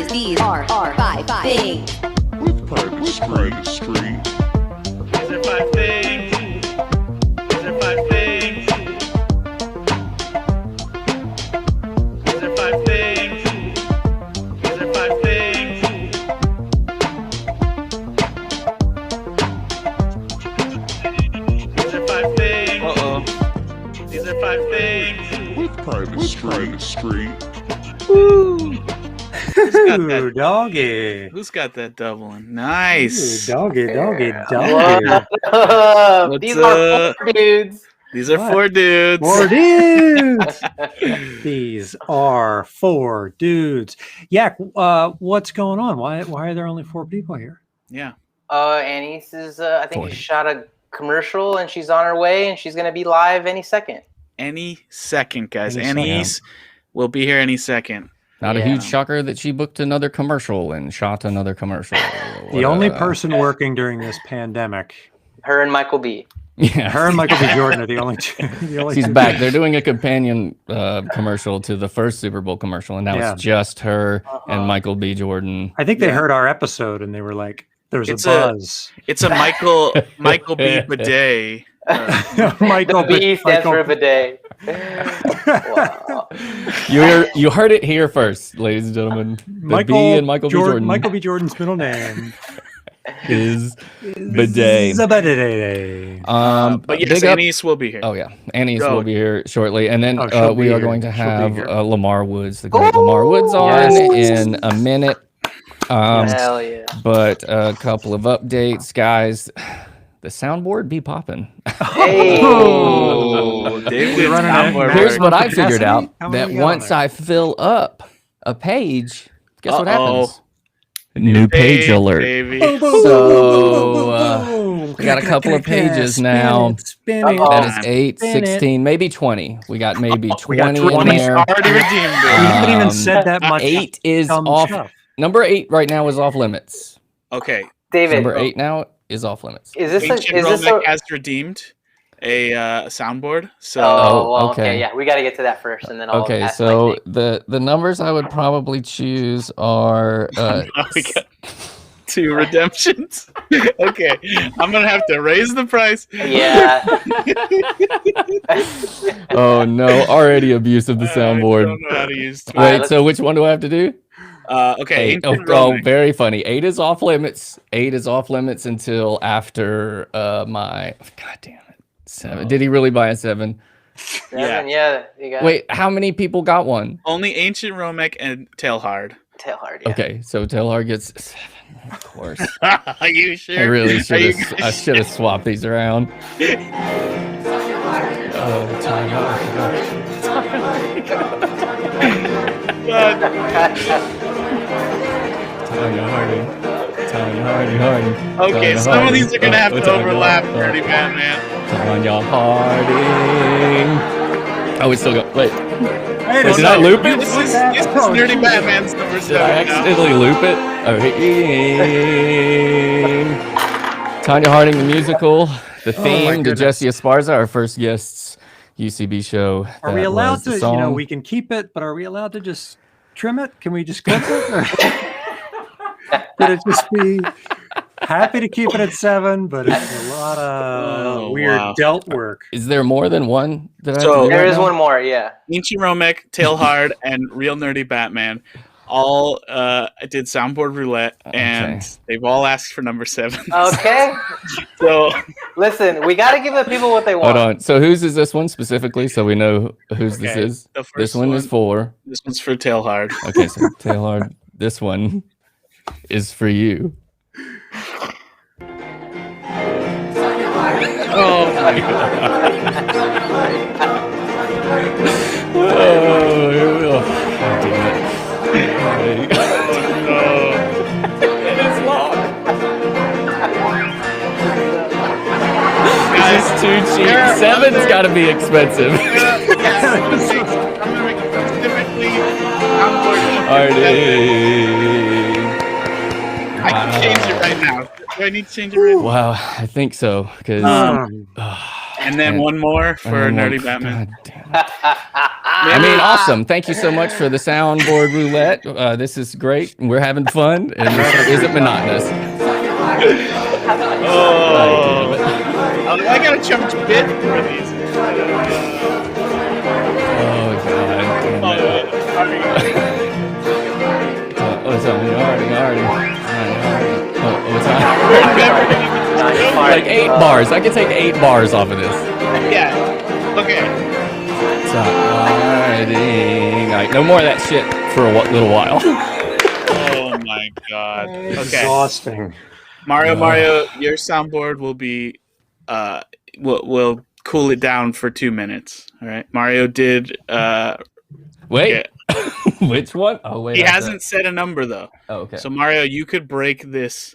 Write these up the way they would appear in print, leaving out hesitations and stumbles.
These are five things. With Pipe Street. These are five things. These are five things. These are five things. These are five things. These are five things. These are five things. With Pipe Street. Ooh, Doggy. Who's got that doubling? Nice. Ooh, doggy. What's These are four dudes. These are What? four dudes. Four dudes. These are four dudes. Yak, what's going on? Why are there only four people here? Yeah. Anais is, I think, she shot a commercial and she's on her way and she's going to be live any second. Any second, guys. Any Anais will be here any second. Not a huge shocker that she booked another commercial and shot another commercial. The only person working during this pandemic. Her and Michael B. Yeah, Her and Michael B. Jordan are the only two. She's back. They're doing a companion commercial to the first Super Bowl commercial, and that was just her and Michael B. Jordan. I think they heard our episode and they were like, "There's a buzz." It's a Michael B. Bidet. Michael The B stands for bidet. Wow. You heard it here first, ladies and gentlemen. The B in Michael B. Jordan. Michael B. Jordan's middle name is Bidet. But yes, Anais will be here. Oh yeah, Anais will be here shortly, and then we are going to have Lamar Woods, the great Lamar Woods, on in a minute. Hell yeah! But a couple of updates, guys. The soundboard be popping. Hey, Here's what I figured out: that once I fill up a page, guess what happens? New page alert. Baby. So we got a couple of pages now. That is 8, 16, maybe 20. We got maybe 20 in there. Already redeemed. We haven't even said that much. 8 is off. Number 8 right now is off limits. Okay. David. Number 8 now is off limits. Is this Ancient Romic has redeemed a soundboard. So okay. Yeah, we got to get to that first, and then I'll ask so the numbers I would probably choose are we got 2 redemptions. Okay, I'm gonna have to raise the price. Yeah. Oh no, already abuse of the soundboard. I don't know how to use Wait, so which one do I have to do? Okay. 8. Oh, very funny. 8 is off limits. 8 is off limits until after my. God damn it. 7. Did he really buy a 7? 7, yeah. You got Wait, how many people got one? Only Ancient Romic and Tailhard. Tailhard. Yeah. Okay, so Tailhard gets 7, of course. Are you sure? I really should have. I should have swapped these around. Okay, some of these are gonna have to overlap. Dirty Batman. Tanya Harding. Oh, we still go. Wait. Hey, Did I loop it? This is Nerdy Batman's number 7 Did I accidentally loop it? Oh, Tanya Harding, the musical, the theme to Jesse Esparza, our first guest's UCB show. Are we allowed to? We can keep it, but are we allowed to just trim it? Can we just clip it? Or could it just be happy to keep it at 7? But it's a lot of weird delt work. Is there more than one? There is one more, yeah. Ancient Romic, Tailhard, and Real Nerdy Batman all did soundboard roulette, and they've all asked for number 7. Okay. So listen, we got to give the people what they want. Hold on. So whose is this one specifically, so we know whose this is? This one is for. This one's for Tailhard. Okay, so Tailhard, this one is for you. Oh my god. Oh, here we go. It is long. Guys, it's too cheap. 7's got to be expensive. I can change it right now. Do I need to change it right now? Wow, I think so. Because And then one more for Nerdy Batman. God damn it. I mean, awesome. Thank you so much for the soundboard roulette. This is great. We're having fun, and this isn't monotonous. Oh, I gotta charge bid for these. Oh, God. It's already. It's like 8 bars. I can take 8 bars off of this. Yeah. Okay. All right, no more of that shit for a little while. Oh my God. Okay. Exhausting. Mario, your soundboard will be we'll cool it down for 2 minutes. All right. Mario did Wait. yeah. Which one? Oh wait. He hasn't said a number though. Oh, okay. So Mario, you could break this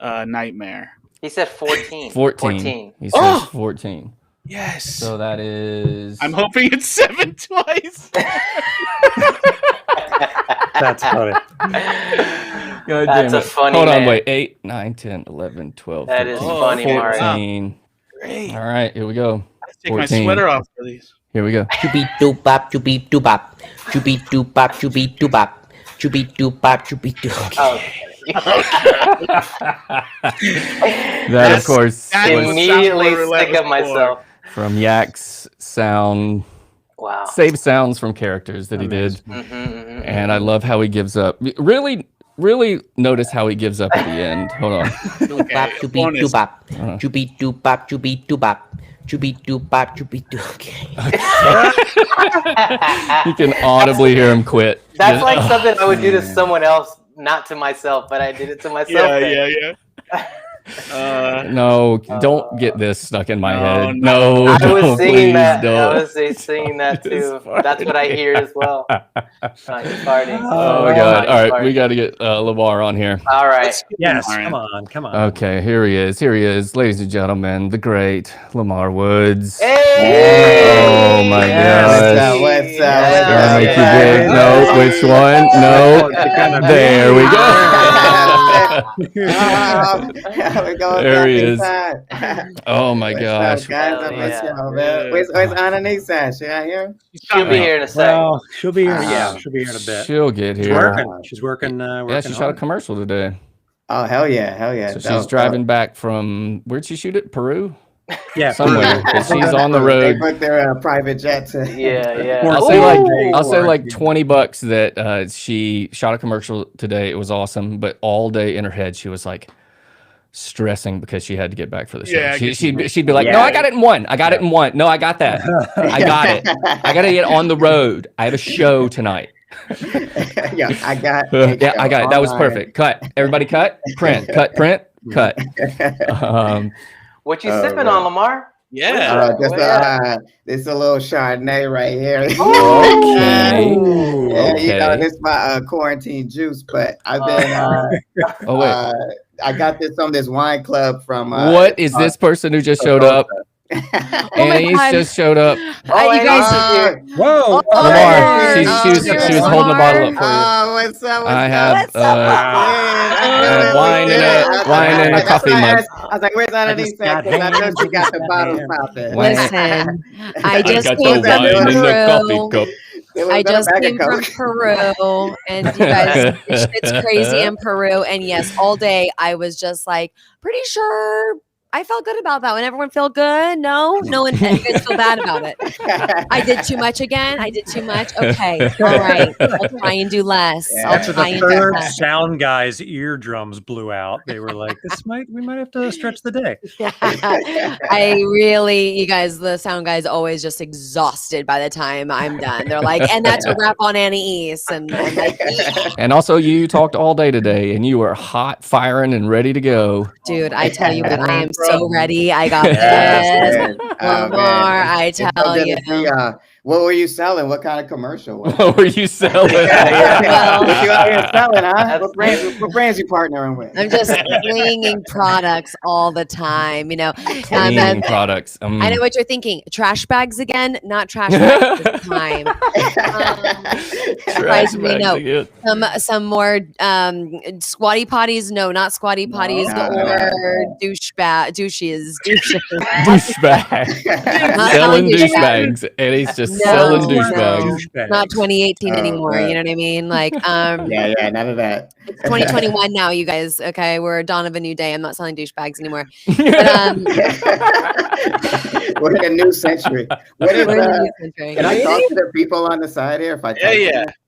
nightmare. He said 14. 14. He says 14. Yes. So that is. I'm hoping it's 7 twice. That's funny. God That's damn a it. funny Hold on, man. wait. 8, 9, 10, 11, 12, That 13, is funny, 14. Great. All right, here we go. Let's take my 14. sweater off for these. Here we go. Chubby doop bop, chubby doop bop, chubby doop bop, chubby doop bop, chubby doop bop, chubby doop. Oh, That, of course, that was immediately Soundboard roulette sick of was myself. from Yak's sound. Wow. Save sounds from characters that he did. And I love how he gives up. Really notice how he gives up at the end. Hold on. Doop bop, chubby doop bop, chubby doop bop, chubby doop bop. Chubby doop bop, chubby doop. Okay. You can audibly hear him quit. That's like something I would do to someone else, not to myself, but I did it to myself. Yeah. No, don't get this stuck in my head. no. No, I don't, was singing please that. don't. I was singing that too. That's what I hear as well. He's farting. Oh my God! All right, we got to get Lamar on here. All right. Yes, Lamar. come on. Okay, here he is, ladies and gentlemen, the great Lamar Woods. Hey! Oh my What's gosh! up? What's up? Gotta make you Yeah. big. No, which one? No, there we go. We're going There he is. inside. Oh my What's gosh! up, guys? Hell What's yeah. up, man? Where's Anais at? Should I hear? She'll be here in a second. Well, she'll be here. Yeah. She'll be here in a bit. She'll get She's here. working. She's working. Yeah, she shot a hard. commercial today. Oh, hell yeah. So Dope, she's driving back from where'd she shoot it? Peru? Yeah, Somewhere. But she's on the They road. booked their private jet to. Yeah. I'll say Ooh. like $20 that she shot a commercial today. It was awesome, but all day in her head she was like stressing because she had to get back for the show. Yeah, I guess She'd be like, Yeah. "No, I got it in one. I got it in one. No, I got that. I got it. I got to get on the road. I have a show tonight." Yeah, I got. Yeah, I got it. That was All right. perfect. Cut. Everybody cut. Print. Cut. Print. Cut. What you Oh, sipping man. on, Lamar? Yeah. This is a little Chardonnay right here. Okay. Yeah, you know, Okay. this is my quarantine juice, but I've been. Oh wait. I got this from this wine club from. What is this person who just showed up? Anais God. just showed up. you guys, Whoa! Lamar, she was cheers, holding a bottle up for you. Oh, what's up? I have wine wine and a coffee mug. I was like, where's Anais just at? got Because I know hands she got the in bottles hand. popping. listen. I just got came the from wine in the coffee Peru. cup. It was I in a just bag of came from Coke. Peru, and you guys, it's crazy in Peru. And yes, all day I was just like, pretty sure I felt good about that one. Everyone feel good? No, and you guys feel bad about it. I did too much again. I did too much. Okay, all right. I'll try and do less. Yeah. I'll After try the and do third less. sound guy's eardrums blew out, they were like, we might have to stretch the day. I really, you guys, the sound guy's always just exhausted by the time I'm done. They're like, and that's a wrap on Anais. And I'm like, And also, you talked all day today, and you were hot, firing, and ready to go. dude, I tell you what, I am so ready. I got Yes, this. man. Oh, Lamar, man. I It's so tell good you. to see y'all. What were you selling? What kind of commercial? What were you selling? What you out here selling, huh? What brands you partnering with? I'm just slinging products all the time, you know. Cleaning products. I know what you're thinking. Trash bags again? Not trash bags this time. Trash Me, bags no. again. Some more squatty potties. No, not squatty potties or douches. Douchebag. Selling douchebags. And he's just selling douchebags. Not 2018 anymore. You know what I mean? Like, yeah, none of that. It's 2021 now, you guys. Okay, we're dawn of a new day. I'm not selling douchebags anymore. But, we're in a new century. We're in a new century. Can I talk to the people on the side here? If I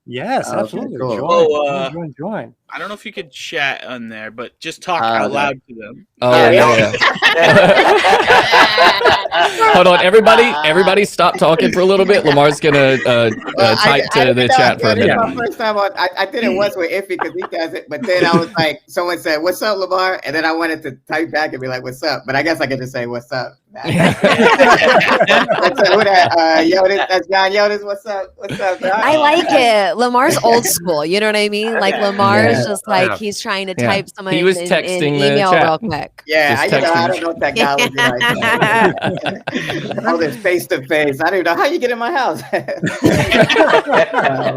Yes, absolutely. Cool. Join. I don't know if you could chat on there, but just talk out loud to them. Oh yeah. Hold on, everybody, stop talking for a little bit. Lamar's gonna type to the chat for a minute. My first time I did it once with Iffy because he does it, but then I was like, someone said, "What's up, Lamar?" And then I wanted to type back and be like, "What's up?" But I guess I could just say, "What's up?" That's John Yotis. What's up? What's up, John? I like it. Lamar's old school. You know what I mean? Like Lamar's just like he's trying to type someone. He was in texting the email chat. real quick. Yeah, I don't know technology right now. All this face to face. I don't even know how you get in my house. Oh,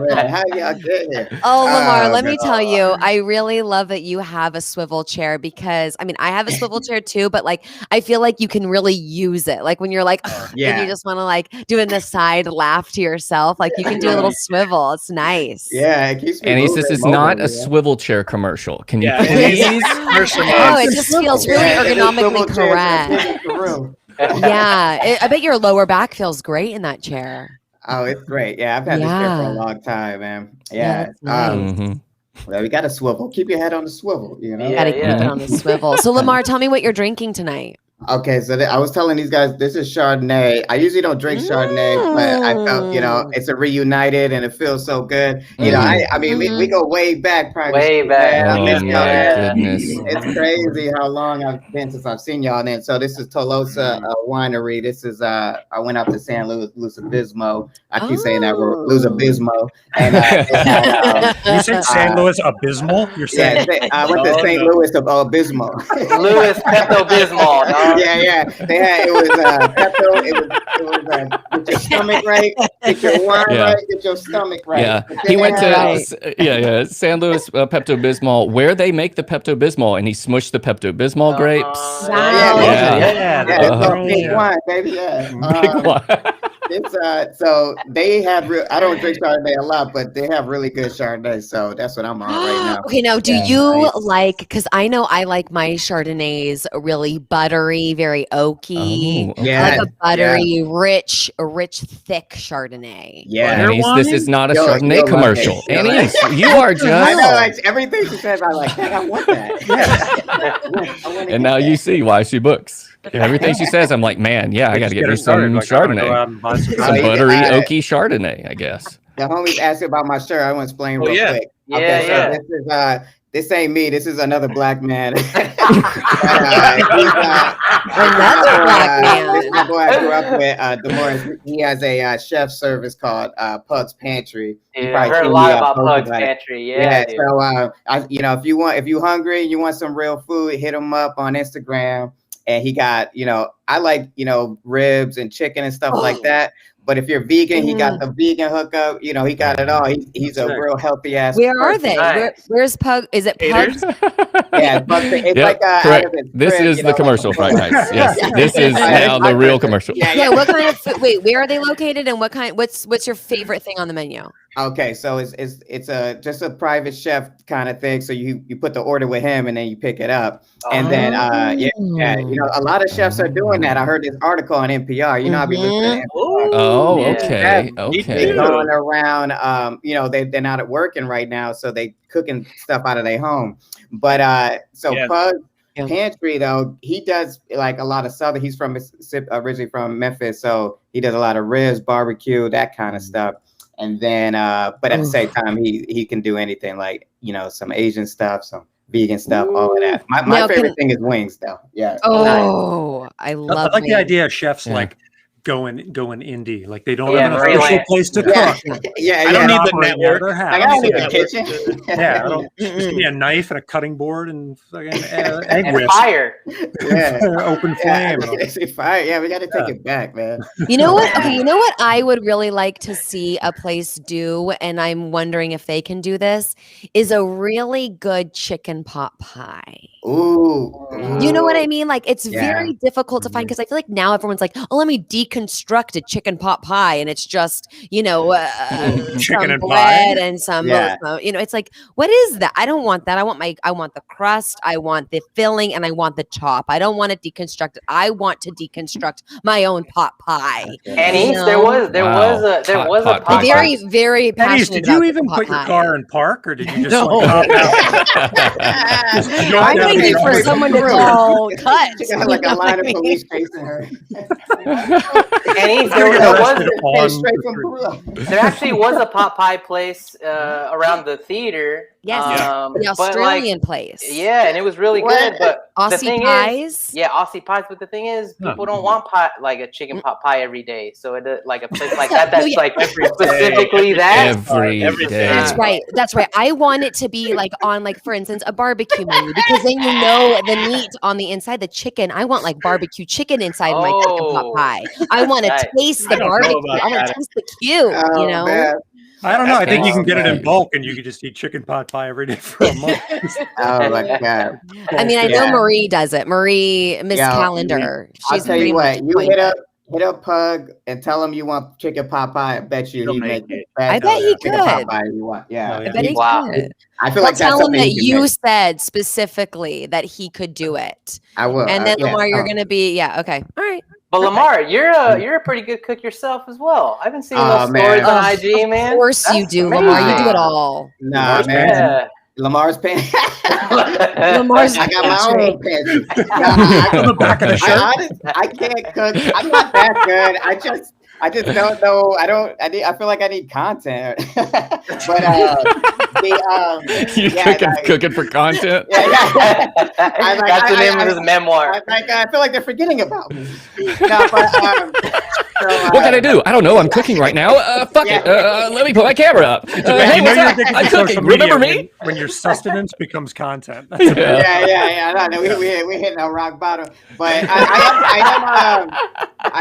man, how y'all get here? Oh, Lamar, let me tell you, I really love that you have a swivel chair because I mean, I have a swivel chair too, but like I feel like you can really use it. Like when you're like, and you just want to like do an aside laugh to yourself, like you can do a little swivel. It's nice. Yeah, it keeps me And he says it's not a swivel chair commercial. Can you please? Oh, it just feels really ergonomically correct. Yeah, I bet your lower back feels great in that chair. Oh, it's great. Yeah, I've had this chair for a long time, man. Yeah. Well, we got to swivel. Keep your head on the swivel, you know? You got to keep it on the swivel. So, Lamar, tell me what you're drinking tonight. Okay, so I was telling these guys, this is Chardonnay. I usually don't drink Chardonnay, but I felt, it's a reunited and it feels so good. You know, I mean, we go way back. Way back. Oh, my goodness. It's crazy how long I've been since I've seen y'all. And so this is Tolosa Winery. This is, I went out to San Luis Obispo. I keep saying that word, Luis Obispo. And you said San Luis Abysmal? You're saying? Yeah, I went to St. Louis of Obispo. Louis Pepto-Bismol. Yeah. They had it was Pepto. It was get your stomach right, get your wine right, get your stomach right. Yeah, he went to San Luis Pepto-Bismol, where they make the Pepto-Bismol, and he smushed the Pepto-Bismol grapes. Big wine, baby. Big wine. It's so they have real. I don't drink Chardonnay a lot, but they have really good Chardonnay. So that's what I'm on right now. Okay, now do you like? Because I know I like my Chardonnays really buttery, very oaky. Oh, yeah, I like a buttery, rich, thick Chardonnay. Yeah, Anais, this is not a Chardonnay commercial. Anais, you are just. I know, like everything she says. I'm like, I want that. And now you see why she books. Everything she says, I'm like, man, I got to get me some Chardonnay. Some buttery, oaky Chardonnay, I guess. The homies asked about my shirt. I want to explain real quick. Okay, so this ain't me. This is another black man. Another black man. This is the boy I grew up with, Demorris. He has a chef service called Pug's Pantry. Yeah, I heard a lot about Pug's Pantry. Yeah. So if you hungry, you want some real food, hit him up on Instagram. And he got, I like, ribs and chicken and stuff like that. But if you're vegan, he got the vegan hookup. He got it all. He's a real healthy ass. Where are they? Where's Pug? Is it Pug's? Yeah, it's like correct. This is the commercial, Friday nights. Yes, this is now the real commercial. Yeah. What kind of food? Wait, where are they located? And what's your favorite thing on the menu? Okay, so it's just a private chef kind of thing. So you put the order with him and then you pick it up. And then a lot of chefs are doing that. I heard this article on NPR. I've been listening to NPR. Oh, okay. They're going around. They're not working right now, so they cooking stuff out of their home. But Pug's Pantry though, he does like a lot of southern. He's from Mississippi, originally from Memphis, so he does a lot of ribs, barbecue, that kind of stuff. And then, but at the same time, he can do anything like, some Asian stuff, some vegan stuff, all of that. My favorite thing is wings, though. Yeah. Oh, I love. I like the idea of chefs like going indie. Like they don't have an official freelance. place to cook. I don't need the network. Like, I don't need a kitchen. Yeah, just give me a knife and a cutting board and fucking egg And whisk. fire. Open flame. Fire. Yeah, we got to take it back, man. You know what? Okay, you know what I would really like to see a place do, and I'm wondering if they can do this, is a really good chicken pot pie. Ooh. You know what I mean? Like it's very difficult to find because I feel like now everyone's like, oh, let me deconstruct a chicken pot pie, and it's just Chicken some and bread pie? and some it's like, what is that? I don't want that. I want the crust, I want the filling, and I want the top. I don't want it deconstructed. I want to deconstruct my own pot pie. Anais, there was a pot very, very Anais, passionate. did you about even pot put your pie. car in park, or did you just No. like, hop out? I'm waiting for someone to call cut. She got like a line of police chasing her. Anais, there actually was a pot pie place around the theater. Yes, the Australian place. Yeah, and it was really good. But Aussie the thing pies. is, Aussie pies. But the thing is, people don't want a chicken pot pie every day. So like a place like that, that's like specifically that every day. That's right. I want it to be like on for instance a barbecue menu, because then you know the meat on the inside, the chicken. I want like barbecue chicken inside my chicken pot pie. I want to taste the barbecue. I want to taste the cube. Man. I don't know. I think you can get it in bulk, and you can just eat chicken pot pie every day for a month. Oh my god! I mean, I know Marie does it. Miss Calendar. I'll tell you what. You hit up Pug and tell him you want chicken pot pie. I bet you he make it. I bet he could. Pot pie you want. Yeah. I bet he could. I feel like that's tell him something that you said specifically that he could do it. I will. And then Lamar, you're gonna be okay. All right. But Lamar, you're a pretty good cook yourself as well. I've been seeing those stories on IG, man. Of course you do, amazing. Lamar. You do it all. Nah, man. Lamar's pants. Lamar's I got my own pants. I can't cook. I'm not that good. I just don't know. I feel like I need content. But cooking for content. That's the name of his memoir. I feel like they're forgetting about me. What can I do? I don't know. I'm cooking right now. Fuck it. Let me put my camera up. Hey, what's up? I'm cooking. Remember me? When your sustenance becomes content. Yeah. No, we hitting a rock bottom. But I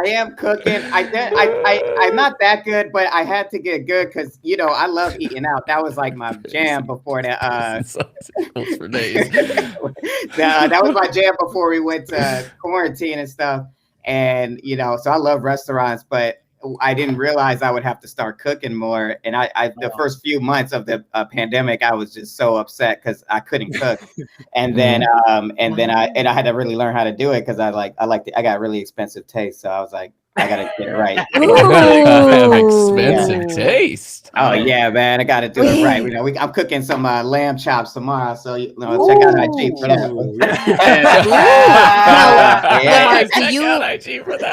am cooking. I'm not that good, but I had to get good because I love eating out. That was like my jam before that. For days. That was my jam before we went to quarantine and stuff. And so I love restaurants, but I didn't realize I would have to start cooking more. And the first few months of the pandemic, I was just so upset because I couldn't cook. And then I had to really learn how to do it because I got really expensive taste. So I was like, I gotta get it right. Expensive taste. Oh yeah, man, I gotta do it right. I'm cooking some lamb chops tomorrow, so check out IG for that.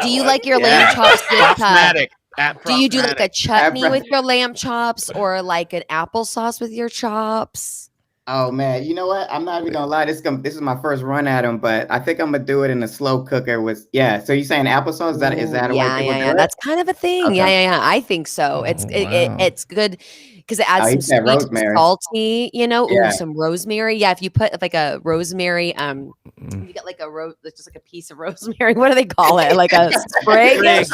Do you like your lamb chops with do you do like a chutney with your lamb chops or like an applesauce with your chops? Oh man, you know what? I'm not even gonna lie. This is my first run at them, but I think I'm gonna do it in a slow cooker. So you saying applesauce? Is that a way people do it? That's kind of a thing. Okay. Yeah. I think so. It's good because it adds some sweet, rosemary. Salty. Some rosemary. Yeah, if you put like a rosemary, you get like a just like a piece of rosemary. What do they call it? Like a sprig? It's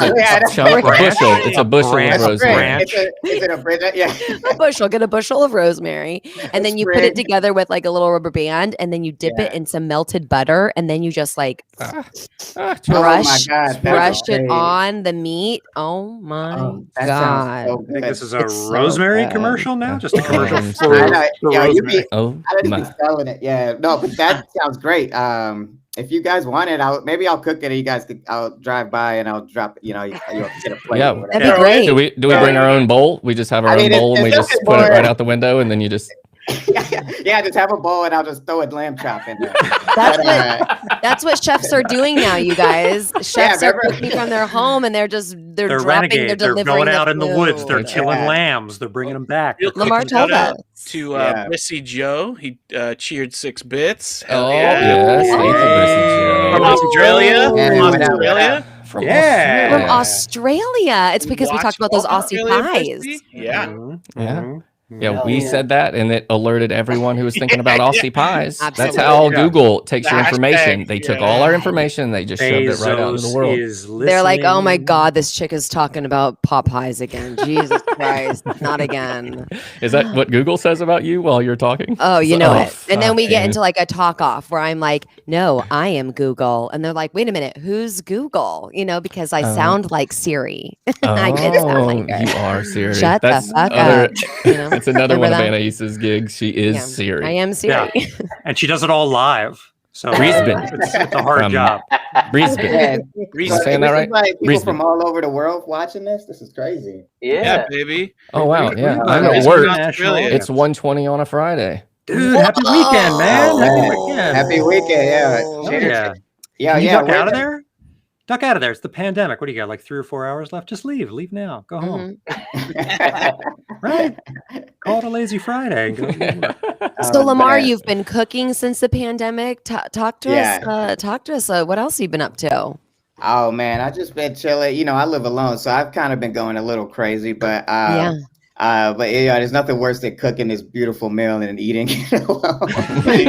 a bushel of rosemary. Is it a branch? Yeah, a bushel. Get a bushel of rosemary, and then you put it together with like a little rubber band, and then you dip it in some melted butter, and then you just like brush it on the meat. Oh my god! So I think this is a rosemary commercial now. Just a commercial for rosemary. I didn't be selling it. Yeah, no, but that sounds great. If you guys want it, I'll cook it. And you guys I'll drive by and I'll drop. You'll get a plate. Yeah, that'd be great. Do we bring our own bowl? We just have our own bowl and we just put it right out the window, and then you just. Just have a bowl and I'll just throw a lamb chop in there. That's what chefs are doing now, you guys. Chefs are cooking from their home and they're dropping, renegade. They're going out in the woods. They're killing lambs. They're bringing them back. Lamar told us. To Brissy Joe, he cheered 6 bits. Yes, from Australia. From From Australia. It's because we talked about those Aussie pies. Yeah. Yeah. Yeah, we said that, and it alerted everyone who was thinking about Aussie pies. That's how Google takes your information. They took all our information, they just shoved it right out into the world. They're like, oh my God, this chick is talking about pot pies again. Jesus Christ, not again. Is that what Google says about you while you're talking? Oh, you know it. And then we get into like a talk off where I'm like, no, I am Google. And they're like, wait a minute, who's Google? You know, because I sound like Siri. I did sound like her. You are Siri. Shut the fuck up. You know? It's another one of Anais's gigs. She is Siri. I am Siri. Yeah. And she does it all live. So Brisbane. It's a hard job. Brisbane. Brisbane. Saying that right? Like people from all over the world watching this. This is crazy. Yeah, baby. Oh wow, yeah. I'm at work. It's 1:20 on a Friday. Dude, happy weekend, man. Happy weekend. Happy weekend. Yeah. You duck out of there? Duck out of there. It's the pandemic. What do you got? Like 3 or 4 hours left? Just leave. Leave now. Go home. Right? Call it a lazy Friday. And go So Lamar, you've been cooking since the pandemic. Talk to us. Talk to us. What else have you been up to? Oh man, I just been chilling. You know, I live alone, so I've kind of been going a little crazy. But there's nothing worse than cooking this beautiful meal and eating it alone.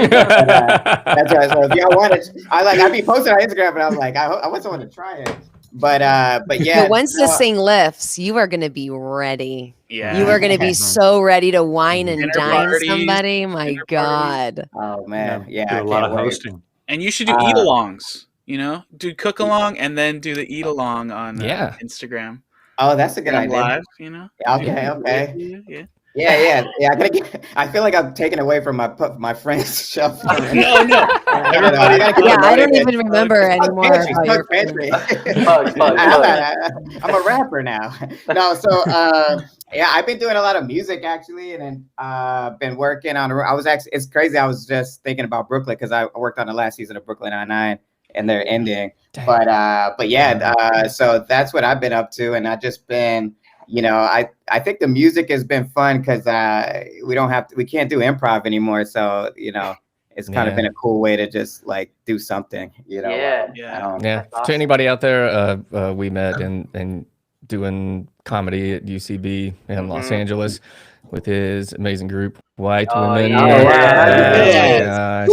That's right. So if y'all want it, I be posting on Instagram, but I was like, I want someone to try it. But yeah. But once this thing lifts, you are going to be ready. Yeah. You are going to be so ready to wine and dine somebody. My God. Oh man. Yeah. Do a lot of hosting. And you should do eat-alongs. You know, do cook-along and then do the eat-along on Instagram. Oh, that's a good idea. Live, you know. Okay. Yeah. I feel like I'm taking away from my friend's shelf. No. I don't even remember anymore. I'm a rapper now. No, so I've been doing a lot of music actually, and then been working on. It's crazy. I was just thinking about Brooklyn because I worked on the last season of Brooklyn Nine-Nine. And they're ending, but so that's what I've been up to, and I've just been, I think the music has been fun because we can't do improv anymore, so it's kind of been a cool way to just like do something, Awesome. To anybody out there, we met and doing comedy at UCB in Los Angeles with his amazing group, White Women. Man,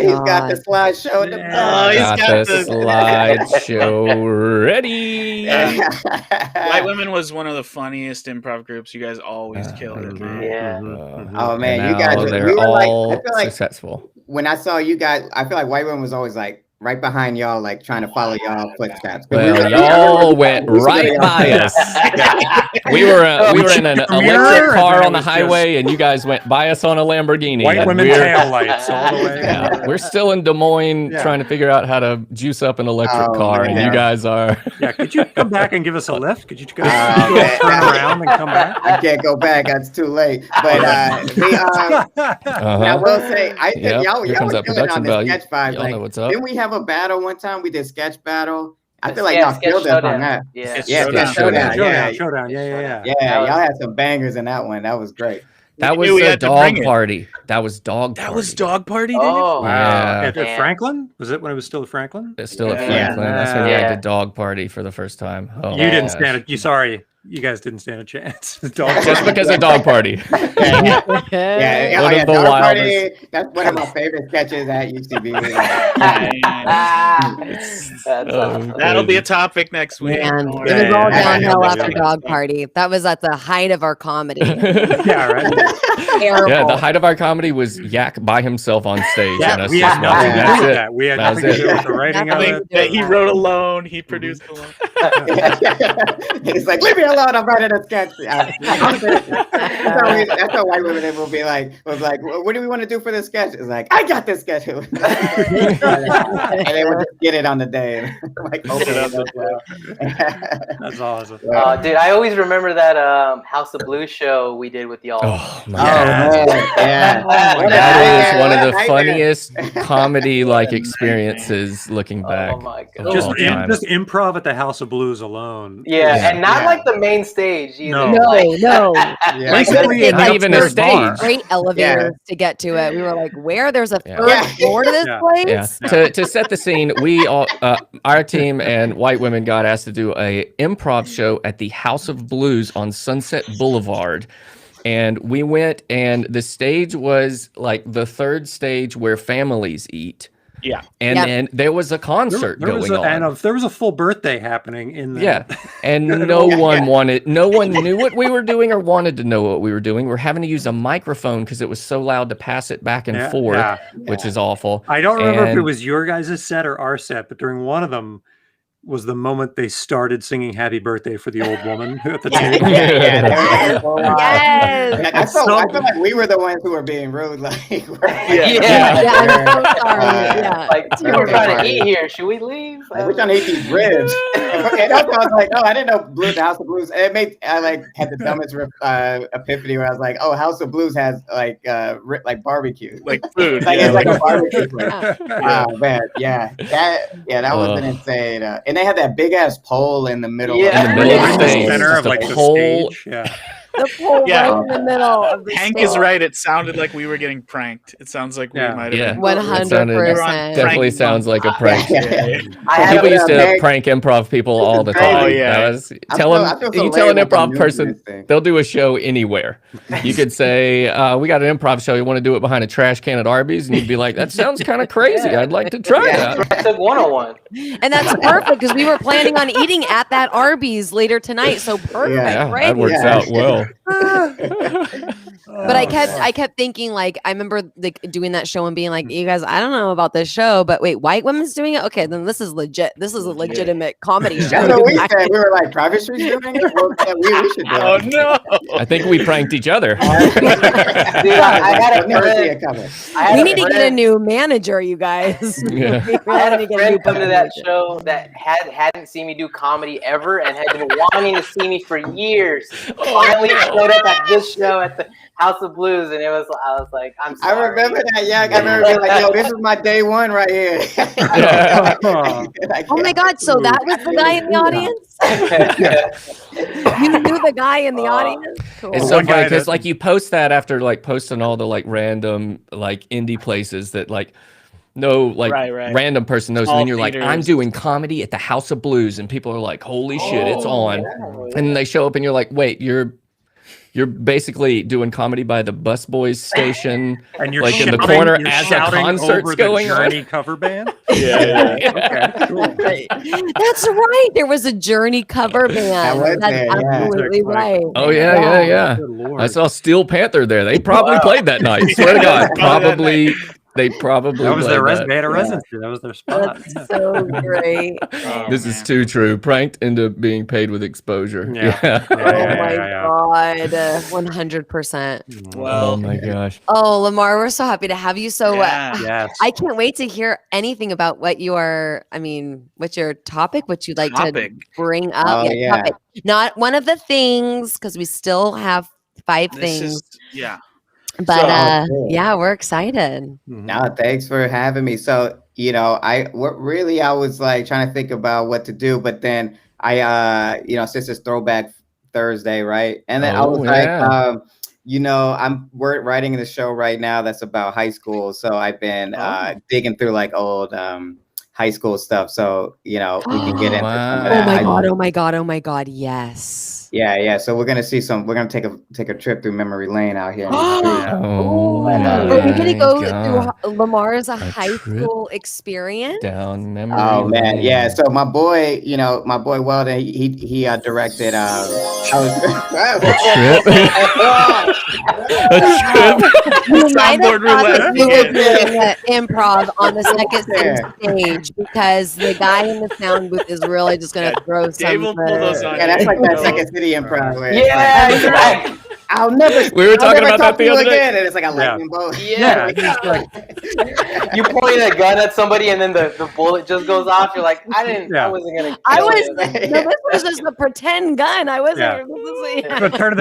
he's got the slideshow in the back. He's got the slideshow ready. White Women was one of the funniest improv groups. You guys always killed it, man. Oh man, you guys they're all successful. When I saw you guys, I feel like White Women was always like right behind y'all, like trying to follow y'all footsteps. Well, y'all went right by us. We were in an electric car on the highway, and you guys went by us on a Lamborghini. White women tail lights all the way. Yeah, we're still in Des Moines trying to figure out how to juice up an electric car, and you guys are. Yeah, could you come back and give us a lift? Could you go turn around and come back? I can't go back. It's too late. But I will say, I think y'all were killing on the sketch vibe. Y'all know what's up. Didn't we have a battle one time? We did sketch battle. I feel like y'all killed us on that. Showdown. Yeah, y'all had some bangers in that one. That was great. That was a dog party. That was dog party. That was dog party, David? Oh, wow. At Franklin? Was it when it was still at Franklin? It's still at Franklin. That's when we had the dog party for the first time. Oh, you didn't stand it. You guys didn't stand a chance. Just because of dog party. Dog party. That's one of my favorite sketches at UCB. That'll be a topic next week. Man, it was all downhill after dog party. That was at the height of our comedy. Yeah, right. Terrible. Yeah, the height of our comedy was Yak by himself on stage. Yeah, and us we just had nothing to do watching. with that. We had nothing to do with the writing of it. That he wrote alone. He produced alone. He's like, leave me alone. I'm writing a sketch. That's how White Women will be like, what do we want to do for this sketch? It's like, I got this sketch. And they would just get it on the day. Like, That's awesome. Dude, I always remember that House of Blues show we did with y'all. Oh, man. That is one of the funniest comedy looking back. Oh my God. Just improv at the House of Blues alone. Yeah, and not like the main stage either. No. Basically, not even a stage. Great elevators to get to it. We were like, where? There's a third floor to this place? Yeah. To set the scene, we all, our team and white women got asked to do a improv show at the House of Blues on Sunset Boulevard. And we went, and the stage was like the third stage where families eat. Yeah. And then there was a concert going on. And there was a full birthday happening in there. Yeah. And no one knew what we were doing or wanted to know what we were doing. We're having to use a microphone because it was so loud to pass it back and forth, which is awful. I don't remember if it was your guys' set or our set, but during one of them was the moment they started singing Happy Birthday for the old woman at the table. Yes. I felt like we were the ones who were being rude. Like, I'm so sorry. Like, we're trying to eat here. Should we leave? Like, we're trying to eat these ribs. And I was like, I didn't know the House of Blues. And I had the dumbest epiphany where I was like, House of Blues has like barbecue, like food. It's like a barbecue place. Oh man, that was an insane. And they had that big ass pole in the middle. In the middle of the stage, center of like the stage. The pole right in the middle of the Hank stage. is right. It sounded like we were getting pranked. It sounds like we might have been. 100%. Definitely sounds like a prank. Yeah. People used to prank improv people all the time. Oh, yeah. You tell an improv person, they'll do a show anywhere. You could say, we got an improv show. You want to do it behind a trash can at Arby's? And you'd be like, that sounds kind of crazy. I'd like to try that. That's like 101. And that's perfect because we were planning on eating at that Arby's later tonight. So perfect, right? That works out well. But I kept thinking, like, I remember doing that show and being like, you guys, I don't know about this show, but wait, white women's doing it? Okay, then this is legit. This is a legitimate comedy show. That's what we said. We were like, Private Street's doing it? Well, we should do it. Oh, no. I think we pranked each other. Dude, I had a friend. We need to get a new manager, you guys. Yeah. I had a friend come to that show that hadn't seen me do comedy ever and had been wanting to see me for years. Finally showed up at this show at the House of Blues, and I was like, I'm sorry. I remember that. Yeah, I remember being like, yo, this is my day one right here. Oh my God! So that was the guy in the audience. You knew the guy in the audience. Cool. It's so funny because like you post that after like posting all the like random like indie places that like no like random person knows, and then you're like, I'm doing comedy at the House of Blues, and people are like, holy shit, it's on. And they show up and you're like, wait, you're basically doing comedy by the Busboys station, and you're like in the corner as a concert's over going the on. Journey cover band. Okay, cool. That's right. There was a Journey cover band. That's absolutely right. Oh yeah. I saw Steel Panther there. They probably played that night. Swear to God, probably. They probably that was their they had a residency. That was their spot. That's so great. This is too true. Pranked into being paid with exposure. Oh my God, 100%. Oh my gosh. Oh, Lamar, we're so happy to have you. So yes. I can't wait to hear anything about what what's your topic, what you'd like to bring up. Topic. Not one of the things, because we still have 5 things. But we're excited. No, thanks for having me. So, I was like trying to think about what to do, but then I since it's Throwback Thursday, right? And then I was like, we're writing the show right now that's about high school. So I've been digging through like old high school stuff. So, we can get into some of that. Oh my God. Yes. Yeah. So we're gonna take a trip through memory lane out here. Are we gonna go through Lamar's high school experience? Down memory. Oh man, yeah. So my boy Weldon, he directed. A trip. You might have thought that we were doing improv on the second stage because the guy in the sound booth is really just gonna throw something. Yeah, that's like that Second City improv. Yeah, I'll never. We were talking about that the other day. And it's like a lightning bolt. Yeah. You point a gun at somebody and then the bullet just goes off. You're like, I wasn't gonna. This was just a pretend gun. I wasn't. We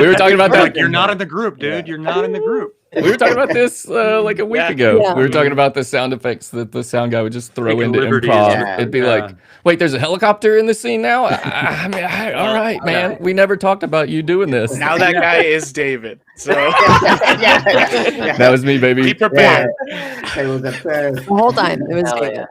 were talking about that. Like, you're not in the group, dude. You're not in the group. We were talking about this like a week ago. Yeah. We were talking about the sound effects that the sound guy would just throw Taking into liberties. improv. Yeah. It'd be like, wait, there's a helicopter in the scene now? I mean, all right, man. We never talked about you doing this. Now that guy is David. So That was me, baby. be prepared. It was a The whole time it was Hell David. yeah.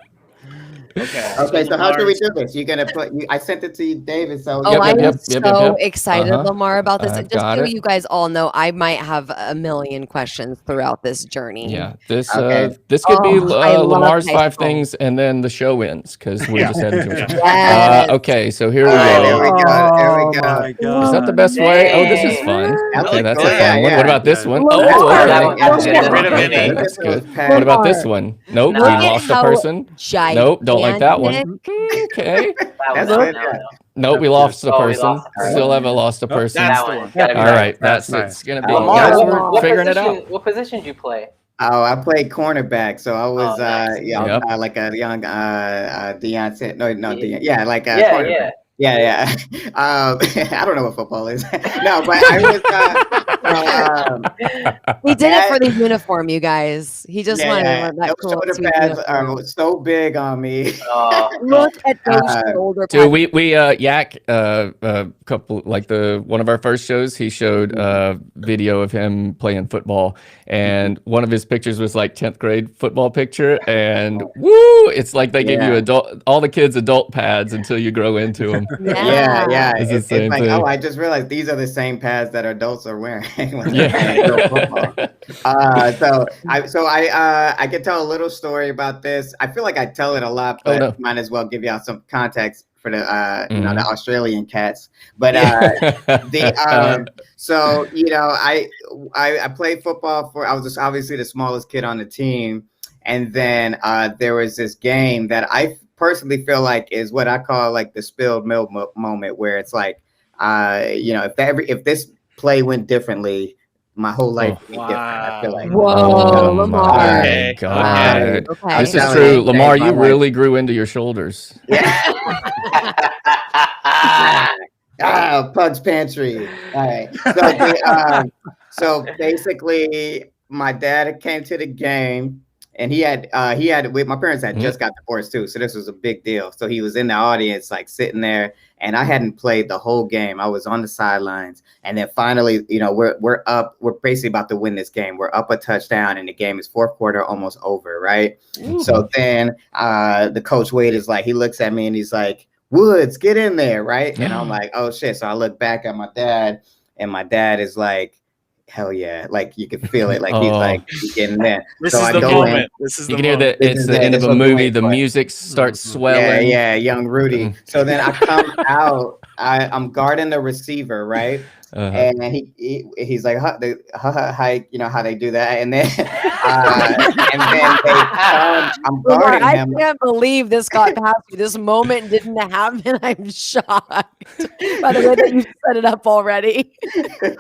Okay, so how should we do this? You're gonna put I sent it to you, David. So Oh, I'm yep, so excited, Lamar, about this. I've Just got so it. you guys all know, I might have a million questions throughout this journey. Yeah, this Okay. this could be I love Lamar's high 5 school. things, and then the show ends because we're just heading to Yes. okay, so here we All right, there go. we go. There we Oh go. my God. Is that the best way? Oh, this is Dang. fun. That Okay, was that's good. a fun one. Yeah, What about this one? Look Oh, at okay. that one. Get rid of Okay, any. that's good. Look What about this at one? Nope, we Look at lost a how person. Nope, don't like that one. Okay. That's no, good. no, Yeah. no. Nope, we lost a Oh, we person. lost a person. Still haven't lost a person. That's That the one. one. Gotta be All that right, one. that's Right. it's gonna be. Lamar, Guys, what we're figuring it out. What position did you play? Oh, I played cornerback, so I was nice. Yep. like a young Deion said, no, Deion. Yeah, like a Yeah, cornerback. Yeah. I don't know what football is. No, but I was. He did it for the uniform, you guys. He just wanted to let that Those cool shoulder sweet pads uniform. are so big on me. Look at those shoulder pads. Dude, we Yak couple like one of our first shows, he showed video of him playing football, and one of his pictures was like 10th grade football picture, and woo, it's like they give you all the kids adult pads until you grow into them. Yeah. It's the It's same like, thing. oh, I just realized these are the same pads that adults are wearing. when Yeah. they're playing football. I can tell a little story about this. I feel like I tell it a lot, but might as well give y'all some context for the the Australian cats. But so I played football I was just obviously the smallest kid on the team, and then there was this game that I personally feel like is what I call like the spilled milk moment, where it's like if this play went differently, my whole life would be different. I feel like. Whoa, Lamar. My God. Okay. This is true. Lamar, you really grew into your shoulders. Pug's Pantry. All right. So basically, my dad came to the game, and he had my parents had just got divorced too, so this was a big deal. So he was in the audience, like sitting there, and I hadn't played the whole game. I was on the sidelines, and then finally, we're up. We're basically about to win this game. We're up a touchdown, and the game is fourth quarter, almost over, right? So then the coach Wade is like, he looks at me and he's like, "Woods, get in there," right? And I'm like, "Oh shit!" So I look back at my dad, and my dad is like, hell yeah, like you can feel it, like he's like getting there. This so is I the go moment. in. This is You the can hear moment. that it's the end of a movie. The music starts swelling. Yeah, young Rudy. So then I come out. I'm guarding the receiver, right? And he's like, how they do that, and then I'm guarding him. I can't believe this got past you. This moment didn't happen. I'm shocked by the way that you set it up already.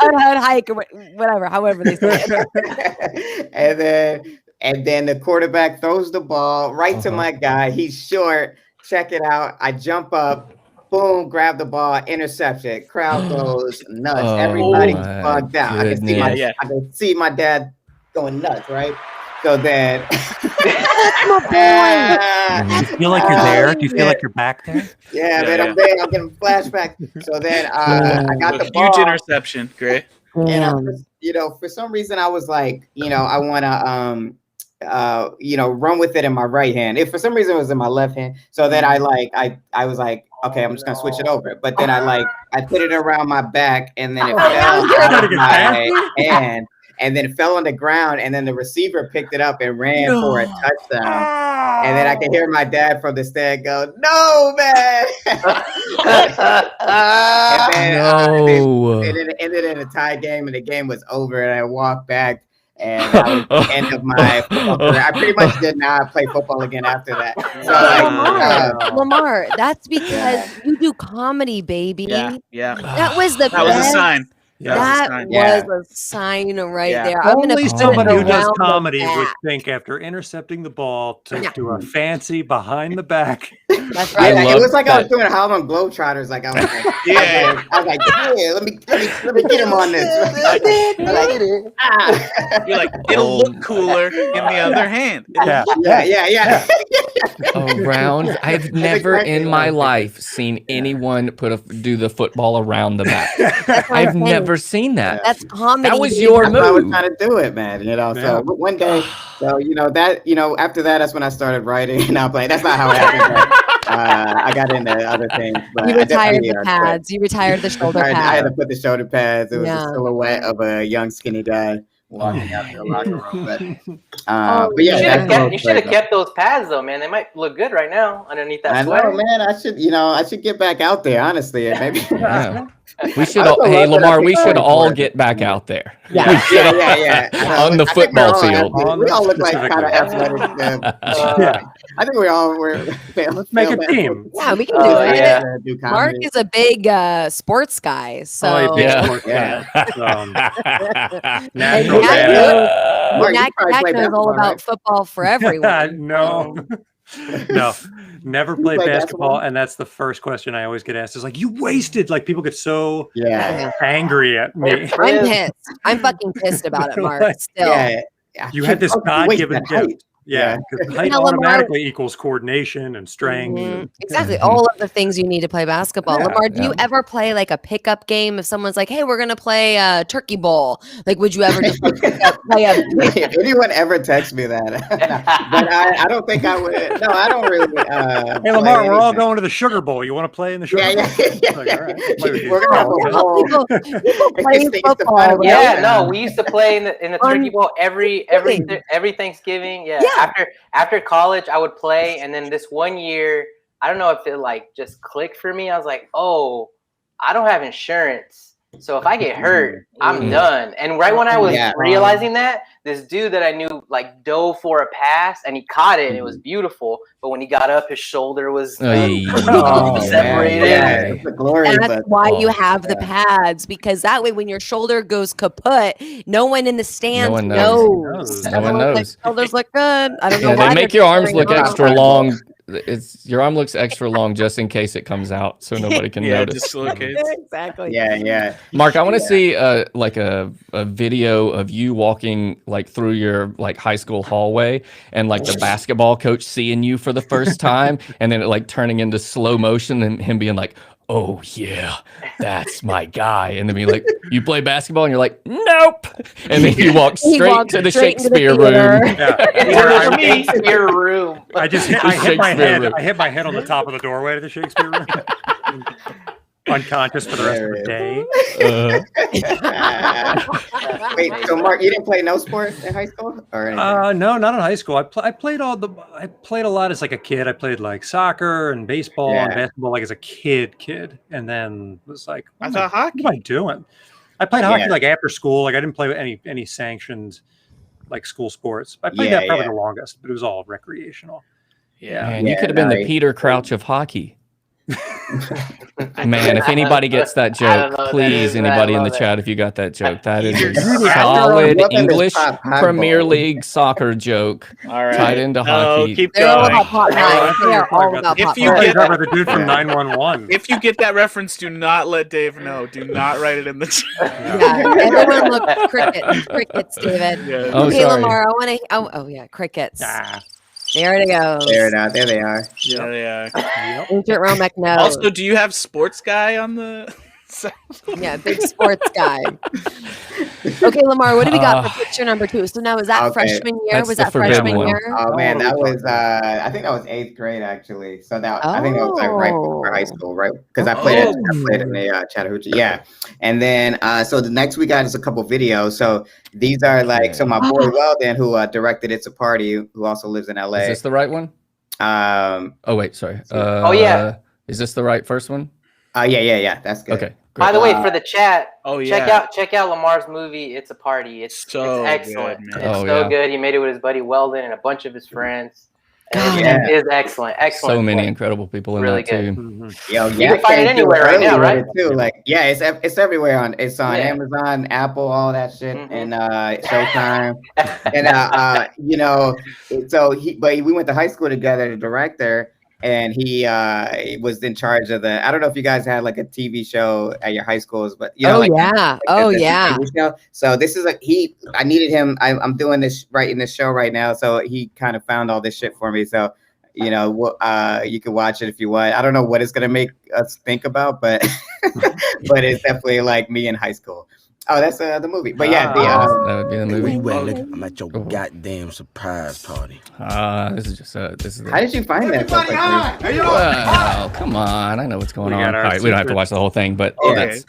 Hike or whatever, however they say it. and then the quarterback throws the ball right to my guy. He's short. Check it out. I jump up. Boom, grab the ball, interception. Crowd goes nuts. Everybody's bugged out. I can see my dad going nuts, right? So then That's my boy. Do you feel like you're there? Do you feel like you're back there? Yeah, man, I'm there. I'm getting flashbacks. So then I got the ball. Huge interception. Great. And for some reason I was like, I want to run with it in my right hand. If for some reason it was in my left hand, so then I was like, okay, I'm just gonna switch it over. But then I put it around my back, and then it fell out of my hand, and then it fell on the ground, and then the receiver picked it up and ran for a touchdown. And then I could hear my dad from the stand go, "No, man!" And then it ended in a tie game, and the game was over. And I walked back. And that was the end of my football career. I pretty much did not play football again after that. So Lamar, that's because you do comedy, baby. Yeah. That was the That was a sign. That was a sign right there. I'm Only gonna someone who does around comedy the would back. think after intercepting the ball to do a fancy behind the back That's right. It was like I was doing Harlem Globetrotters. Like I was like, I was like, yeah, let me get him on this. You're like, it'll look cooler in the other hand. Yeah. Around, I've never in my life seen anyone do the football around the back. I've never seen that. That's comedy. That was your move. I was trying to do it, man. You know, so one day, so after that, that's when I started writing and I'm playing. That's not how it happened. I got into other things. But you retired the pads. You retired the shoulder pads. I had to put the shoulder pads. It was a silhouette of a young, skinny guy walking out the locker room. But yeah, you should have kept those pads though, man. They might look good right now underneath that sweater. I know, man. I should get back out there, honestly. And maybe we should. Hey, Lamar, we should all get back out there. Yeah. On the football field. We all look like kind of athletic. I think let's make a team. Yeah, we can do it. Mark is a big sports guy, so Jack knows all about football for everyone. No, never played basketball, and that's the first question I always get asked. Is like, you wasted. Like people get so angry at me. I'm pissed. I'm fucking pissed about it, Mark. Still, you had this God-given gift. Yeah, because height automatically equals coordination and strength. Exactly, all of the things you need to play basketball. Lamar, do you ever play like a pickup game? If someone's like, "Hey, we're gonna play a turkey bowl," like, would you ever just play a? If anyone ever text me that, but I don't think I would. No, I don't really. Hey, Lamar, we're all going to the Sugar Bowl. You want to play in the Sugar Bowl? Like, all right. We're gonna have people playing football. No, we used to play in the turkey bowl every Thanksgiving. Yeah. After college, I would play, and then this one year, I don't know if it like just clicked for me. I was like, "Oh, I don't have insurance, so if I get hurt, I'm done." And right when I was realizing that, this dude that I knew like dove for a pass, and he caught it, and it was beautiful. But when he got up, his shoulder was separated. It's a glory, and that's why you have the pads, because that way, when your shoulder goes kaput, no one in the stands knows. No one knows. Like, shoulders look good. I don't know. They make your arms look extra long. Your arm looks extra long just in case it comes out, so nobody can notice. Dislocates. Exactly. Yeah. Mark, I want to see like a video of you walking like through your like high school hallway, and like the basketball coach seeing you for the first time, and then it like turning into slow motion and him being like, "Oh yeah, that's my guy," and then be like, "You play basketball?" and you're like, "Nope," and then you walk straight to the Shakespeare room. Shakespeare room. I hit my head on the top of the doorway to the Shakespeare room. Unconscious for the rest of the day. Wait, so Mark, you didn't play no sports in high school or anything? No, not in high school. I played a lot as like a kid. I played like soccer and baseball and basketball like as a kid, and then was like, hockey. What am I doing? I played hockey like after school. Like I didn't play any sanctioned like school sports. I played that probably the longest, but it was all recreational. Yeah, man, you could have been the Peter Crouch of hockey. Man, if anybody gets that joke, please, anybody in the chat, if you got that joke, that is a solid English Premier League soccer joke tied into hockey. Keep going. They are all about if you get the dude from 911. If you get that reference, do not let Dave know. Do not write it in the chat. Everyone look crickets, David. Okay, Lamar, I want to. Oh yeah, crickets. There it goes. There they are. There they are. Ancient Romic knows. Also, do you have sports guy on the? Yeah, big sports guy. Okay, Lamar, what do we got for picture number 2? So now, is that freshman year? That's was that freshman year? Oh man, that was I think that was 8th grade actually. So that I think that was like right before high school, right? Because I played in the Chattahoochee. Yeah, and then so the next we got is a couple videos. So these are like my boy Weldon, who directed It's a Party, who also lives in LA. Is this the right one? Oh wait, sorry. Is this the right first one? Yeah. That's good. Okay. By the way, for the chat, check out Lamar's movie. It's a Party. It's excellent. Good, it's so good. He made it with his buddy Weldon and a bunch of his friends. It is excellent. So many incredible people in that too. Mm-hmm. You can find it anywhere right now, right? Too. Like, it's everywhere. It's on Amazon, Apple, all that shit, and Showtime. And so we went to high school together. The director. and he was in charge of the. I don't know if you guys had like a TV show at your high schools, but you know, TV show. So this is I needed him. I'm doing this in this show right now, so he kind of found all this shit for me. So you know, you can watch it if you want. I don't know what it's gonna make us think about, but but it's definitely like me in high school. Oh, that's the movie. But yeah, that would be the movie. I'm at your goddamn surprise party. This is just this is. How did you find that? Well, come on, I know what's going on. All right, we don't have to watch the whole thing, but that's.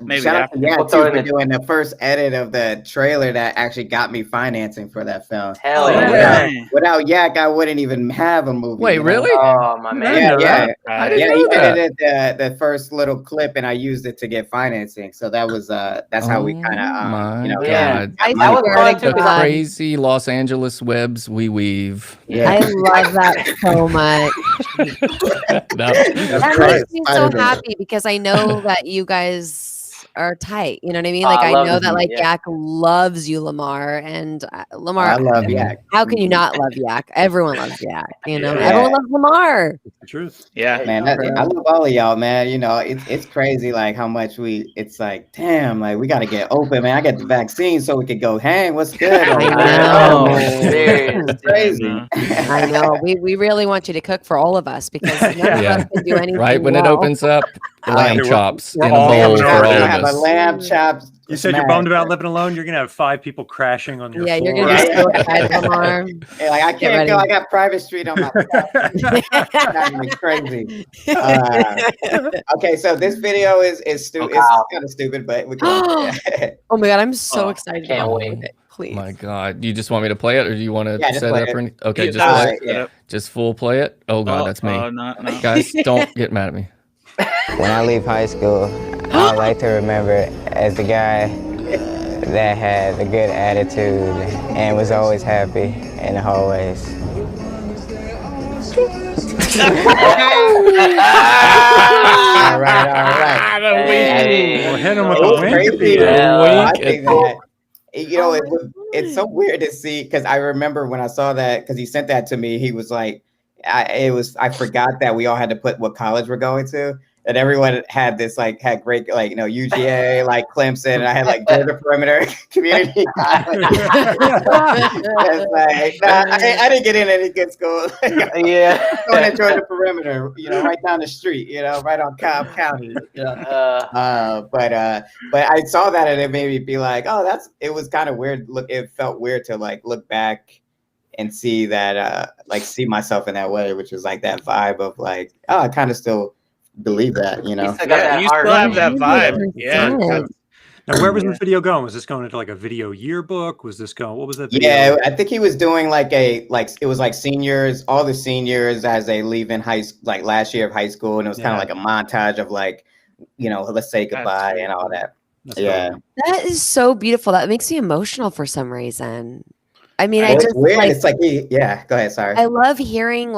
Maybe shout out to Yak too for doing the first edit of the trailer that actually got me financing for that film. Hell yeah! Without Yak, I wouldn't even have a movie. Wait, really? Oh my man! Yeah. He edited the first little clip, and I used it to get financing. So that was that's how we kind of you know. God. I that was fun too. The crazy Los Angeles webs we weave. Yeah. I love that so much. That makes me so happy because I know that you guys are tight. You know what I mean? Like I know that like Yak loves you, Lamar, and Lamar. I love Yak. How can you not love Yak? Everyone loves Yak. You know, everyone loves Lamar. It's the truth. Yeah, man. I love all of y'all, man. You know, it's crazy like how much it's like, damn, like we got to get open, man. I got the vaccine so we could go hang. What's good? I know. It's crazy. I know. We really want you to cook for all of us because none of us can do anything. Right when it opens up, lamb chops in a all bowl for all of have us. a lamb chops. You said you're bummed about living alone. You're gonna have 5 people crashing on your floor. You're gonna be so excited, Lamar. Hey, like I can't go. I got private street on my. That's crazy. Okay, so this video is stupid. It's kind of stupid, but we can. Oh my god, I'm so excited! Can't wait. Please. My God, you just want me to play it, or do you want to set it up? Okay, just play it. Just full play it. Oh God, that's me. No. Guys, don't get mad at me. When I leave high school, I like to remember as the guy that had a good attitude and was always happy in the hallways. All right. We'll hit him with a wink. I think that, you know, it's so weird to see because I remember when I saw that because he sent that to me, he was like, I forgot that we all had to put what college we're going to. And everyone had this had great UGA like Clemson, and I had like Georgia Perimeter Community College. I didn't get in any good schools. Going to Georgia Perimeter, right down the street, right on Cobb County. But I saw that and it made me be like, oh, it was kind of weird. It felt weird to look back and see that see myself in that way, which was like that vibe of I kind of still believe that, you still have that vibe. Yeah. Now, where was this video going? Was this going into a video yearbook? Was this going? What was that? Yeah, I think he was doing it was seniors, all the seniors as they leave in high school, last year of high school, and it was kind of like a montage of let's say goodbye and all that. Cool. That is so beautiful. That makes me emotional for some reason. I mean, it's weird. It's go ahead. Sorry. I love hearing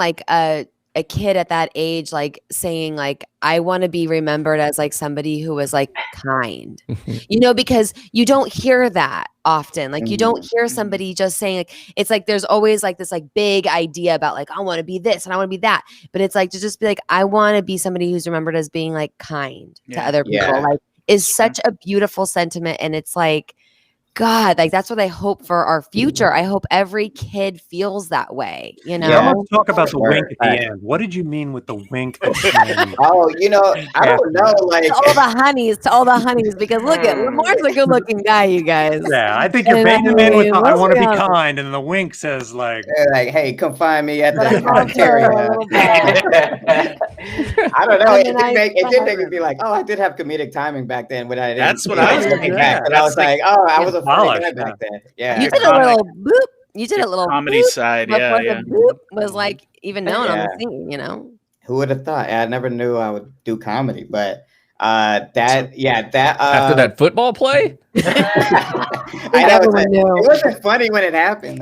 a kid at that age saying I want to be remembered as somebody who was kind, because you don't hear that often. You don't hear somebody just saying it's there's always this big idea about I want to be this and I want to be that, but it's to just be I want to be somebody who's remembered as being kind to other people is such a beautiful sentiment. And it's God, that's what I hope for our future. I hope every kid feels that way, Yeah, let's talk about the wink at the end. What did you mean with the wink? I don't know. To all the honeys, because look at Lamar's a good-looking guy, you guys. Yeah, I think you're baiting him in with I want to be kind, and the wink says hey, come find me at the cafeteria. I don't know. It did make me be I did have comedic timing back then when I didn't. That's what I was looking at. And I was I was a back then. Yeah, you did a little boop. You did a little comedy side. Yeah. Boop was even known on the scene. Who would have thought? I never knew I would do comedy, but after that football play. I know, it wasn't funny when it happened.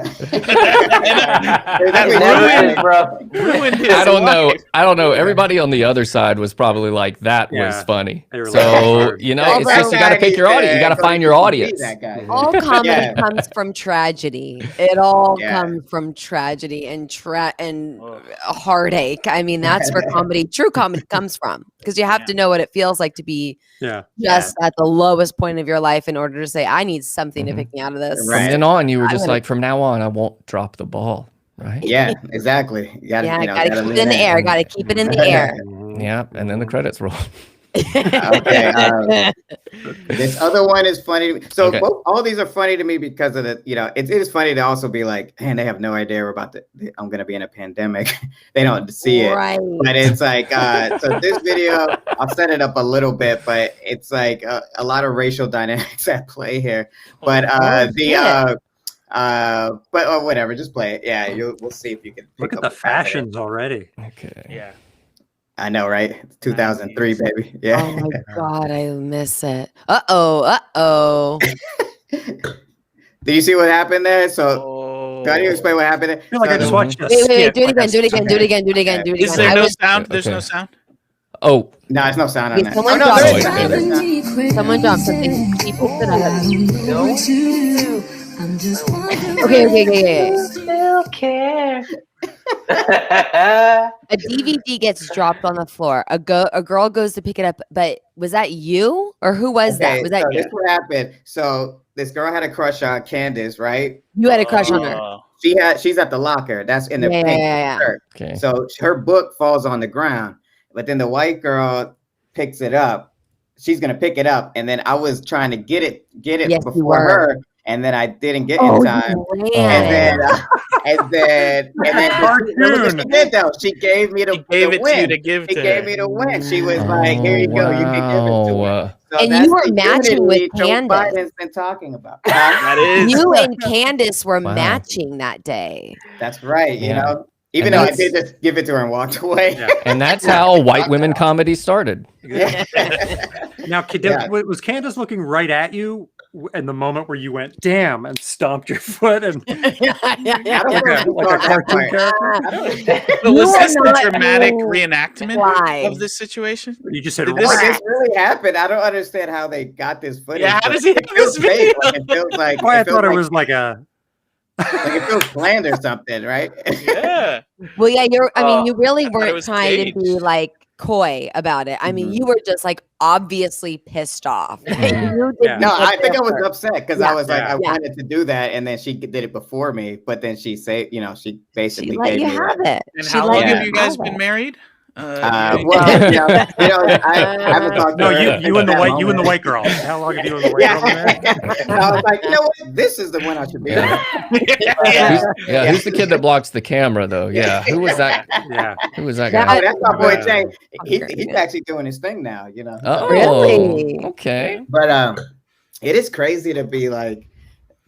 Ruined his I don't know. life. I don't know. Everybody on the other side was probably like, that was funny. So, you know, it's just, you got to pick your audience. You got to find your audience. All comedy comes from tragedy. It all comes from tragedy and heartache. I mean, that's where true comedy comes from, because you have to know what it feels like to be just at the lowest point of your life in order to say, I need something to pick me out of this. From then on, you were just like, from now on, I won't drop the ball. Right? Yeah, exactly. You gotta, gotta keep it in the air. Gotta keep it in the air. Yeah, and then the credits roll. Okay. This other one is funny. So all these are funny to me because of the, it is funny to also be like, man, they have no idea we're I'm going to be in a pandemic. They don't see it. Right. But it's like, so this video, I'll set it up a little bit, but it's like a lot of racial dynamics at play here. But but whatever, just play it. Yeah, we'll see if you can look at the fashions already. Okay. Yeah. I know, right? 2003, baby. Yeah. Oh my God, I miss it. Uh-oh. Do you see what happened there? So, can you explain what happened there? I feel like I just watched a Wait, do it again. Is there no sound? There's no sound? Oh. No, there's no sound on that. Someone dropped something. He picked it up. Okay. Still care. A DVD gets dropped on the floor. A girl goes to pick it up, but was that you or who was that? Was that you? This what happened. So this girl had a crush on Candace, right? You had a crush on her. She's at the locker. That's in the pink shirt. Okay. So her book falls on the ground, but then the white girl picks it up. She's gonna pick it up, and then I was trying to get it before her. And then I didn't get in time. And then she did though. She gave me the win. She gave me the win. She was like, "Here you go. You can give it to her." So and you were matching with Candace. Biden's been talking about. That is. You and Candace were matching that day. That's right. You know. Even though I did just give it to her and walked away. Yeah. And that's how white women comedy started. Now, was Candace looking right at you in the moment where you went, damn, and stomped your foot? And like a cartoon character? Was this a dramatic reenactment of this situation? You just said, this really happened. I don't understand how they got this footage. Yeah, how does he have this video? It feels like, I thought it was like a... like it feels planned or something, right? Yeah. Well, yeah, you really weren't trying to be like coy about it. I mean, you were just like obviously pissed off. No, I think I was upset because I was like, I wanted to do that, and then she did it before me. But then she she basically let you have it. And how long have you guys been married? I haven't talked. No, you and the white girl. How long have you and the white girl been married? I was like, you know what? This is the one I should be. Who's the kid that blocks the camera though? Yeah, who was that? Yeah, who was that guy? Oh, that's my boy Jay. He's actually doing his thing now. You know. Oh, really? Okay. But it is crazy to be like,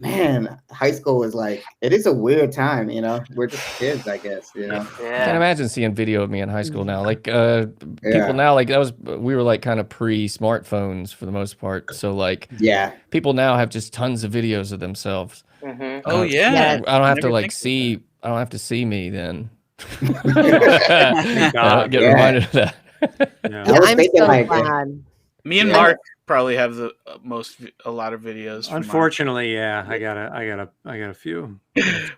man, high school is like, it is a weird time, you know. We're just kids, I guess, you know. I can't imagine seeing video of me in high school now. Like people now, like we were like kind of pre-smartphones for the most part. So like people now have just tons of videos of themselves. Oh yeah. I don't have to like see. I don't have to see me then. I don't get reminded of that. I'm so glad. Me and Mark probably have a lot of videos. Unfortunately, I got a few.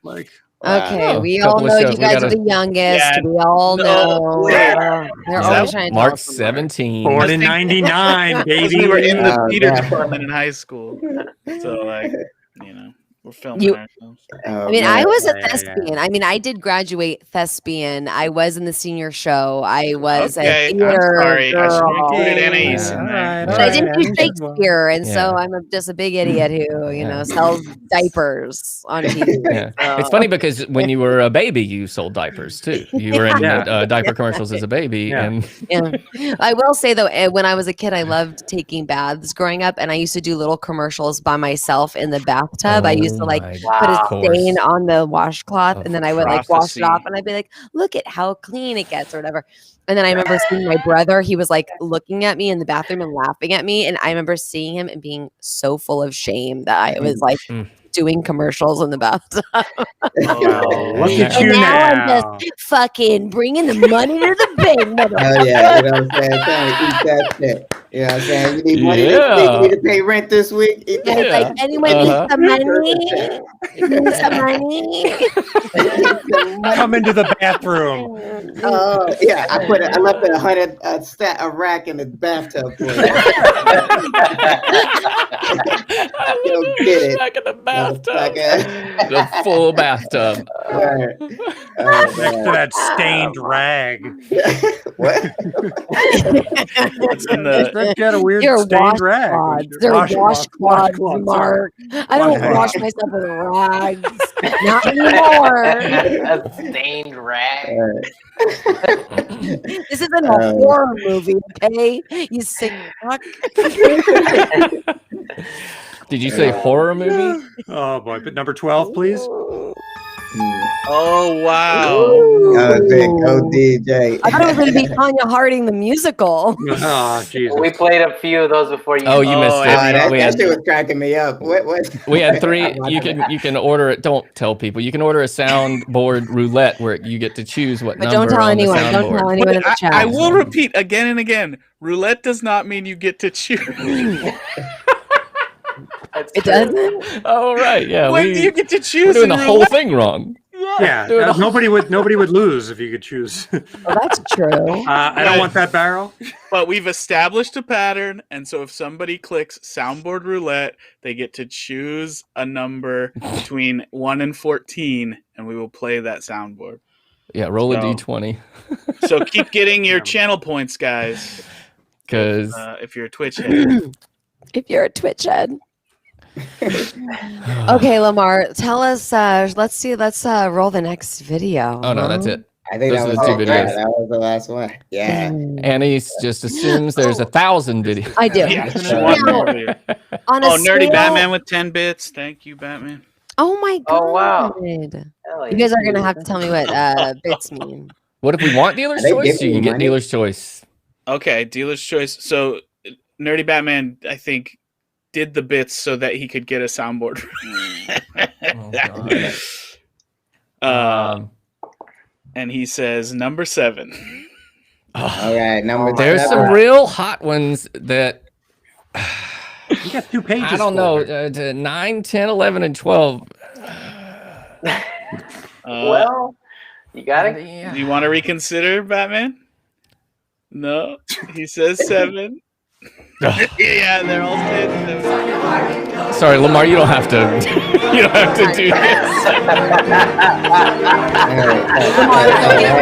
Like, okay, we all know you guys are the youngest. Yeah, we all know. They're always trying to Mark's 17. Born in 99, baby. We were in the theater department in high school. So like, you know. We're filming ourselves. I mean, I was a thespian. I mean, I did graduate thespian. I was in the senior show. I was a theater I'm sorry. girl. I should have included Anais in there. But I didn't do Shakespeare, and so I'm just a big idiot who, sells diapers on TV. Yeah. So. It's funny because when you were a baby, you sold diapers too. You were in diaper commercials as a baby. And I will say though, when I was a kid, I loved taking baths growing up, and I used to do little commercials by myself in the bathtub. I used to like put a stain on the washcloth, and then I would like wash it off, and I'd be like, look at how clean it gets or whatever. And then I remember seeing my brother, he was like looking at me in the bathroom and laughing at me. And I remember seeing him and being so full of shame that I was like doing commercials in the bathtub. Look at you now. I'm just fucking bringing the money to the bank. Oh yeah, you know what I'm saying? Trying to eat that shit. You know what I'm saying? You need money this week, you need to pay rent this week. Eat that. It's like, anyone need some money? Need some money? Come into the bathroom. Oh yeah, I left a 100 a rack in the bathtub for you. Go get it. Back in the bathtub. The full bathtub. Right. Next to that stained rag. What? It's in the Got a weird They're stained rag. They're washcloths, Mark. I don't wash myself with rags. Not anymore. A stained rag. This isn't a horror movie, okay? You sick fuck. Did you say horror movie? Oh boy, but number 12, please. Oh wow! Oh, DJ. I thought it was going to be Tanya Harding the musical. Oh Jesus! We played a few of those before you. Oh, you missed it. That shit was cracking me up. What? We had 3. You can order it. Don't tell people. You can order a soundboard roulette where you get to choose what But number. don't tell on the anyone. Don't soundboard. tell anyone in the chat. I will repeat again and again. Roulette does not mean you get to choose. It doesn't. Oh right, yeah. When do you get to choose? We're doing the in whole roulette? thing wrong. Yeah, nobody would lose if you could choose. Well, that's true. I don't want that barrel. But we've established a pattern, and so if somebody clicks soundboard roulette, they get to choose a number between 1 and 14, and we will play that soundboard. Yeah, roll a d20. So keep getting your channel points, guys. Because if you're a Twitch head. If you're a Twitch head. Okay, Lamar, tell us. Let's roll the next video. Oh no, that's it. I think Those that are was the 2 videos. That was the last one. Yeah. Anais just assumes there's 1,000 videos. I do. Yeah, one more video. On a Nerdy scale- Batman with 10 bits. Thank you, Batman. Oh my god! Oh, wow. You guys are gonna have to tell me what bits mean. What if we want dealer's They choice? give You can you get money. dealer's choice. Okay, dealer's choice. So Nerdy Batman, I think, did the bits so that he could get a soundboard. And he says number 7. All right, number. There's 7. some real hot ones that You got 2 pages. I don't know. 9, 10, 11, and 12. Well, you got it. Do you want to reconsider, Batman? No, he says 7. Yeah, they're all saying 7. Sorry, Lamar, you don't have to. You don't have to do this. Lamar,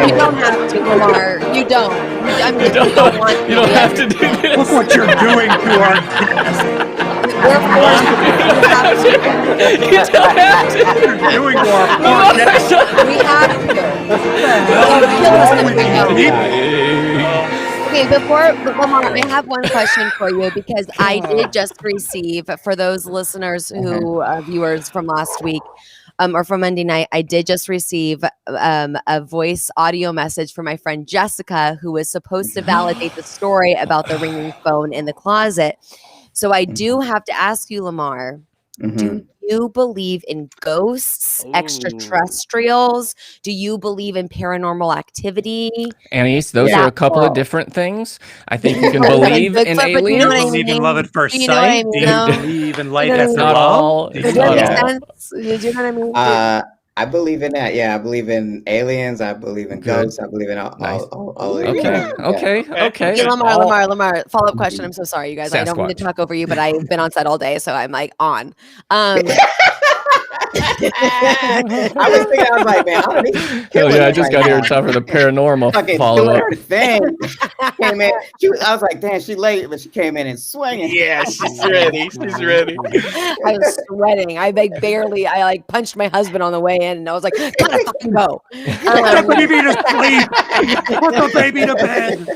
you don't have to, Lamar. You don't. I mean, you don't want to. You don't have to do this. Look what you're doing to our guest. We're forced to. You don't have to. You're doing to our poor guest. We have to. Kill us if we don't. Okay, Lamar, I have one question for you because I did just receive, for those listeners who are viewers from last week or from Monday night, I did just receive a voice audio message from my friend Jessica, who was supposed to validate the story about the ringing phone in the closet. So I do have to ask you, Lamar, do you believe in ghosts, extraterrestrials? Do you believe in paranormal activity? Anais, those are a couple of different things. I think you can believe in aliens. Do you believe in love at first sight? Do you believe in life after Not love? all. Does that make sense? Do you know what I mean? I believe in that. Yeah, I believe in aliens. I believe in ghosts. I believe in all of it. Okay. Hey, Lamar. Follow-up question. I'm so sorry, you guys. I don't mean to talk over you, but I've been on set all day, so I'm like on. I was thinking, I was like, man, I don't Hell yeah, I just got here in time for the paranormal follow-up. Thing. Came in. I was like, damn, she late, but she came in and swinging. Yeah, she's ready. She's ready. I was sweating. I punched my husband on the way in, and I was like, gotta fucking go. Put the baby to sleep. Put the baby to bed.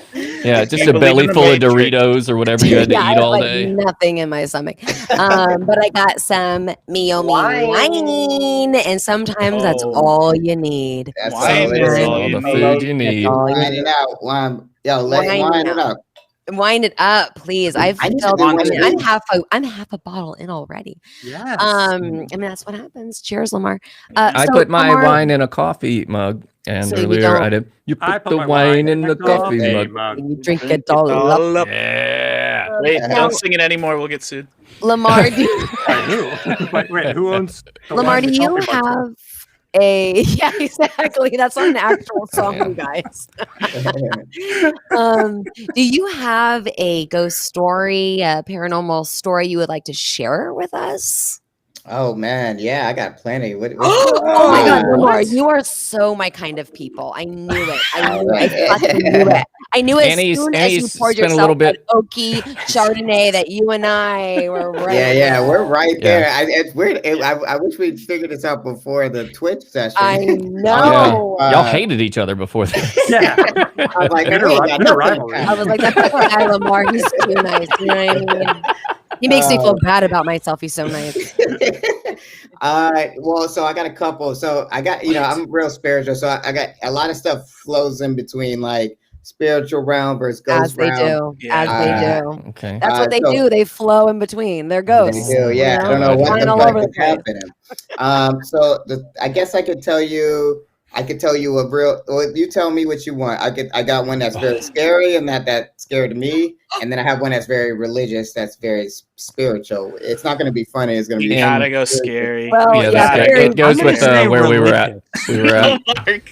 Yeah, just a belly full of Doritos or whatever you had to eat all day. Nothing in my stomach. But I got some wine, and sometimes that's all you need. That's Wine is all the food you need. Wine it out. Wine it up. Wind it up, please. I'm half a bottle in already. Yes. I mean, that's what happens. Cheers, Lamar. I put my wine in a coffee mug, and So earlier I did. You put the wine in the coffee mug. You drink it all up. Yeah. Wait, don't sing it anymore. We'll get sued. Lamar, do Wait, who owns Lamar, do you have yeah, exactly. That's not an actual song, you guys. Do you have a ghost story, a paranormal story you would like to share with us? Oh man, yeah, I got plenty. Oh my God, Lamar, you are so my kind of people. I knew it. I fucking knew it. I knew it as soon as you poured yourself that oaky Chardonnay that you and I were right. Yeah, we're right there. It's weird. I wish we'd figured this out before the Twitch session. I know. Y'all hated each other before this. Yeah. I was like, I was like, that guy Lamar, he's too nice. You know what I mean? He makes me feel bad about myself. He's so nice. Well, so I got a couple. So I got, I'm real spiritual. So I got a lot of stuff flows in between like spiritual realm versus ghost realm. As they do. Okay. That's what they do. They flow in between. They're ghosts. They do, yeah. I don't know what the fuck is happening. So I guess I could tell you a real. Well, you tell me what you want. I got one that's very scary and that scared me, and then I have one that's very religious. That's very spiritual. It's not going to be funny. It's going to be. You gotta go scary. Well, it goes with where we were at. Mark.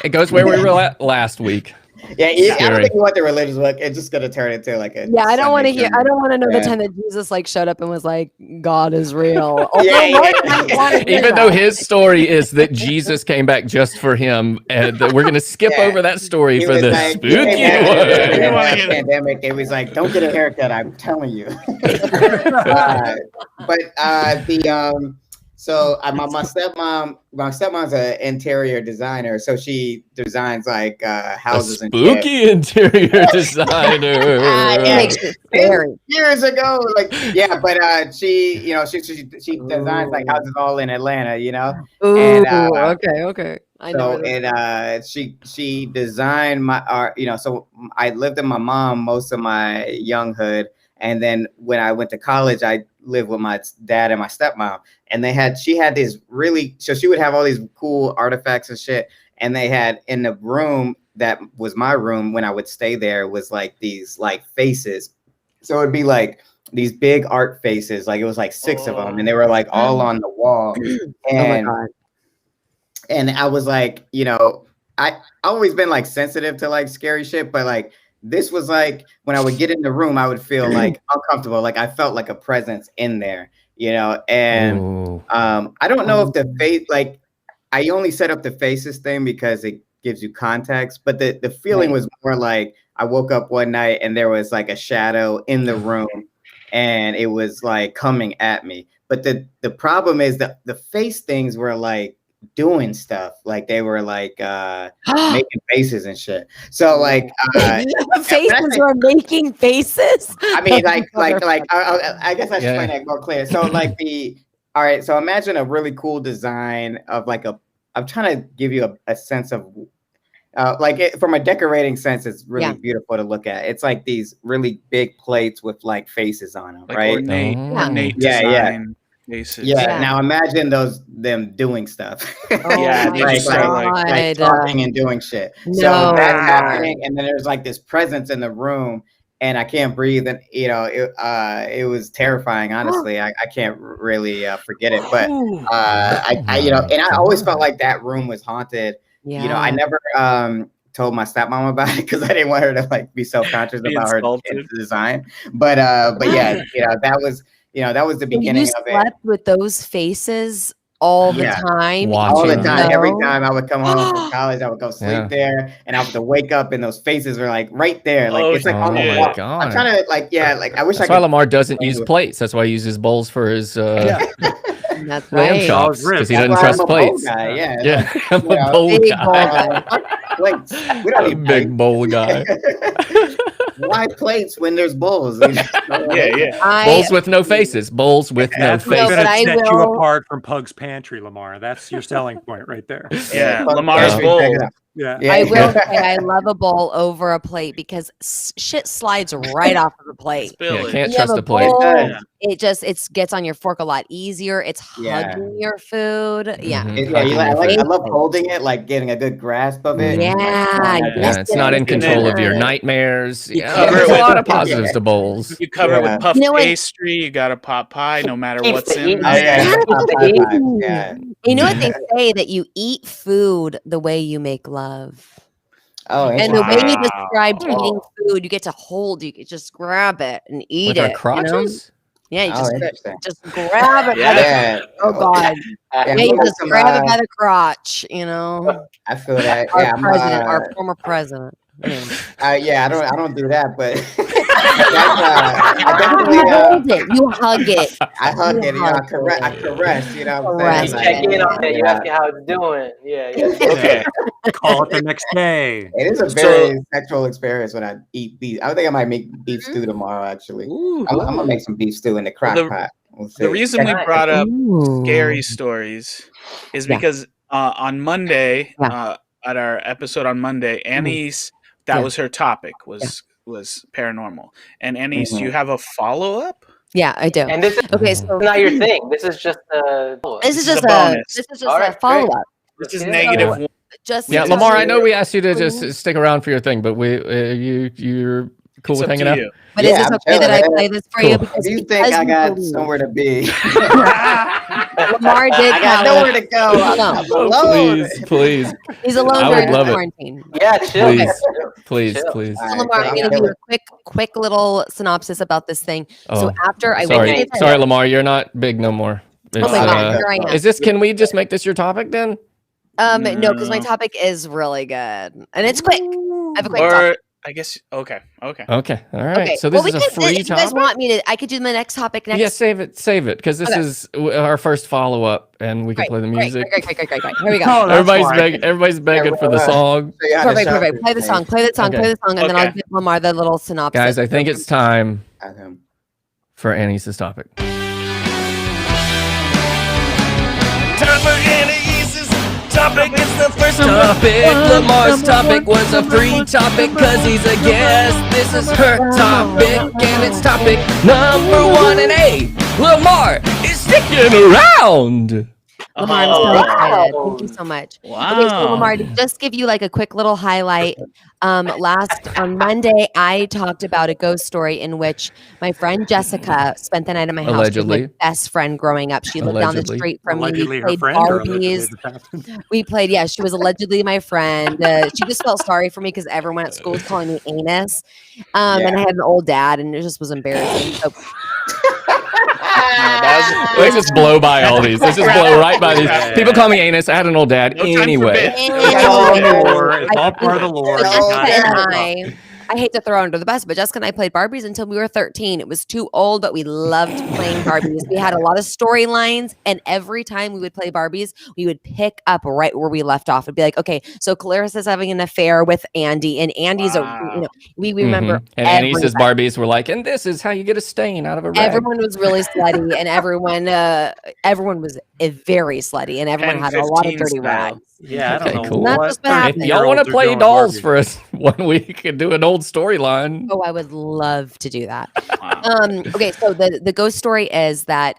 It goes where we were at last week. Yeah, I don't think you want the religious look. It's just gonna turn into like a. Yeah, I don't want to hear. I don't want to know the time that Jesus like showed up and was like, "God is real." Even though his story is that Jesus came back just for him, and we're gonna skip over that story for the spooky one. Pandemic, it was like, "Don't get a haircut." I'm telling you. So my stepmom's an interior designer, so she designs like houses and spooky interior designer. Years ago, she designs like houses all in Atlanta, Ooh, and, okay. I know. So and she designed my art, So I lived with my mom most of my younghood. And then when I went to college, I lived with my dad and my stepmom, and she had this so she would have all these cool artifacts and shit. And they had in the room that was my room when I would stay there was like these like faces. So it'd be like these big art faces, like it was like 6 of them, and they were like all on the wall. And, oh my God. And I was like, I always been like sensitive to like scary shit, but like, this was like when I would get in the room, I would feel like uncomfortable. Like I felt like a presence in there, and I don't know if the face, like I only set up the faces thing because it gives you context, but the feeling was more like I woke up one night and there was like a shadow in the room and it was like coming at me. But the problem is that the face things were like doing stuff, like they were like making faces and shit. So like faces were making faces. I mean, like I guess I should explain that more clear. So like all right. So imagine a really cool design of like I'm trying to give you a sense of from a decorating sense, it's really beautiful to look at. It's like these really big plates with like faces on them, like right? Ornate design. Faces. Yeah. Now imagine them doing stuff. Like talking and doing shit. No. So that's happening, and then there's like this presence in the room, and I can't breathe, and it was terrifying. Honestly, I can't really forget it, but and I always felt like that room was haunted. Yeah. I never told my stepmom about it because I didn't want her to like be self-conscious about her design. But yeah, that was the beginning of it. You slept with those faces all the time? All the time. Every time I would come home from college, I would go sleep there, and I would have to wake up, and those faces were like right there. Like it's like on the wall. I'm trying to I wish. That's why Lamar doesn't use plates. That's why he uses bowls for his. That's lamb right. chops because he That's doesn't why trust I'm a bowl plates. guy, yeah. Yeah, I'm You a know, bowl Big bowl guy. guy. Plates. We don't need Big bowl guy. Why plates when there's bowls? Yeah. Bowls with no faces. Bowls with no That's what's faces. but gonna I set you will- apart from Pug's Pantry, Lamar. That's your selling point right there. Yeah, Pug Lamar's Pantry, bowl. check it out. Yeah. I will say I love a bowl over a plate because shit slides right off of the plate. Yeah, Spillage. can't You have trust a a plate. bowl, Yeah. it gets on your fork a lot easier. It's Yeah. hugging your food. Yeah. Mhm. Yeah, Hugging your I food. love holding it, like getting a good grasp of it. Yeah. Yeah, it's not in control of your nightmares. Yeah, cover there's it a with- lot of positives to bowls. You cover it Yeah. with puff You know what? pastry. You got a pot pie, no matter Keeps what's the in eating Oh, yeah, there. yeah. You know what they say, that you eat food the way you make love. Oh, And the way you Wow. described eating food, you get to hold, you can just grab it and eat With it. our You know? crotches? Yeah, you Oh, interesting. just grab it. Yeah. Yeah. Oh God. Yeah, Yeah, you got just some, grab it by the crotch, you know. I feel that. Our Yeah, president, our former president. yeah, I don't do that, but I definitely You hold it. You hug it. I hug it, you know, I hug caress, you know what I'm Caress. saying? You check in on it. You Yeah. ask it how it's doing. Yeah. Okay. Call it the next day. It is a very sexual experience when I eat beef. I think I might make beef stew tomorrow, actually. Ooh. I'm gonna make some beef stew in the crock pot. We'll see. The reason we brought up Ooh. scary stories is Yeah. because on Monday, Yeah. at our episode on Monday, Anais, that Yeah. was her topic, was paranormal. And Anais, Mhm. you have a follow-up? Yeah, I do. And this is Okay, so not your thing. This is just a. this is This is just a bonus. All a right, follow up. This is Yeah. negative one. Just Yeah, to Lamar, tell I know you- we asked you to just stick around for your thing, but you're cool It's with up hanging to out? you. But Yeah, is this I'm okay that I chilling, play man. this for Cool. you? If Because you think I got somewhere to be, Lamar did I got tell nowhere us to go. I'm No. alone. Please. he's alone I would during love it. quarantine. Yeah, chill. Please, Chill. please. All So right, Lamar, so I'm I'm going to give you chilling. a quick little synopsis about this thing. Oh, So after I sorry, went, sorry, Lamar, you're not big no more. oh my God, uh, here I am. Is this? Can we just make this your topic then? No, because my No. topic is really good and it's quick. I have a quick Or topic. I guess okay. Okay, all right. Okay. So this well, is a free if you guys topic. want me to, I could do my next topic next. Yeah, save it, because this Okay. is our first follow up, and we can Great, play the great, music. great. Here we go. Oh, that's Everybody's begging for the well, song, So you had to Perfect. shout Play the this song. Play the song. Okay. Play the song, and then I'll Okay. give Lamar the little synopsis. guys. I think it's time at him. for Annie's topic. Time for Anais' topic. It's the first topic. Lamar's topic was a free topic because he's a guest. This is her topic, and it's topic number 1. And A, Lamar is sticking around. Lamar, I'm so excited. Thank you so much. Wow. Okay, so Lamar, to just give you like a quick little highlight. On Monday, I talked about a ghost story in which my friend Jessica spent the night at my house. She was Allegedly. my best friend growing up. She lived down the Allegedly. street from Allegedly me. her We played friend or allegedly Barbies. the happened? We played, yeah, she was allegedly my friend. She just felt sorry for me because everyone at school was calling me Anais. And I had an old dad, and it just was embarrassing. So, Let's just blow by all these. Let's just blow right by these. People call me Anus. I had an old dad. No time for Anyway. bits. It's all the lore. It's all part of the lore. So Jessica yeah. and I hate to throw her under the bus, but Jessica and I played Barbies until we were 13. It was too old, but we loved playing Barbies. We had a lot of storylines, and every time we would play Barbies, we would pick up right where we left off. It'd be like, okay, so Clarissa's having an affair with Andy, and Andy's we remember Mhm. And Annie's everybody. Barbies were like, and this is how you get a stain out of a rag. Everyone was really slutty, and everyone was very slutty, and everyone 10, had a lot of 15 dirty style. rags. Yeah, I don't Okay, know. cool. Not what just what happened. If y'all want to 13-year-olds are play doing dolls Barbie. for us 1 week and do an old storyline. Oh, I would love to do that. Wow. Okay, so the ghost story is that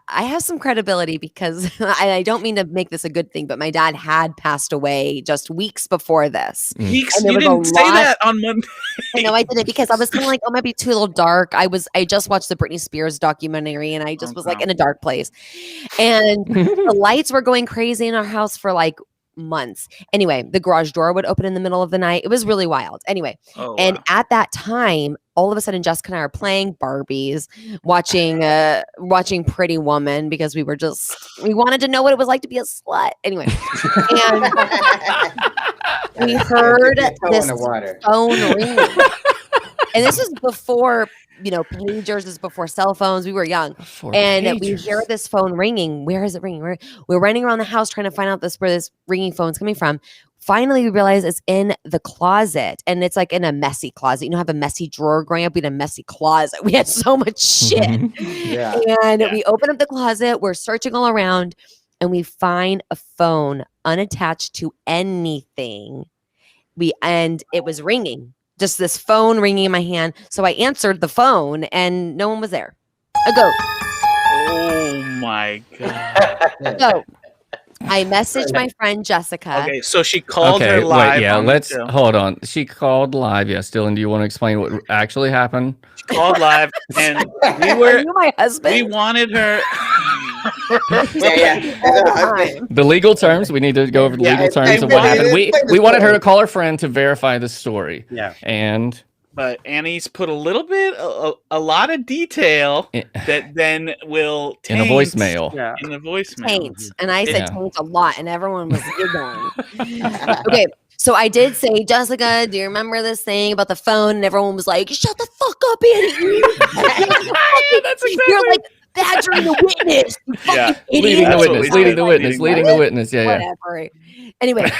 I have some credibility because I don't mean to make this a good thing, but my dad had passed away just weeks before this. Weeks? And there You was a didn't say lot- that on Monday. I know I didn't because I was kind of like, oh, it might be too little dark. I just watched the Britney Spears documentary and I just was like in a dark place. And the lights were going crazy in our house for like months. Anyway, the garage door would open in the middle of the night. It was really wild. Anyway, Oh, and wow. at that time, all of a sudden, Jessica and I are playing Barbies, watching Pretty Woman because we wanted to know what it was like to be a slut. Anyway, and we heard Toe in this the water. phone ringing. And this was before, pagers, is before cell phones. We were young. And we hear this phone ringing. Where is it ringing? We're running around the house trying to find out where this ringing phone's coming from. Finally, we realize it's in the closet, and it's like in a messy closet. You know, have a messy drawer growing up. We had a messy closet. We had so much shit. And we open up the closet. We're searching all around, and we find a phone unattached to anything. And it was ringing. Just this phone ringing in my hand. So I answered the phone, and no one was there. A ghost. Oh my God. So I messaged my friend Jessica. Okay, so she called her live. Wait, hold on. She called live. Yes, Dylan, do you want to explain what actually happened? She called live, and Are you my husband? we wanted her. The legal terms. We need to go over the legal terms of what happened. We wanted her to call her friend to verify the story. Yeah. But Annie's put a lot of detail that then will taint in a voicemail. Yeah. In the voicemail. Taint. And I said taint a lot, and everyone was giggling. Okay, so I did say, Jessica, do you remember this thing about the phone? And everyone was like, shut the fuck up, Annie. That's exactly. You're like badgering the witness. You fucking idiot. Leading the witness. Yeah, whatever. Anyway,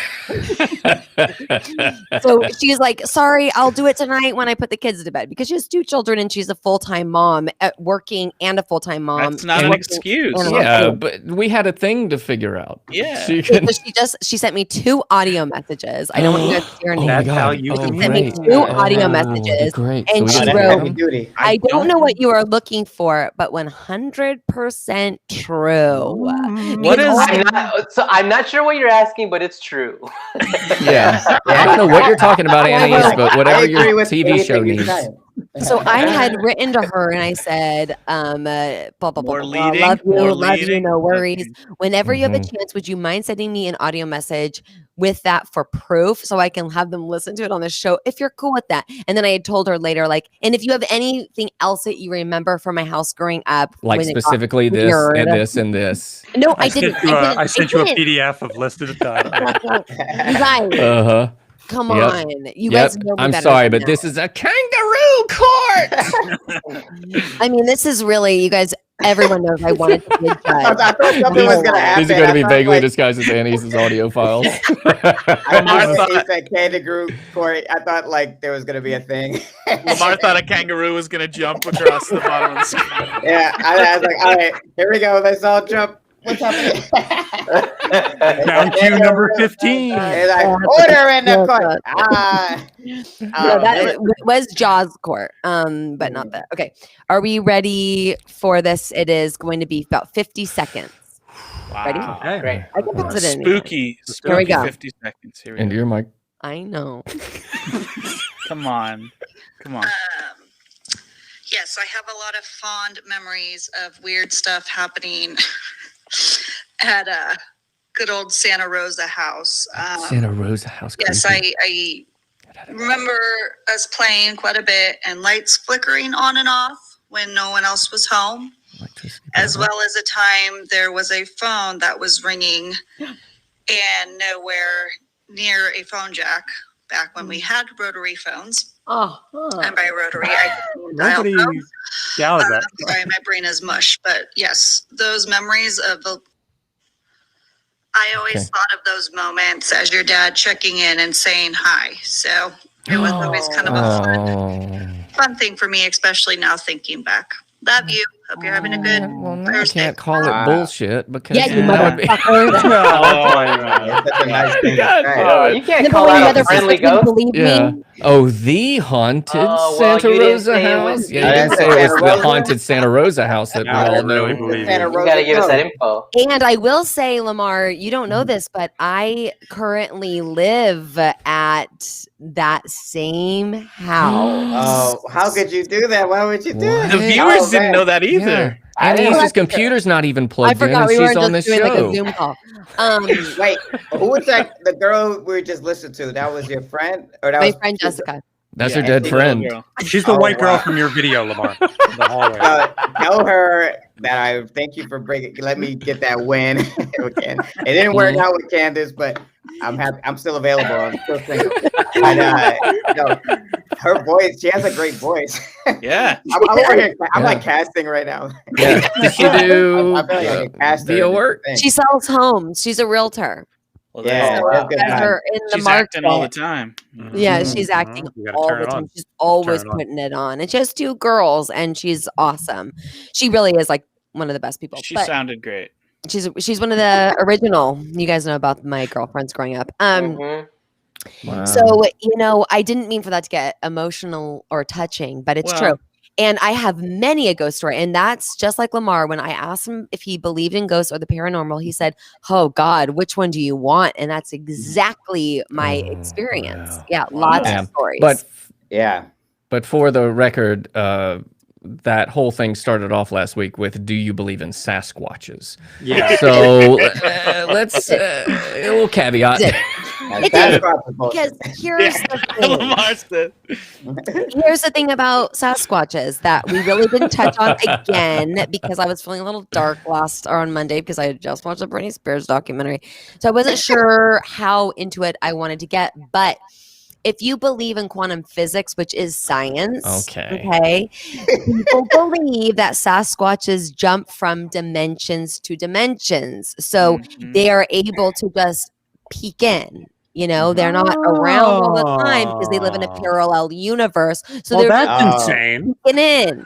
so she's like, sorry, I'll do it tonight when I put the kids to bed, because she has 2 children and she's a full-time mom working and a full-time mom. That's not an excuse. Yeah, but we had a thing to figure out. Yeah. She sent me 2 audio messages. I don't want you guys to hear anything. That's how you She sent me 2 audio messages. Great. And she wrote, I don't know what you are looking for, but 100% true. What is? I'm not sure what you're asking, but it's true. Yeah. I don't know what you're talking about, Anais, but whatever your TV show needs. So I had written to her and I said, blah, blah, blah, blah, leading, love you, no worries. Whenever you have a chance, would you mind sending me an audio message with that for proof so I can have them listen to it on the show if you're cool with that? And then I had told her later, like, and if you have anything else that you remember from my house growing up, like specifically this and this and this. No, I didn't. I sent you a PDF of listed titles. You guys. Come on. You guys know me I'm better sorry, than but that. this is a kangaroo court. I mean, this is really, you guys, everyone knows I wanted to be a judge. I thought something was going to happen. These are going to be vaguely disguised as Annie's audio files. I said kangaroo court. I thought like there was going to be a thing. Lamar thought a kangaroo was going to jump across the bottom of the screen. Yeah, I was like, all right, here we go. Let's all jump. What's happening? Down cue number 15. Like, order in the court. That was Jaws court, but not that. Okay, are we ready for this? It is going to be about 50 seconds. Wow. Ready? Okay. Great. I can pause it in. Spooky. Here we go. 50 seconds. Here we Into go. your mic. I know. Come on. Yes, I have a lot of fond memories of weird stuff happening at a good old Santa Rosa house. Santa Rosa house. Yes, I remember us playing quite a bit and lights flickering on and off when no one else was home, as well as a time there was a phone that was ringing and nowhere near a phone jack back when we had rotary phones. And by rotary, I Nobody doubted that. Sorry, my brain is mush, but yes, those memories of the. I always thought of those moments as your dad checking in and saying hi. So it was always kind of a fun thing for me, especially now thinking back. Love you. Hope you're having a good Thursday. I can't call it bullshit because you motherfucker. You can't call out a friendly ghost. Believe me. Oh, the haunted Santa Rosa house. Yeah, you didn't say it was the haunted Santa Rosa house that we all know. You gotta give us that info. And I will say, Lamar, you don't know this, but I currently live at that same house. Oh, how could you do that? Why would you do that? The viewers didn't know that either. Annie's computer's not even plugged in, and she's on this show. Like a Zoom call. Wait, who was that? The girl we just listened to? That was your friend, or that my was friend Jessica? That's her dead friend. She's the white girl from your video, Lamar. In the hallway. Tell her that I thank you for let me get that win again. It didn't work out with Candace, but I'm happy. I'm still available. I'm still single. Her voice. She has a great voice. Yeah. I'm over here. I'm like casting right now. Yeah. Did she do I feel like I can cast her. VO work? She sells homes. She's a realtor. Well, Yeah, so her in the she's market acting all the time. Yeah, she's acting all the time. She's always putting it on. And she has 2 girls, and she's awesome. She really is like one of the best people. She sounded great. She's one of the original. You guys know about my girlfriends growing up. Wow. So, I didn't mean for that to get emotional or touching, but it's true. And I have many a ghost story. And that's just like Lamar. When I asked him if he believed in ghosts or the paranormal, he said, "Oh God, which one do you want?" And that's exactly my experience. Wow. Yeah, lots of stories. But for the record, that whole thing started off last week with, "Do you believe in Sasquatches?" Yeah. So let's a little caveat. Because here's the thing. Here's the thing about Sasquatches that we really didn't touch on again, because I was feeling a little dark on Monday because I had just watched the Britney Spears documentary. So I wasn't sure how into it I wanted to get. But if you believe in quantum physics, which is science, okay, people believe that Sasquatches jump from dimensions to dimensions. So they are able to just peek in. They're not around all the time because they live in a parallel universe. So they're that's insane. Peeking in.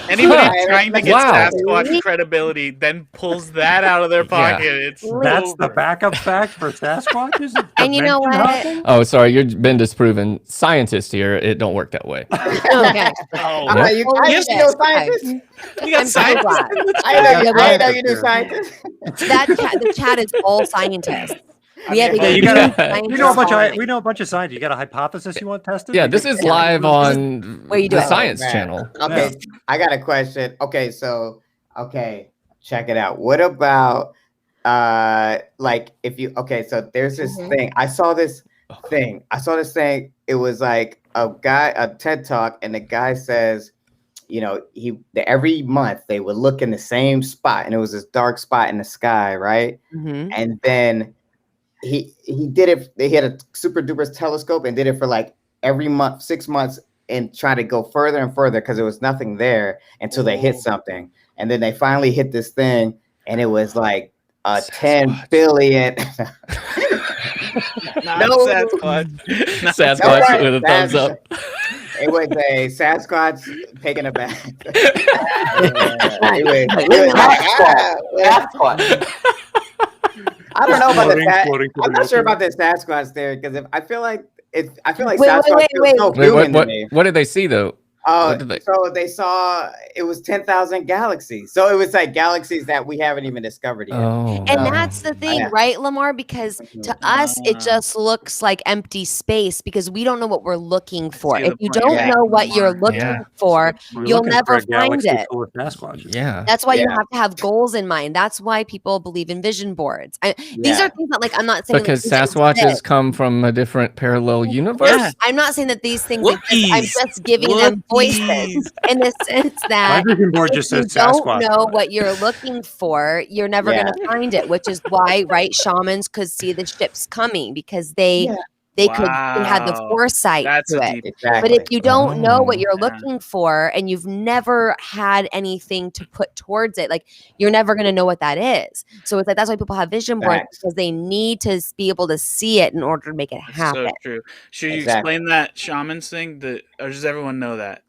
Anybody trying to get Sasquatch credibility then pulls that out of their pocket. That's the backup fact for Sasquatches. And you know what? Oh, sorry, you've been disproven. Scientist here, it don't work that way. Okay. You scientists. You got scientists. I know you do scientists. The chat is all scientists. We know a bunch of scientists. You got a hypothesis you want tested? Yeah, this is live on the Science Channel. Okay, I got a question. Okay, check it out. What about so there's this thing. I saw this thing. It was like a TED Talk, and the guy says, every month they would look in the same spot, and it was this dark spot in the sky, right? And then he did it. He had a super duper telescope and did it for like every month, 6 months, and try to go further and further because there was nothing there until they hit something. And then they finally hit this thing, and it was like 10 billion. Sasquatch. Sasquatch with a thumbs up. It was a Sasquatch taking a bath. Sasquatch. I don't know about the I'm not sure about the Sasquatch there, because I feel like Sasquatch feels so human to me. What did they see though? So they saw it was 10,000 galaxies. So it was like galaxies that we haven't even discovered yet. And that's the thing, right, Lamar? Because to us, it just looks like empty space because we don't know what we're looking for. If you don't know what you're looking for, you'll never find it. Yeah. That's why you have to have goals in mind. That's why people believe in vision boards. These are things that, I'm not saying because Sasquatches come from a different parallel universe. Yeah. I'm not saying that these things exist. I'm just giving them voices in the sense that if you don't know what you're looking for, you're never going to find it, which is why, right, shamans could see the ships coming because they had the foresight to it. Exactly. But if you don't know what you're looking for and you've never had anything to put towards it, you're never going to know what that is. So it's that's why people have vision boards, because they need to be able to see it in order to make it happen. So true. Should you explain that shamans thing, or does everyone know that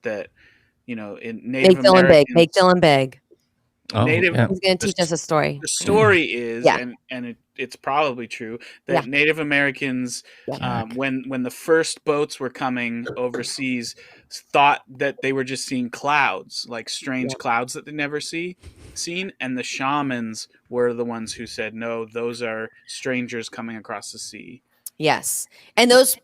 in Native Americans, make Dylan big. He's going to teach us a story. The story is, and it's probably true, that Native Americans, when the first boats were coming overseas, thought that they were just seeing clouds, like strange clouds that they never seen, and the shamans were the ones who said, no, those are strangers coming across the sea. Yes. And those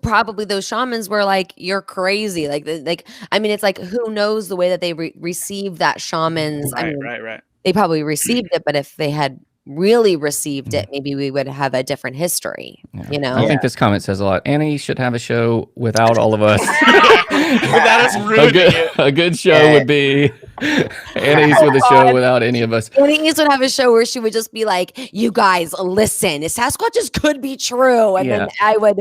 shamans were like, you're crazy. It's like, who knows the way that they received that shamans. Right. They probably received it, but if they had really received it, maybe we would have a different history. You know, I think this comment says a lot. Annie should have a show without all of us. Without us ruining it. A good show would be Annie's with a show without any of us. Anais would have a show where she would just be like, "You guys, listen, Sasquatches could be true," and then I would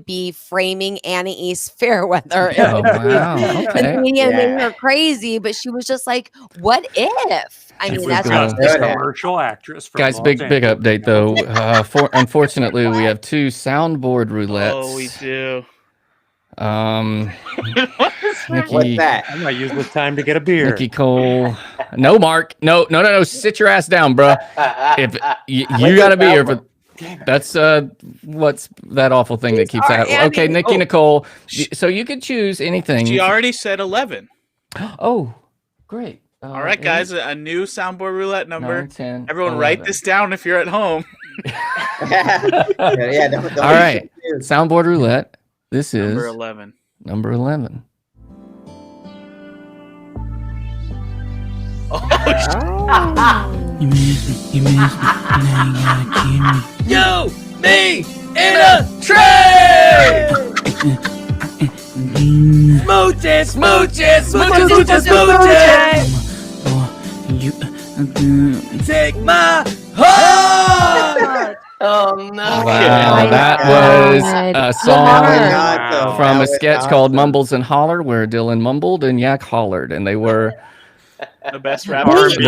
be framing Anais Fairweather. Oh, wow. The media made her crazy, but she was just like, "What if?" I mean, that's a commercial actress. Guys, big update though. Unfortunately, we have 2 soundboard roulettes. Oh, we do. Nikki, what's that? I might use this time to get a beer. Nikki Cole. No, Mark. No. Sit your ass down, bro. If you gotta be here for. That's what's that awful thing that keeps happening? Okay, Nikki Nicole. So you could choose anything. She already said 11. Oh, great. All right, guys, a new soundboard roulette number. 9, 10, Everyone 11. write this down if you're at home. Don't all right, soundboard roulette. This is number 11. Number 11. You, me, in a tray! Smooches, smooches, smooches, smooches! Take my heart! Oh no! Wow, that was a song from a sketch called Mumbles and Holler, where Dylan mumbled and Yak hollered, and they were the best rappers of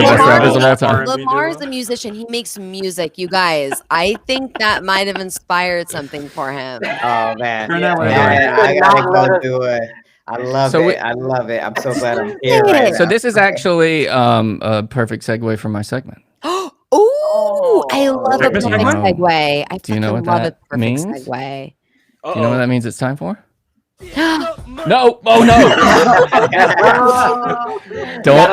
all time. Lamar's a musician. He makes music, you guys. I think that might have inspired something for him. Oh man, I gotta go do it. I love it. I love it. I'm so glad I'm here right now. So this is actually a perfect segue for my segment. Ooh, I love a perfect segue. I Do you know what love that a perfect means? segue. Do you know what that means it's time for? No! Oh no! Don't.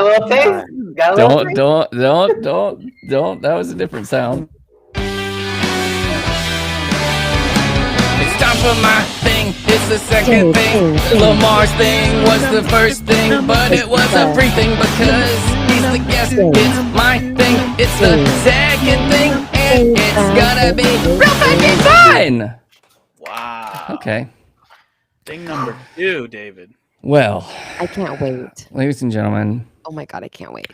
That was a different sound. It's time for my thing. It's the second thing. Lamar's thing was the first thing, but it was a free thing because he's the guest. It's my thing. It's the second thing, and it's gonna be real fucking fun. Wow. Okay. Thing number 2, David. Well, I can't wait. Ladies and gentlemen. Oh my god, I can't wait.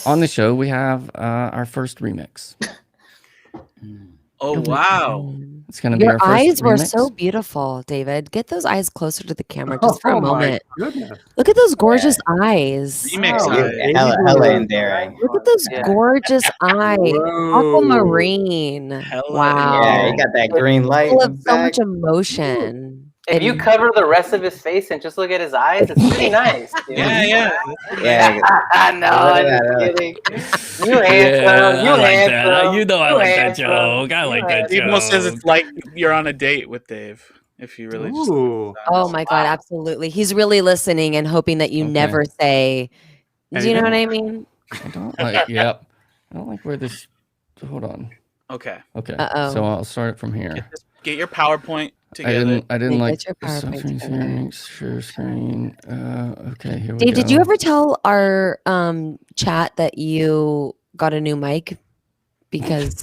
On the show, we have our first remix. Oh wow! It's gonna be our first eyes were remix. so beautiful, David. Get those eyes closer to the camera just for a moment. Goodness. Look at those gorgeous eyes. Remix hella endearing. Look at those gorgeous eyes. Aquamarine. Wow. Yeah, you got that green light. Full of so much emotion. If you cover the rest of his face and just look at his eyes, it's pretty nice. Dude. Yeah. I know. I'm just kidding. You handsome. You handsome. You know I like that joke. I like that joke. People says it's like you're on a date with Dave. If you really just oh my god, absolutely. He's really listening and hoping that you never say. Do you know what I mean? I don't like. Yep. I don't like where this. Hold on. Okay. Uh-oh. So I'll start from here. Get your PowerPoint together. I didn't like share screen. Okay, here we go. Dave, did you ever tell our chat that you got a new mic because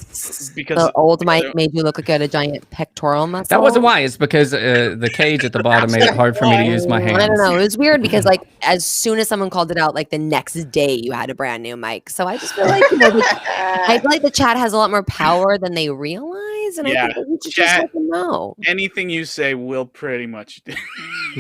the old mic made you look like you had a giant pectoral muscle? That wasn't why. It's because the cage at the bottom made it hard for me to use my hands. I don't know. It was weird because like as soon as someone called it out, like the next day you had a brand new mic. So I just feel like I feel like the chat has a lot more power than they realize, and I think we should just let them know. Anything you say will pretty much do.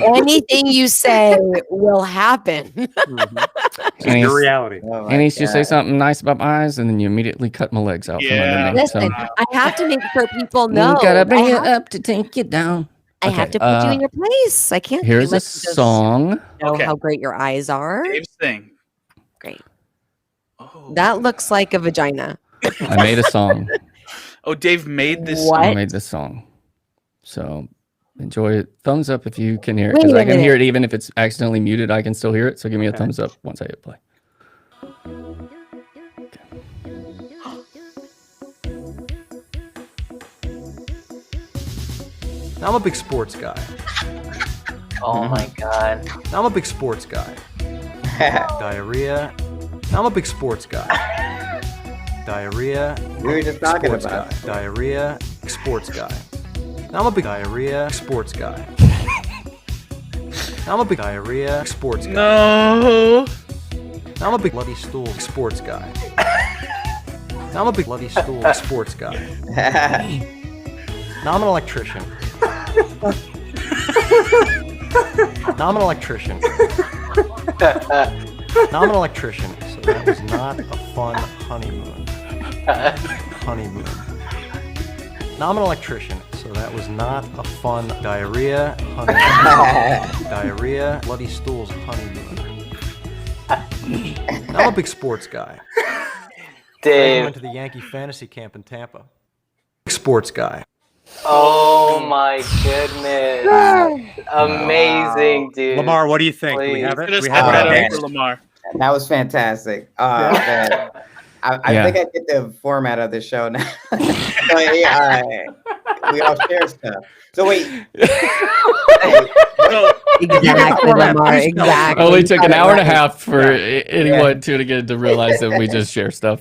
Anything you say will happen. It's your reality. Anais, you say something nice about my eyes, and then you immediately cut my legs out from under me. Listen, I have to make sure people know. You gotta bring it up to take you down. I have to put you in your place. I can't. Here's a song. Know how great your eyes are. Dave's thing. Great. Oh. That looks like a vagina. I made a song. Oh, Dave made this song. I song? made this song. So enjoy it. Thumbs up if you can hear it, because I can hear it even if it's accidentally muted. I can still hear it. So give me a thumbs up once I hit play. Now I'm a big sports guy. Oh my god. Now I'm a big sports guy. Diarrhea. Now I'm a big sports guy. diarrhea. We were just talking sports about guy. Diarrhea, sports guy. Now I'm a big diarrhea, sports guy. Now I'm a big diarrhea, sports guy. No. Now I'm a big bloody stool, sports guy. Now I'm a big bloody stool, sports guy. Now I'm an electrician. Now I'm an electrician. Now I'm an electrician, so that was not a fun honeymoon. Honeymoon. Now I'm an electrician, so that was not a fun diarrhea, honeymoon. Diarrhea, bloody stools, honeymoon. Now I'm a big sports guy. Dave. I went to the Yankee fantasy camp in Tampa. Sports guy. Oh my goodness. Amazing, dude. Lamar, what do you think? Do we have it? Do we have it? Lamar. That was fantastic. Man. I think I get the format of the show now. So, we all share stuff. So wait. Exactly, Lamar. Exactly. Only took an hour and a half for anyone to get to realize that we just share stuff.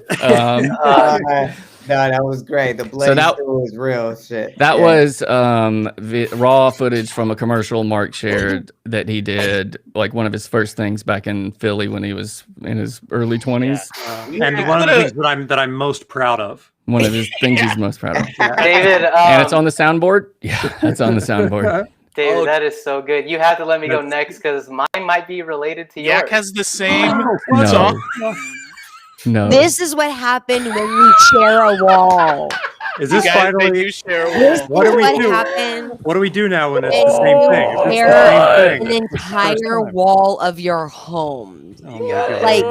No, that was great. The blade was real shit. That was raw footage from a commercial Mark shared that he did, like one of his first things back in Philly when he was in his early 20s. And one of the things that I'm most proud of. One of his things he's most proud of. David, and it's on the soundboard? Yeah, that's on the soundboard. David, that is so good. You have to let me go next because mine might be related to yours. Yak has the same song. No. This is what happened when we share a wall. Is this finally? Share a wall. What do we do? Happened? What do we do now when it's the same thing? If Share it's the same thing. an entire wall of your home. Like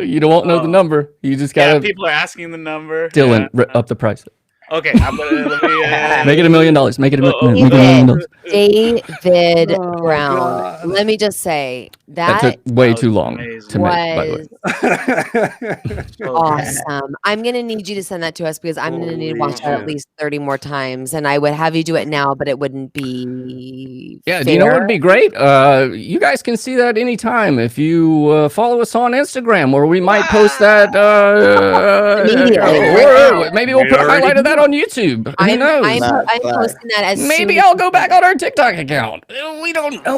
you don't know the number. You just gotta. People are asking the number. Dylan, up the price. Okay, I'm gonna let me, make it $1 million. Make it $1 million. David Brown. Let me just say that took way too long to make. By the way. Awesome. I'm gonna need you to send that to us because I'm gonna need to watch that at least 30 more times, and I would have you do it now, but it wouldn't be. Yeah, fair. do you know what would be great? You guys can see that anytime if you follow us on Instagram, where we might post that. Or maybe we'll put a highlight of that on YouTube. Who knows? I'm posting that as maybe I'll go back on our TikTok account. We don't know.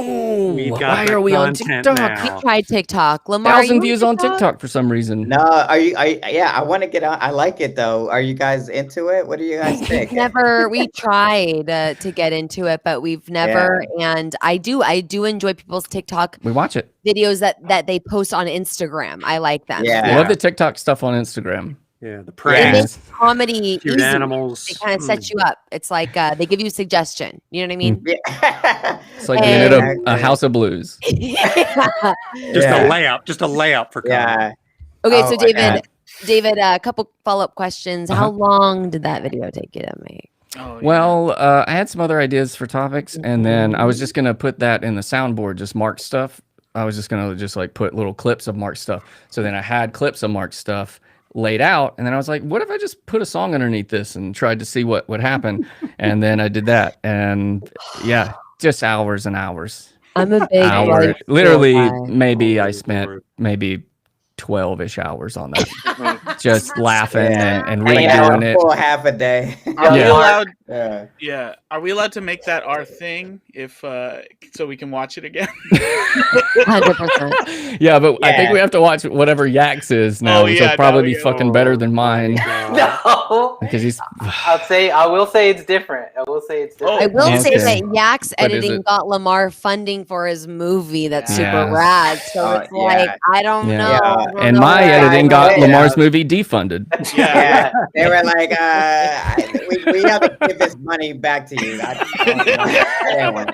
Why are we on TikTok? We tried TikTok. Lamar, 1,000 views on TikTok for some reason. No, I want to get on. I like it though. Are you guys into it? What do you guys think? We tried to get into it, but we've never. Yeah. And I do enjoy people's TikTok. We watch it. Videos that they post on Instagram. I like them. Yeah, I love the TikTok stuff on Instagram. Yeah, the pranks, comedy, cute animals. They kind of set you up. It's like they give you a suggestion. You know what I mean? Yeah. It's like being at a House of Blues. Just a layup for comedy. Yeah. Okay, so David, a couple follow-up questions. How long did that video take you to make? Well, I had some other ideas for topics, and then I was just gonna put that in the soundboard, just Mark stuff. I was just gonna like put little clips of Mark stuff. So then I had clips of Mark stuff laid out, and then I was like, what if I just put a song underneath this and tried to see what would happen? And then I did that, and yeah, just hours and hours. I'm a big literally maybe I spent maybe 12-ish hours on that, just laughing and redoing it. For half a day. Are we allowed to make that our thing if so we can watch it again? 100%. Yeah, but I think we have to watch whatever Yak's is now, which will probably be fucking better than mine. No, because he's. I will say it's different. I will say that Yak's editing got Lamar funding for his movie. That's super rad. So it's like I don't know. And my editing got Lamar's movie defunded. Yeah, they were like, we have to give this money back to you. I was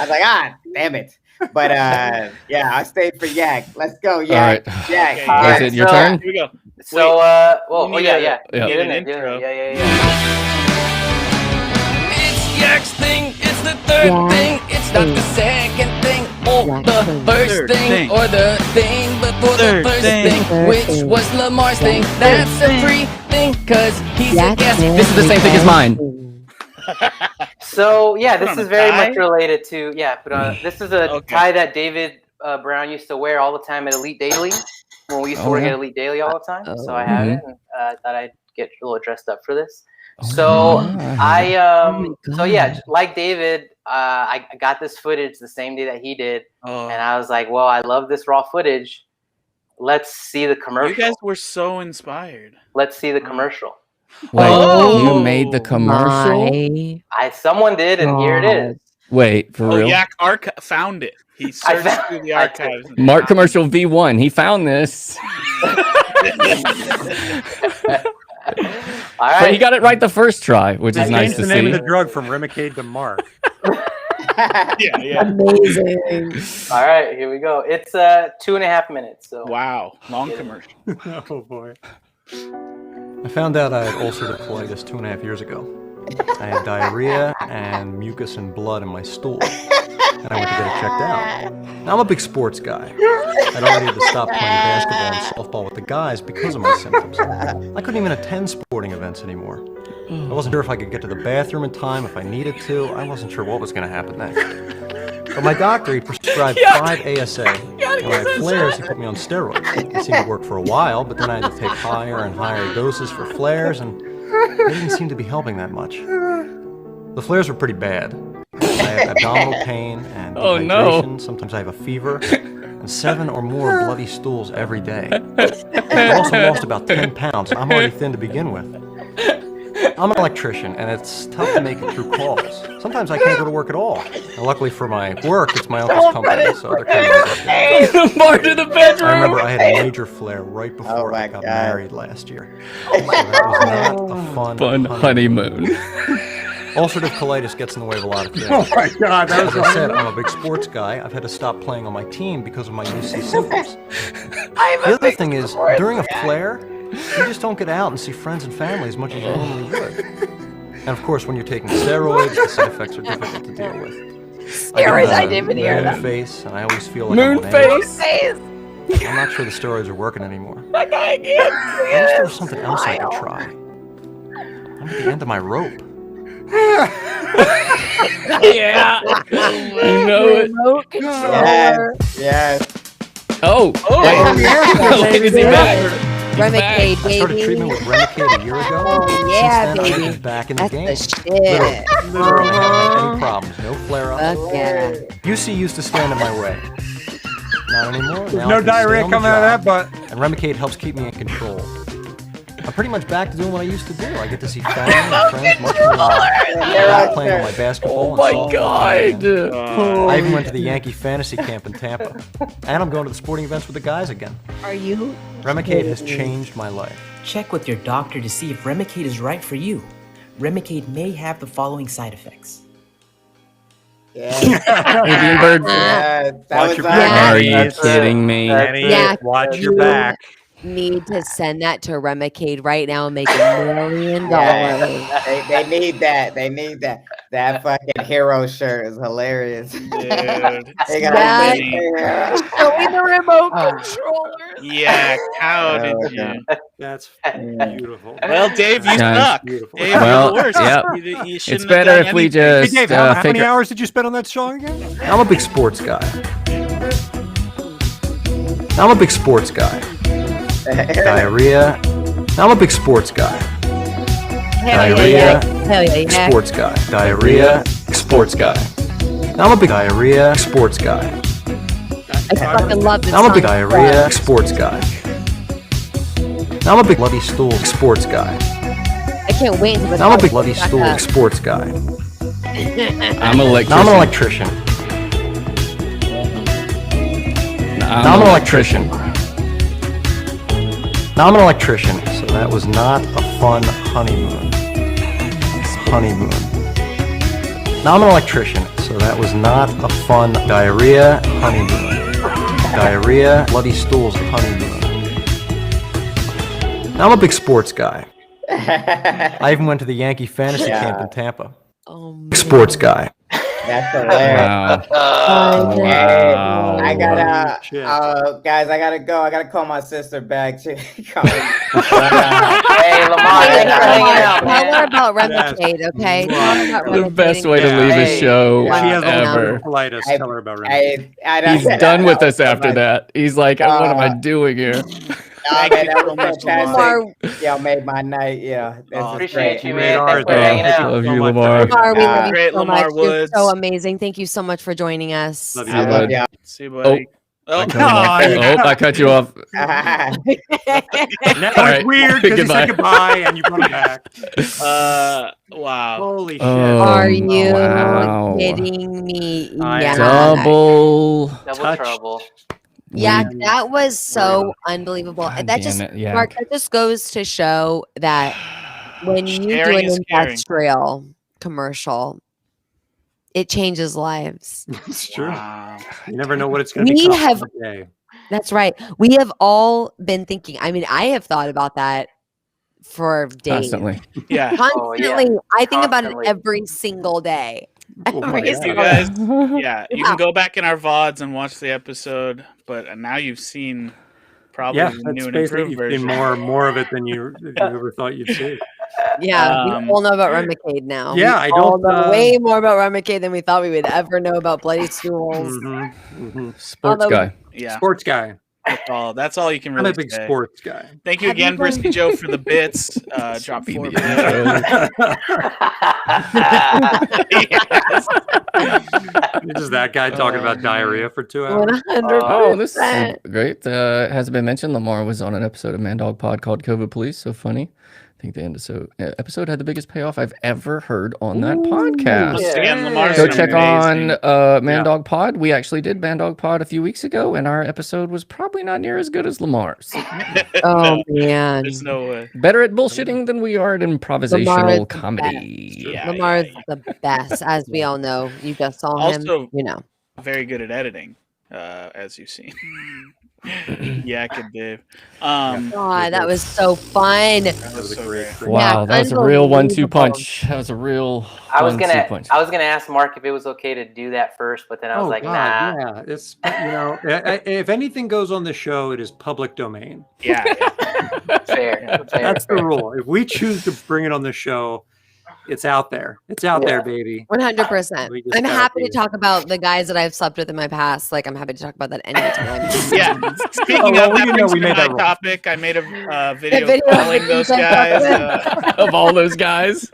like, damn it. But I stayed for Yak. Let's go, Yak. All right. Yak. Is it your turn? Here we go. So, Yeah. It's Yak's thing. It's the third thing. It's not the second thing or the first thing or the thing before the first thing, which was Lamar's thing. That's a free thing because he's a guest. This is the same thing as mine. So this is very much related to this is a tie that David Brown used to wear all the time at Elite Daily when we used to work at Elite Daily all the time. So I have it. I thought I'd get a little dressed up for this. So like David, I got this footage the same day that he did, and I was like, well, I love this raw footage. Let's see the commercial. You guys were so inspired. Let's see the commercial. Wait, you made the commercial? Someone did, and here it is. Wait, for real? Yak found it. He searched through the archives. Mark Commercial V1. He found this. All right. But he got it right the first try, which is nice to see. The name of the drug from Remicade to Mark. Yeah. Amazing. All right, here we go. It's 2.5 minutes. So wow, long commercial. Oh boy. I found out I had ulcerative colitis 2.5 years ago. I had diarrhea and mucus and blood in my stool, and I went to get it checked out. Now, I'm a big sports guy. I'd already had to stop playing basketball and softball with the guys because of my symptoms. I couldn't even attend sporting events anymore. I wasn't sure if I could get to the bathroom in time if I needed to. I wasn't sure what was going to happen next. But my doctor, he prescribed 5 ASA. When I had flares, he put me on steroids. It seemed to work for a while, but then I had to take higher and higher doses for flares, and they didn't seem to be helping that much. The flares were pretty bad. I had abdominal pain and dehydration. Sometimes I have a fever and 7 or more bloody stools every day. I also lost about 10 pounds. I'm already thin to begin with. I'm an electrician, and it's tough to make it through calls. Sometimes I can't go to work at all. And luckily for my work, it's my uncle's company, so they're kind of Mark to the bedroom. I remember I had a major flare right before I got married last year. So that was not a fun honeymoon. Ulcerative colitis gets in the way of a lot of things. Oh my God! As I said, I'm a big sports guy. I've had to stop playing on my team because of my UC symptoms. The other thing is, during a flare, you just don't get out and see friends and family as much as you normally would. And of course, when you're taking steroids, the side effects are difficult to deal with. Steroids, I didn't even hear that. Moon face, and I always feel like moon face. I'm not sure the steroids are working anymore. I wish there was something else I could try. I'm at the end of my rope. Yeah. You know it. Remote controller. Yes. Oh. Wait, is he back? Remicade, I started treatment with Remicade a year ago. Oh, yeah, Since then, baby. I've been back in the That's game. the shit. Literally haven't had any problems. No flare-ups. Fuck yeah. UC used to stand in my way. Not anymore. There's Now I no can stay diarrhea on the coming out of that job, butt. And Remicade helps keep me in control. I'm pretty much back to doing what I used to do. I get to see family and friends much more. I'm playing on my basketball. Oh my God! I even went to the Yankee fantasy camp in Tampa, and I'm going to the sporting events with the guys again. Are you? Remicade has changed my life. Check with your doctor to see if Remicade is right for you. Remicade may have the following side effects. Avian bird. Watch your back. Are you kidding me? Yeah, watch your back. Need to send that to Remicade right now and make $1 million. They need that. They need that. That fucking hero shirt is hilarious. Dude. They got showing the remote controller. Yeah, how did you? That's beautiful. Well, Dave, you suck. Dave, Well, you're the worst. yep. You It's shouldn't have better done if we anything. just Hey Dave, how many figure. hours did you spend on that song again? I'm a big sports guy. I'm a big sports guy. Diarrhea. I'm a big sports guy. Diarrhea. Hell yeah. Sports guy. Diarrhea. Sports guy. I'm a big diarrhea. Sports guy. I fucking love this I'm a song. big diarrhea. Sports guy. I'm a big bloody stool. Sports guy. I can't wait until I'm a big bloody stool. Sports guy. I'm an electrician. I'm an electrician. I'm an electrician. Now I'm an electrician, so that was not a fun honeymoon. Honeymoon. Now I'm an electrician, so that was not a fun diarrhea honeymoon. Diarrhea, bloody stools honeymoon. Now I'm a big sports guy. I even went to the Yankee fantasy camp in Tampa. Sports guy. That's hilarious. Wow. I gotta, guys, I gotta go. I gotta call my sister back too. Hey, Lamar, thanks for hanging out, Tell her man. about Remicade, okay? Tell her about The Remicade. best way to leave a show She has ever. colitis. Tell her about Remicade. He's done with us after that. He's like, what am I doing here? Thank you that so was much, fantastic. Y'all made my night. Yeah, appreciate you, made man. ours. Thanks for hanging out. Love you, so much. Lamar. Lamar, we love you Great, so Lamar much. Woods. You're so amazing. Thank you so much for joining us. Love you. See you, I love bud. y'all. See you, buddy. I Oh, cut him off. I cut you off. Now All it's right. weird because you Goodbye. said goodbye and you brought him back. wow. Holy shit. Are you Wow. kidding me? I Yeah. Double trouble. Yeah, We- that was so unbelievable. God And that damn just, it, Yak. Mark, that just goes to show that when you do Sharing an is caring. industrial commercial, it changes lives. It's true. Wow. You never know what it's going to We become. have- one day. That's right. We have all been thinking. I mean, I have thought about that for days. Constantly. Yeah. Constantly. I think about it Constantly. every single day. Oh my Every God. You single guys, day. yeah, you can go back in our VODs and watch the episode, but now you've seen probably Yeah, the that's new and basically improved you've seen version. more of it than you ever thought you'd see. Yeah, we all know about Remicade now. Yeah, we I all don't, know way more about Remicade than we thought we would ever know about bloody stools. Sports Although- guy. Yeah, Sports guy. That's all you can I'm really a big say. sports guy. Thank you Have you again, Brisky been- Joe, for the bits. Drop 4 bits. You're just that guy talking about diarrhea for 2 hours. 100%. Oh, this is great. Hasn't been mentioned. Lamar was on an episode of Man Dog Pod called COVID Police. So funny. I think the episode had the biggest payoff I've ever heard on that podcast. Once again, Lamar's Go an check amazing- on Man Dog Pod. We actually did Man Dog Pod a few weeks ago, and our episode was probably not near as good as Lamar's. Oh, man. There's no way. Better at bullshitting than we are at Lamar is improvisational the comedy. Yeah, Lamar's the best, as we all know. You just saw him. Also, You know. very good at editing, as you've seen. Yak and Dave. God, that was so fun. That was so great. Wow, that was a real 1-2 punch. That was a real I was 1-2 punch. gonna ask Mark if it was okay to do that first, but then I was like, nah. Yeah, it's if anything goes on the show, it is public domain. Yeah, fair. That's the rule. If we choose to bring it on the show, it's out there. It's out there, baby. 100%. We just I'm gotta happy to be- talk about the guys that I've slept with in my past. Like, I'm happy to talk about that anytime. Yeah. Speaking Oh, well, of, we that didn't know brings we me to made my that rule. topic. I made a video, video of calling those the guys. Of all those guys.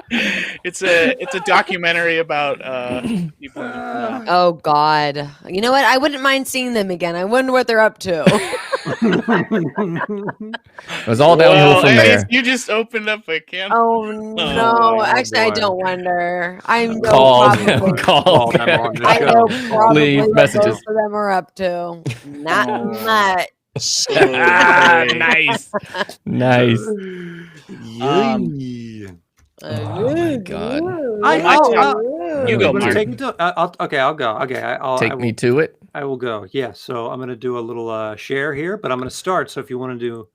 It's a documentary about people. No. Oh, God. You know what? I wouldn't mind seeing them again. I wonder what they're up to. It was all downhill from Anais, there. you just opened up a can. Oh, no. Actually, I boy. don't wonder. I know Call probably. them. Call them them. on the I know show. probably Leave what messages. both of them are up to. Not much. Ah, nice. Nice. Yay. Oh my God. You go, wanna Mark. take me to, I'll go. Okay, I Take will, me to it. I will go. Yeah, so I'm going to do a little share here, but I'm going to start. So if you want to do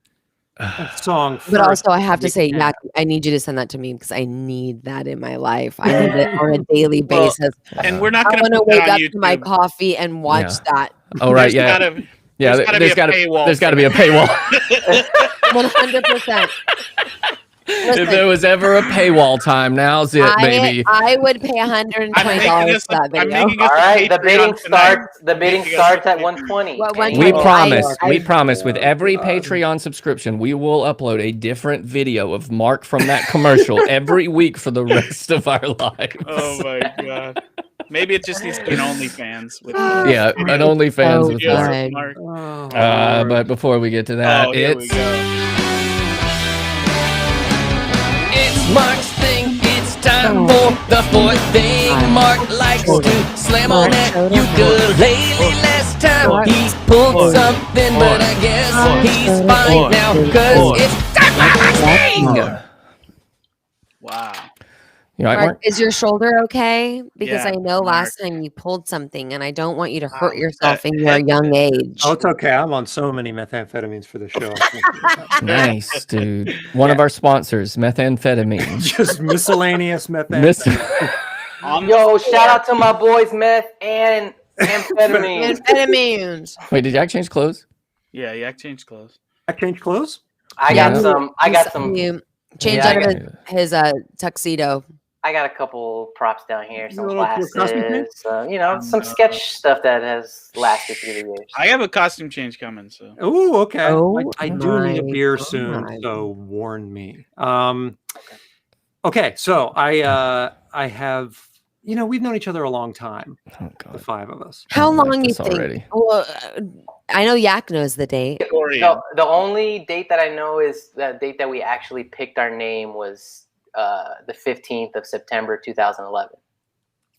a song first. But also, I have to you say, can. yeah, I need you to send that to me because I need that in my life. I need it on a daily Well, basis. And we're not I going want to to put that wake on up to my YouTube. coffee and watch that. Oh, right. There's Yeah. gotta- Yeah. there's gotta be a paywall There's got to for be a paywall. 100%. If there was ever a paywall time, now's it, baby. I would pay $120 for that video. All right, the bidding starts. The bidding starts at 120. We promise with every Patreon subscription, we will upload a different video of Mark from that commercial every week for the rest of our lives. Oh my God. Maybe it just needs to be an OnlyFans. With Yeah, an OnlyFans with videos Mark. of Mark. But before we get to that, Here we it's go. It's Mark's thing. It's time for the fourth thing. Mark likes to slam on that ukulele. Last time he pulled something, but I guess he's fine now because it's time for Mark's thing. Wow. You all right, Mark, Mark? is your shoulder okay? Because Yeah, I know last time you pulled something, and I don't want you to hurt yourself in your young age. Oh, it's okay. I'm on so many methamphetamines for the show. Nice, dude. One of our sponsors, methamphetamine. Just miscellaneous methamphetamine. Yo, shout out to my boys, meth and amphetamine. Amphetamines. Wait, did Jack change clothes? Yeah, Yak changed clothes. I changed clothes? I got some. You changed Yeah, out of his tuxedo. I got a couple props down here, some little costume change? glasses, some sketch stuff that has lasted through the years. I have a costume change coming. So. Oh, okay. Oh, I do need a beer God. soon, so warn me. Okay, so I have. We've known each other a long time. Oh, God. The five of us. How long you think? Already. Well, I know Yak knows the date. The only date that I know is the date that we actually picked our name was the 15th of September 2011.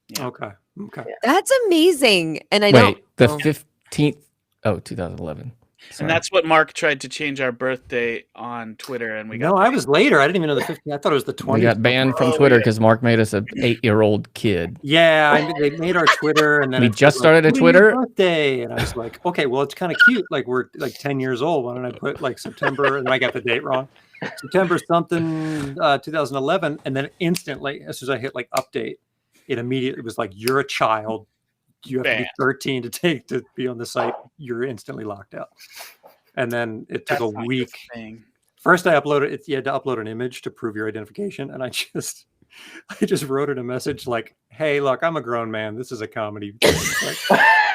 Yeah. Okay. Yeah. That's amazing. And I Wait, the 15th. Oh, 2011. Sorry. And that's what Mark tried to change our birthday on Twitter, and we got. No, I was later. I didn't even know the 15th. I thought it was the 20th. We got banned from Twitter because Mark made us an 8-year-old kid. Yeah, they made our Twitter, and then we just started a Twitter. Birthday, and I was like, okay, well, it's kind of cute. Like we're like 10 years old. Why don't I put like September? And I got the date wrong. September something 2011, and then instantly, as soon as I hit like update, it immediately was like, you're a child. You have to be 13 to be on the site. You're instantly locked out. And then it took a week. First, I uploaded it. You had to upload an image to prove your identification, and I just wrote it a message like, "Hey, look, I'm a grown man. This is a comedy."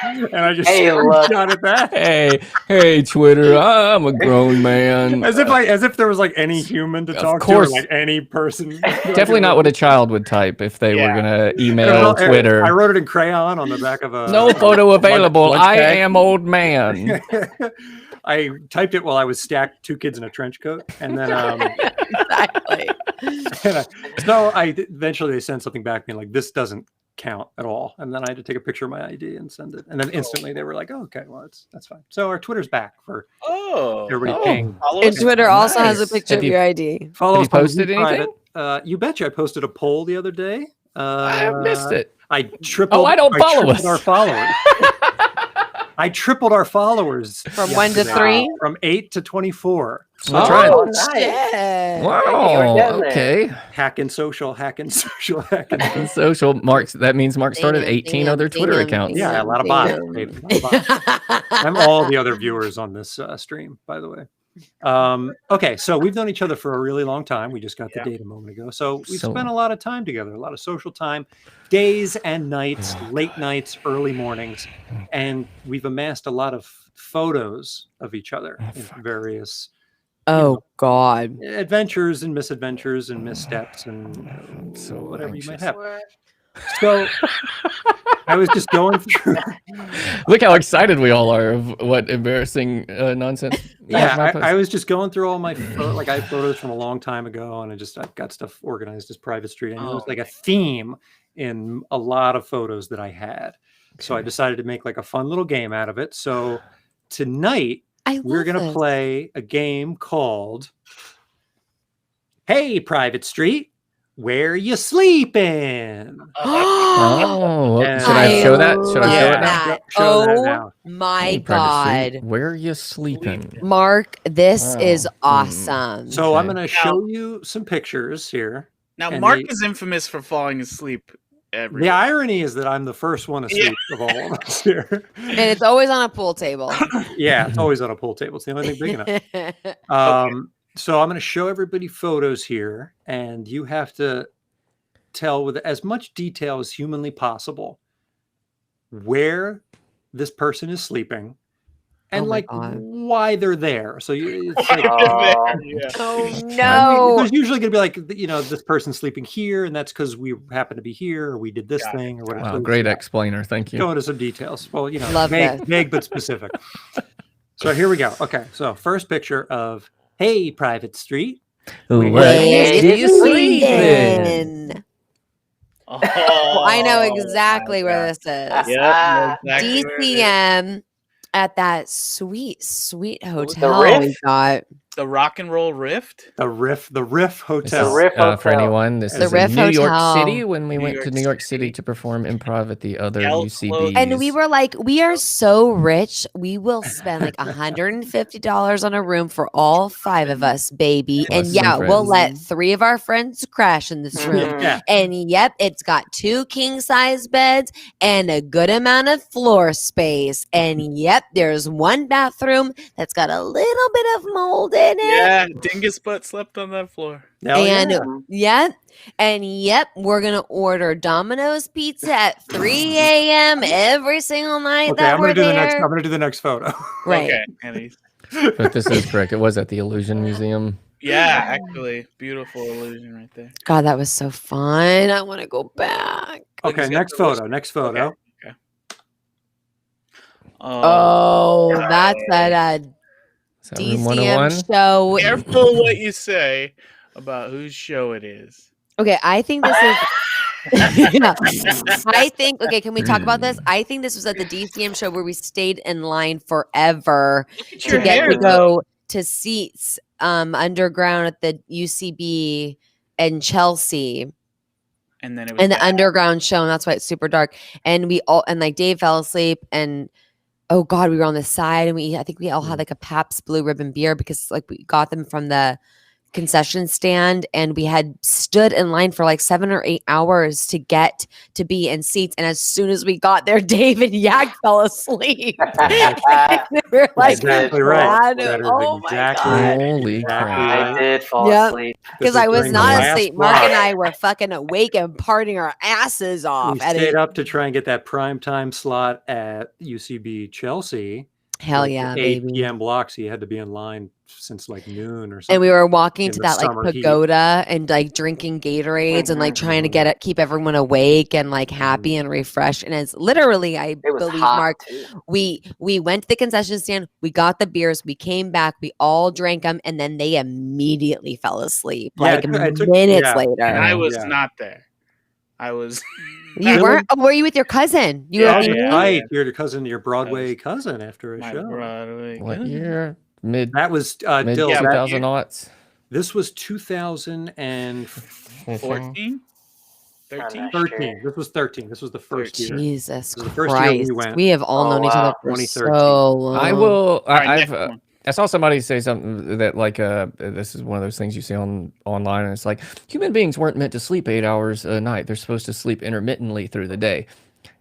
And I just shot it back. Hey, Twitter, I'm a grown man. As if there was like any human to talk to, or like any person. Definitely not what a child would type if they were gonna email Twitter. I wrote it in crayon on the back of a. No photo available. I am old man. I typed it while I was stacked 2 kids in a trench coat, and then exactly. So eventually they sent something back being like, this doesn't count at all, and then I had to take a picture of my ID and send it, and then instantly they were like, oh, okay, well that's fine. So our Twitter's back for everybody paying. And Twitter also has a picture of your ID. Follow us. Posted anything? You betcha. I posted a poll the other day. I missed it. I tripled. I don't follow us. Our followers. I tripled our followers from 1 to 3, from 8 to 24. So nice. Wow. Okay. Hacking social. Mark. That means Mark started 18 other Twitter accounts. Yeah, a lot of bots. I'm all the other viewers on this stream, by the way. Okay, so we've known each other for a really long time. We just got the date a moment ago. So we've spent a lot of time together, a lot of social time, days and nights, late nights, early mornings, and we've amassed a lot of photos of each other in various God, adventures and misadventures and missteps and whatever you might have. So I was just going through. Look how excited we all are of what embarrassing nonsense. Yeah, I was just going through all my I have photos from a long time ago, and I've got stuff organized as private street. And there was like a theme in a lot of photos that I had. So I decided to make like a fun little game out of it. So tonight we're gonna play a game called Hey Private Street, Where You Sleeping? Should I show that? Should I show it now? Show that now. My God. Where are you sleeping? Mark, this is awesome. So I'm going to show you some pictures here. Now, Mark is infamous for falling asleep. The irony is that I'm the first one asleep of all of us here. And it's always on a pool table. Yeah, it's always on a pool table. It's the only thing big enough. So I'm going to show everybody photos here, and you have to tell with as much detail as humanly possible where this person is sleeping and why they're there. So it's like, oh no! There's usually going to be like, this person's sleeping here, and that's because we happen to be here, or we did this thing, or whatever. Wow, great explainer. Thank you. Go into some details. Well, Love vague but specific. So here we go. Okay, so first picture of Hey Private Street. Where you sleeping? I know exactly where this is. DCM at that sweet hotel we got. The Rock and Roll Rift? The Riff Hotel. The Riff Hotel. For anyone, this the is Riff in New York Hotel. City when we went to New York City to perform improv at the other UCBs. And we were like, we are so rich. We will spend like $150 on a room for all 5 of us, baby. Plus and some we'll friends. let 3 of our friends crash in this room. Yeah. And it's got 2 king size beds and a good amount of floor space. And there's 1 bathroom that's got a little bit of mold in in it. Yeah, Dingus Butt slept on that floor. And we're gonna order Domino's pizza at 3 a.m. every single night Okay, that I'm we're gonna do there. I'm gonna do the next photo. Right. Okay, Anais. But this is correct. It was at the Illusion Museum. Yeah, actually, beautiful illusion right there. God, that was so fun. I want to go back. Okay, next photo. Next photo. Okay. Oh, that's that DCM show. Careful what you say about whose show it is. Okay, I think this is. I think. Okay, can we talk about this? I think this was at the DCM show where we stayed in line forever to get to go to seats underground at the UCB in Chelsea. And then it was in the underground show, and that's why it's super dark. And we all like Dave fell asleep, and oh God, we were on the side, and I think we all had like a Pabst Blue Ribbon beer because like we got them from the concession stand, and we had stood in line for like 7 or 8 hours to get to be in seats. And as soon as we got there, Dave and Yak fell asleep. We were like, exactly right. Oh my God. Holy crap. I did fall asleep. Because I was not asleep. Mark and I were fucking awake and partying our asses off. We stayed up to try and get that prime time slot at UCB Chelsea. Hell yeah, 8 baby. p.m. block, so you had to be in line since like noon or something. And we were walking to the that like summer heat. pagoda and like drinking Gatorades and like trying to keep everyone awake and like happy and refreshed. And it's literally, I believe, Mark, we went to the concession stand, we got the beers, we came back, we all drank them, and then they immediately fell asleep like minutes later. And I was not there. I was. You weren't? Oh, were you with your cousin? You were right. Your cousin, your Broadway cousin after a show. Broadway what year? Mid. That was mid 2000 aughts. This was 2014. 13. This was 13. This was the first year. Jesus Christ. The first year we have all known each other for so long. I will. I saw somebody say something that like this is one of those things you see online, and it's like human beings weren't meant to sleep 8 hours a night. They're supposed to sleep intermittently through the day,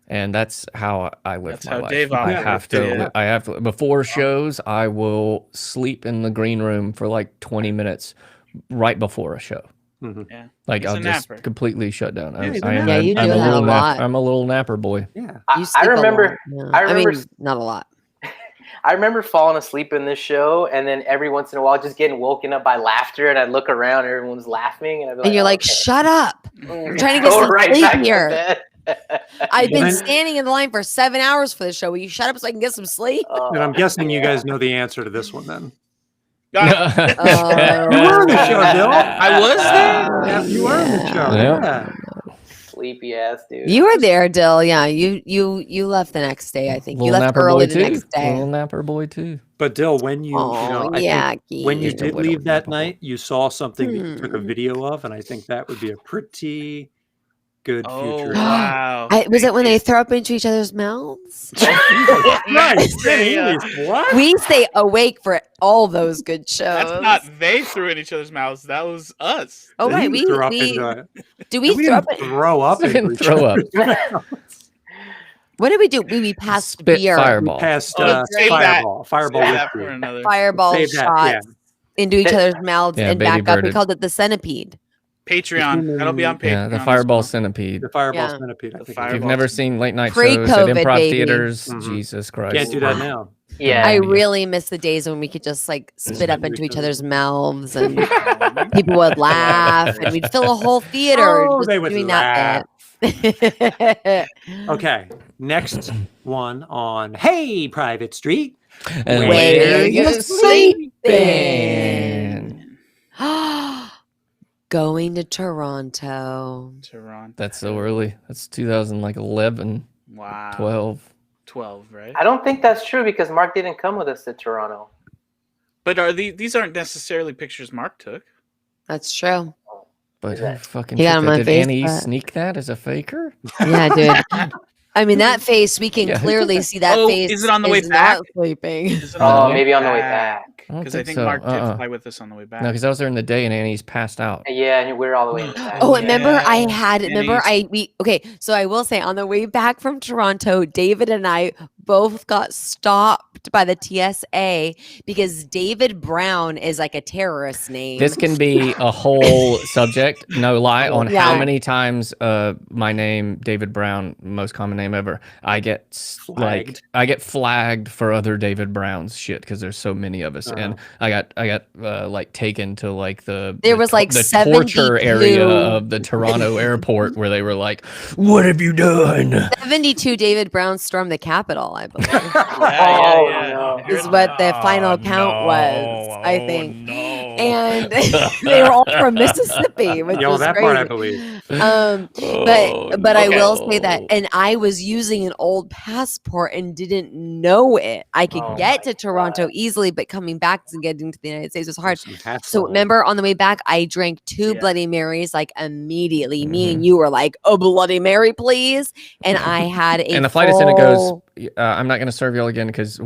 and that's how I live my life. Dave I have to before shows. I will sleep in the green room for like 20 minutes right before a show. Mm-hmm. Yeah, like I'll just completely shut down. You do that a lot. I'm a little napper boy. Yeah, I remember. I mean, not a lot. I remember falling asleep in this show, and then every once in a while, just getting woken up by laughter, and I'd look around, and everyone's laughing, and I'd be like, and you're like, "Shut up! I'm trying to get some sleep here." I've been standing in the line for 7 hours for the show. Will you shut up so I can get some sleep? And I'm guessing you guys know the answer to this one then. You were on the show, Bill. I was there. Yeah, you were on the show. Yeah. Sleepy ass dude. You were there, Dill. Yeah, you left the next day. I think you left early the next day. Little napper boy too. But Dill, when you think when you did leave that night, you saw something that you took a video of, and I think that would be a pretty good future. Wow! Was it when they throw up into each other's mouths? What? We stay awake for all those good shows. That's not they threw in each other's mouths. That was us. Oh right, we throw up. What did we do? We passed beer. Fireball. We passed fireball. Fireball shots into each other's mouths and back up. We called it the centipede. Patreon. That'll be on Patreon. Yeah, the Fireball Centipede. The Fireball Centipede. I think. If you've never seen late night shows at improv theaters, Jesus Christ. Can't do that now. Yeah, I really miss the days when we could just like spit up into each other's mouths and people would laugh and we'd fill a whole theater just they would doing laugh. that. Okay, next one on Hey Private Street. And where you sleeping? Going to Toronto. That's so early. That's 2011. Wow. 12, right? I don't think that's true because Mark didn't come with us to Toronto. But these aren't necessarily pictures Mark took. That's true. But who fucking did Annie sneak that as a faker? Yeah, dude. I mean, that face, we can clearly see that face. Is it on the way back? Sleeping. Maybe on the way back. Because I think Mark did fly with us on the way back. No, because I was there in the day and Annie's passed out. Yeah, and we're all the way in the back. Oh, remember so I will say on the way back from Toronto, David and I both got stopped by the TSA because David Brown is like a terrorist name. This can be a whole subject, no lie, on how many times my name, David Brown, most common name ever, I get flagged for other David Brown's shit because there's so many of us, and I got like taken to like the torture area of the Toronto airport where they were like, "What have you done?" 72 David Brown stormed the Capitol, I believe. Is what the final count was, I think. And they were all from Mississippi, which was that crazy. part I believe. But I will say that, and I was using an old passport and didn't know it. I could get to Toronto easily, but coming back and getting to the United States was hard. So remember, on the way back, I drank 2 Bloody Marys like immediately. Me and you were like, "A Bloody Mary, please!" And I had a and the flight attendant goes, "I'm not going to serve y'all again because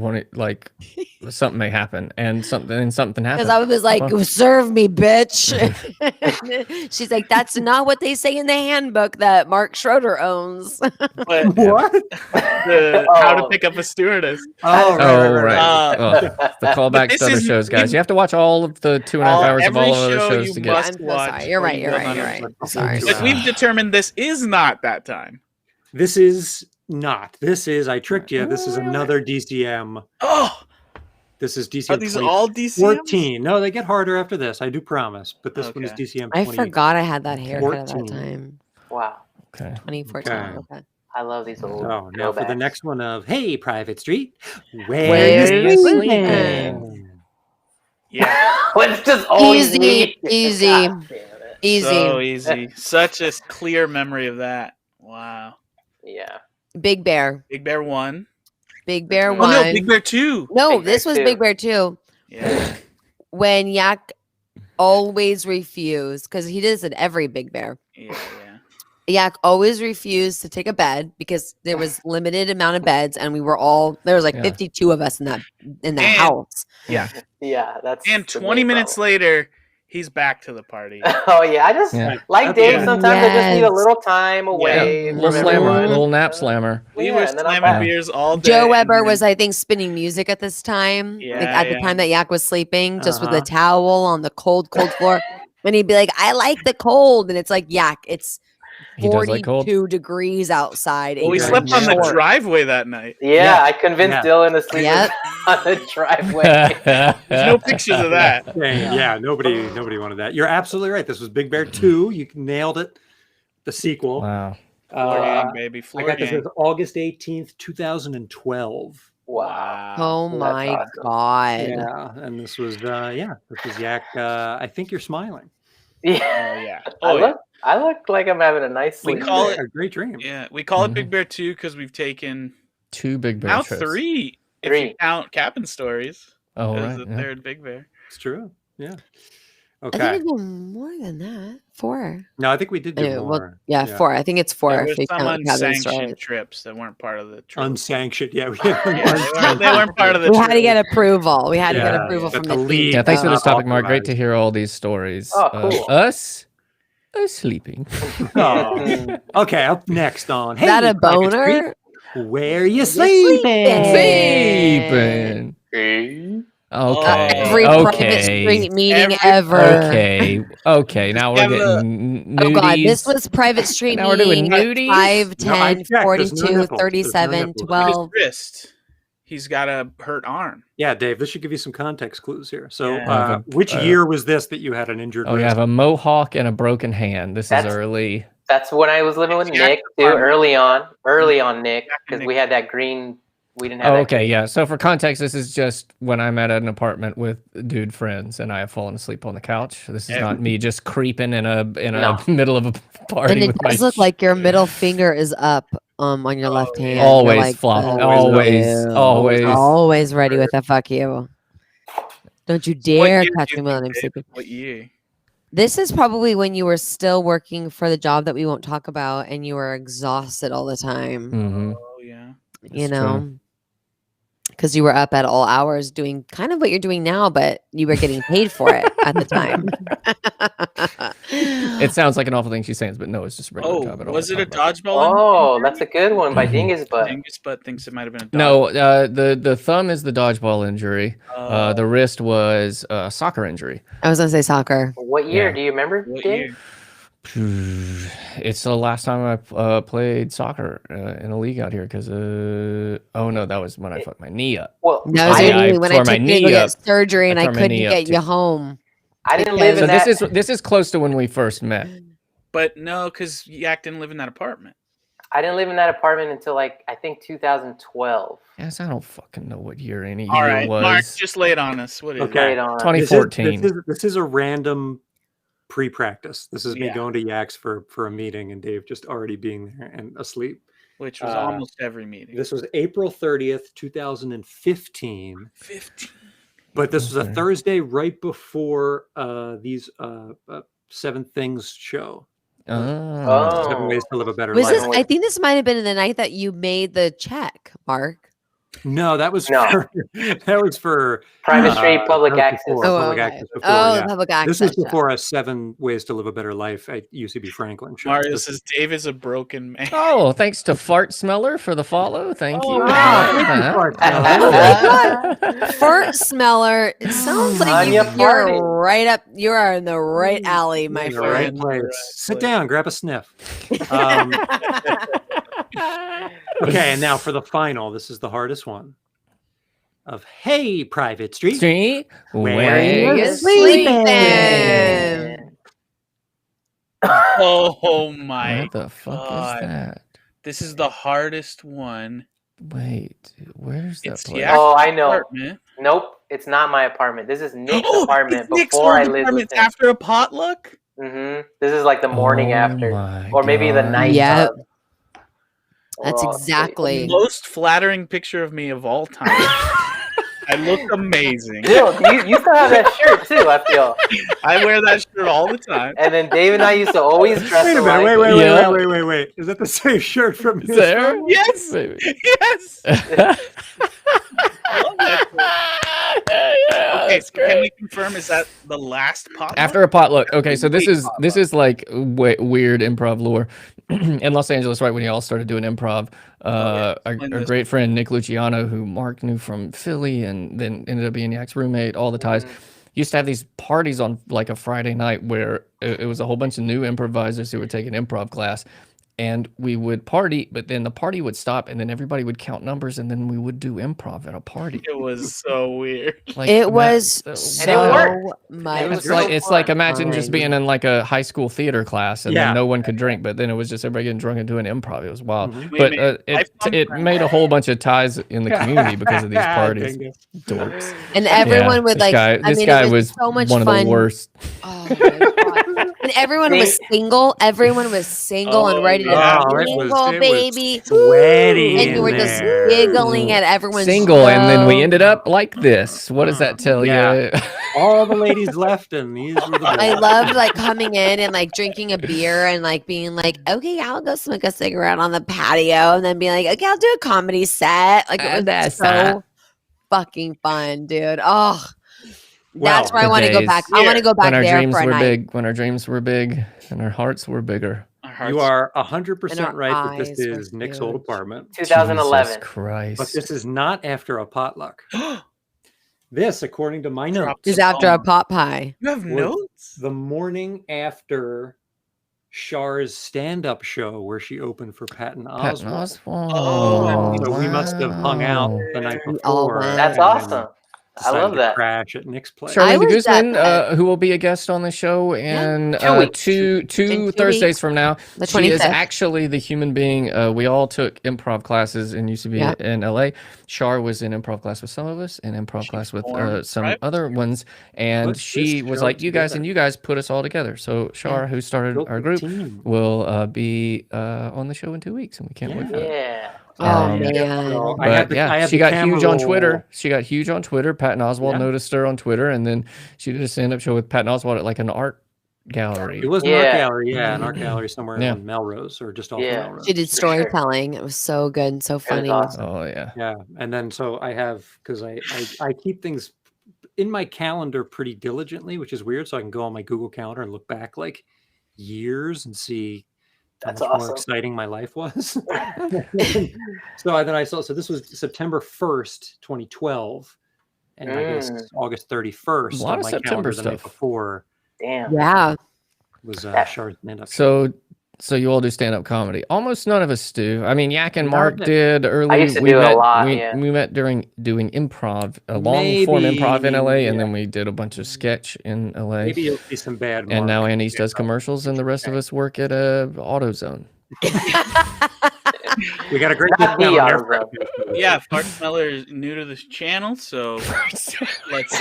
something may happen," and something happened. Because I was like, "Serve me, bitch." She's like, "That's not what they say in the handbook that Mark Schroeder owns." What? How to pick up a stewardess. Right. The callback to other shows, guys. You have to watch all of the 2.5 hours of all other shows to get. I'm so sorry. You're right. Sorry. But we've determined this is not that time. This is not. This is. I tricked you. This is another DCM. Oh. This is DCM. Are these all DCM? 14. No, they get harder after this. I do promise. But this one is DCM. I forgot I had that haircut at that time. Wow. Okay. 2014. Okay. I love these old. Oh, now for the next one of Hey Private Street, where you sleeping? Yeah. It's just easy. So easy. Such a clear memory of that. Wow. Yeah. Big Bear. Big Bear 1. Big Bear 1. Oh no, Big Bear 2. No, this was Big Bear 2. Yeah. When Yak always refused, because he does it every Big Bear. Yeah. Yak always refused to take a bed because there was limited amount of beds, and there was like 52 of us in that house. Yeah. Yeah, that's. And 20 minutes later, he's back to the party. Oh yeah, I just like Dave. Sometimes I just need a little time away. Little nap slammer. We were slamming beers all day. Joe Weber was, I think, spinning music at this time. At the time that Yak was sleeping, just with a towel on the cold floor. And he'd be like, "I like the cold," and it's like, Yak, it's 42 degrees outside. Well, we slept on the driveway that night. Yeah, I convinced Dylan to sleep on the driveway. There's no pictures of that. Yeah, nobody wanted that. You're absolutely right. This was Big Bear 2. You nailed it. The sequel. Wow. Baby. I got this as August 18th, 2012. Wow. Oh my God. Yeah, and this was Yak. I think you're smiling. Yeah. I look like I'm having a nice sleep. We call it a great dream. Yeah, we call it Big Bear 2 because we've taken 2 Big Bear now trips. 3 if you count Cabin Stories. Oh, as right. the third Big Bear. It's true. Yeah. I Okay. think we did more than that. 4. No, I think we did do more. Well, 4. I think it's 4. There If was you some count Cabin unsanctioned Stories. trips that weren't part of the trip. Unsanctioned, They weren't part of the We trip. had to get approval. We had to get approval from the league. Yeah, thanks for this topic, Mark. Great to hear all these stories. Oh, cool. Us sleeping. Okay, up next on Is that a boner? Where you sleeping? Okay. Every private street meeting ever. Okay. Now we're getting nudies. Oh God, this was private street Now we're doing meeting. nudies? 5, 10, No, 42, 37, 12. His wrist. He's got a hurt arm. Yeah, Dave, this should give you some context clues here. So, which year was this that you had an injured wrist? You have a mohawk and a broken hand. This is early. That's when I was living with Nick too. Early on, Nick, because we had that green. We didn't have. Okay, yeah. So for context, this is just when I'm at an apartment with dude friends and I have fallen asleep on the couch. This is not me just creeping in a middle of a party. And it does look like your middle finger is up on your left hand. Always like, flop. Always ready with a fuck you. Don't you dare catch me while I'm sleeping. What year? This is probably when you were still working for the job that we won't talk about, and you were exhausted all the time. Mm-hmm. Oh yeah. You know, Because you were up at all hours doing kind of what you're doing now, but you were getting paid for it at the time. It sounds like an awful thing she's saying, but no, it's just a regular job. Was it a dodgeball? Oh, that's a good one by Dingus Butt. Dingus Butt thinks it might have been a dodgeball. No, the thumb is the dodgeball injury. The wrist was a soccer injury. I was gonna say soccer. What year? Do you remember? What year? It's the last time I played soccer in a league out here because oh no, that was when I fucked my knee up. Well, that was when I took you to go get surgery and I couldn't get you home. I didn't live in that. This is close to when we first met. But no, because Yak didn't live in that apartment. I didn't live in that apartment until I think 2012. Yes, I don't fucking know what year any All right, year was. Mark, just lay it on us. What is it? 2014. This is a random pre-practice. This is me going to Yak's for a meeting and Dave just already being there and asleep. Which was almost every meeting. This was April 30th, 2015. But this was a Thursday right before these 7 Things show. 7 Ways to Live a Better Life. I think this might have been the night that you made the check, Mark. No, that was for Private Street Public Access. Public access before, public access. This was before a 7 Ways to Live a Better Life at UCB Franklin show. Mario says Dave is a broken man. Oh, thanks to Fart Smeller for the follow. Thank you. Fart Smeller. It sounds like you're right up. You are in the right alley, my friend. Sit down, grab a sniff. Okay, and now for the final. This is the hardest one. Of Hey, Private Street. Where you sleeping? Oh my What the fuck is that? This is the hardest one. Wait, where's that place? Yak's I know. apartment. Nope, it's not my apartment. This is Nick's apartment It's Nick's before I old lived apartment with him. after a potluck? This is like the morning after, or maybe the night. Yep. of. That's exactly The most flattering picture of me of all time. I look amazing. Dude, you still have that shirt too, I feel. I wear that shirt all the time. And then Dave and I used to always dress Wait a alike. minute, wait. Is that the same shirt from his there? phone? Yes. Baby. Yes. I love that shirt. Okay, can we confirm is that the last potluck? After a potluck. Okay, so this is like weird improv lore in Los Angeles, right when you all started doing improv. Our great friend Nick Luciano, who Mark knew from Philly and then ended up being Yak's roommate, all the ties, used to have these parties on like a Friday night where it was a whole bunch of new improvisers who were taking improv class. And we would party, but then the party would stop, and then everybody would count numbers, and then we would do improv at a party. It was so weird. Like, it was so much. It's like imagine just being in like a high school theater class, and then no one could drink, but then it was just everybody getting drunk and doing improv. It was wild, but it made a whole bunch of ties in the community because of these parties. Dorks. And everyone would like. This guy was so much one fun. of the worst. Oh my God. And everyone was single. Everyone was single and ready to mingle, baby. Sweaty. And you were just giggling at everyone's single, and then we ended up like this. What does that tell you? All the ladies left, and these were the I loved like coming in and like drinking a beer and like being like, okay, I'll go smoke a cigarette on the patio, and then being like, okay, I'll do a comedy set. Like it was so fucking fun, dude. Oh. That's where I want to go back. I want to go back there for a night. When our dreams were big and our hearts were bigger. You are 100% right that this is Nick's old apartment. 2011. Jesus Christ. But this is not after a potluck. This, according to my notes, is after a pot pie. You have notes? The morning after Char's stand-up show where she opened for Patton Oswalt. Oh, so we must have hung out the night before. That's awesome. I love that. Crash at Nick's place. Charlene de Guzman, who will be a guest on the show in 2 Thursdays from now. She is actually the human being. We all took improv classes in UCB in LA. Char was in improv class with some of us and improv class with some other ones. And she was like, you guys put us all together. So Char, who started our group, will be on the show in 2 weeks. And we can't wait for that. Oh man! But she got huge on Twitter. She got huge on Twitter. Patton Oswalt noticed her on Twitter, and then she did a stand-up show with Patton Oswalt at like an art gallery. It was an art gallery, an art gallery somewhere in Melrose or just off Melrose. She did storytelling. It was so good and so funny. Awesome. Oh yeah. Yeah, and then so I have because I keep things in my calendar pretty diligently, which is weird. So I can go on my Google Calendar and look back like years and see how much more exciting my life was. So then I saw. So this was September 1st, 2012, and I guess August 31st. A lot of September the night stuff. before. Damn. Yeah. Was Char's stand-up. So you all do stand-up comedy. Almost none of us do. I mean, Yak and Mark did early. I used to do it a lot. We met during doing improv, a long-form improv in LA, and then we did a bunch of sketch in LA. Maybe you'll see some bad. And now Anais does commercials, and the rest of us work at AutoZone. We got a great Yeah, Fart Smeller is new to this channel, so let's.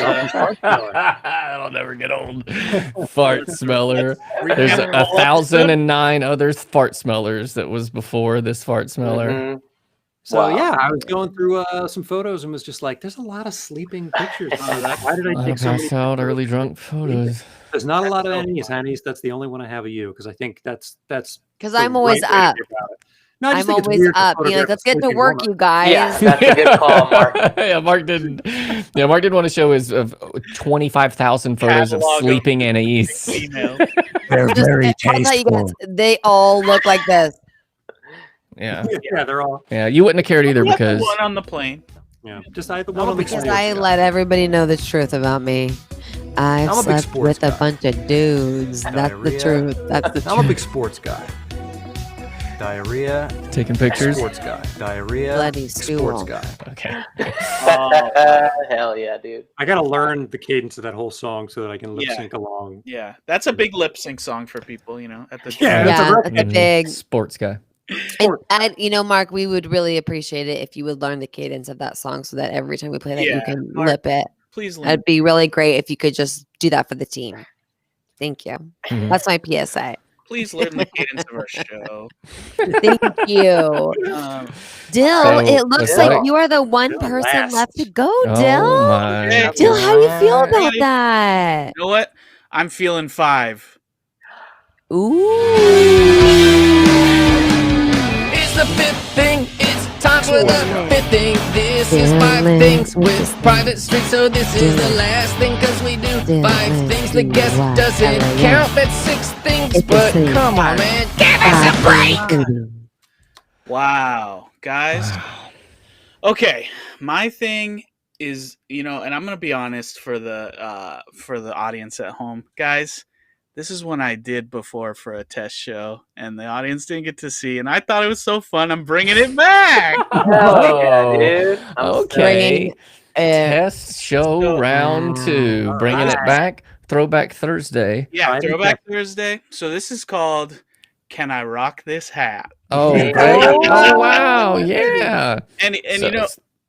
That'll never get old. Fart Smeller. There's 1,009 other Fart Smellers that was before this Fart Smeller. So I was going through some photos and was just like, "There's a lot of sleeping pictures. Why did I take so many out early drunk photos?" There's not a lot of Anais. That's the only one I have of you because I think that's because I'm always up. No, I'm always up. Being like, let's get to work, you guys. Yeah, that's a good call, Mark. Mark didn't want to show his 25,000 photos of sleeping Anais. They're very tasteful. They all look like this. Yeah, they're all. Yeah, you wouldn't have cared either because the one on the plane. Yeah, just I the one on the because I let everybody know the truth about me. I've slept with a bunch of dudes. That's the truth. That's the truth. I'm a big sports guy. Diarrhea. Taking pictures. Sports guy. Diarrhea. Bloody sports stool. guy. Okay. Hell yeah, dude. I gotta learn the cadence of that whole song so that I can lip sync along. Yeah, that's a big lip sync song for people, at the that's a big sports guy. And Mark, we would really appreciate it if you would learn the cadence of that song so that every time we play that you can lip it. Please learn. That'd be really great if you could just do that for the team. Thank you. That's my PSA. Please learn the cadence of our show. Thank you. Dill, it looks like you are the one person left to go, Dill. Dill, how do you feel about that? You know what? I'm feeling 5. Ooh. It's the 5th thing. It's time for the 5th thing. This is 5 things with private street. So this is the last thing because we do 5 things. The guest doesn't count. That's 6 things. But come on, man. Give us a break. Wow, guys. Okay, my thing is, and I'm gonna be honest for the audience at home, guys. This is one I did before for a test show, and the audience didn't get to see, and I thought it was so fun. I'm bringing it back. Oh, yeah, dude. Okay. Test show round 2. Bringing it back. Throwback Thursday. Yeah, Throwback Thursday. So this is called "Can I Rock This Hat?" Oh, great. Oh, wow. Yeah. And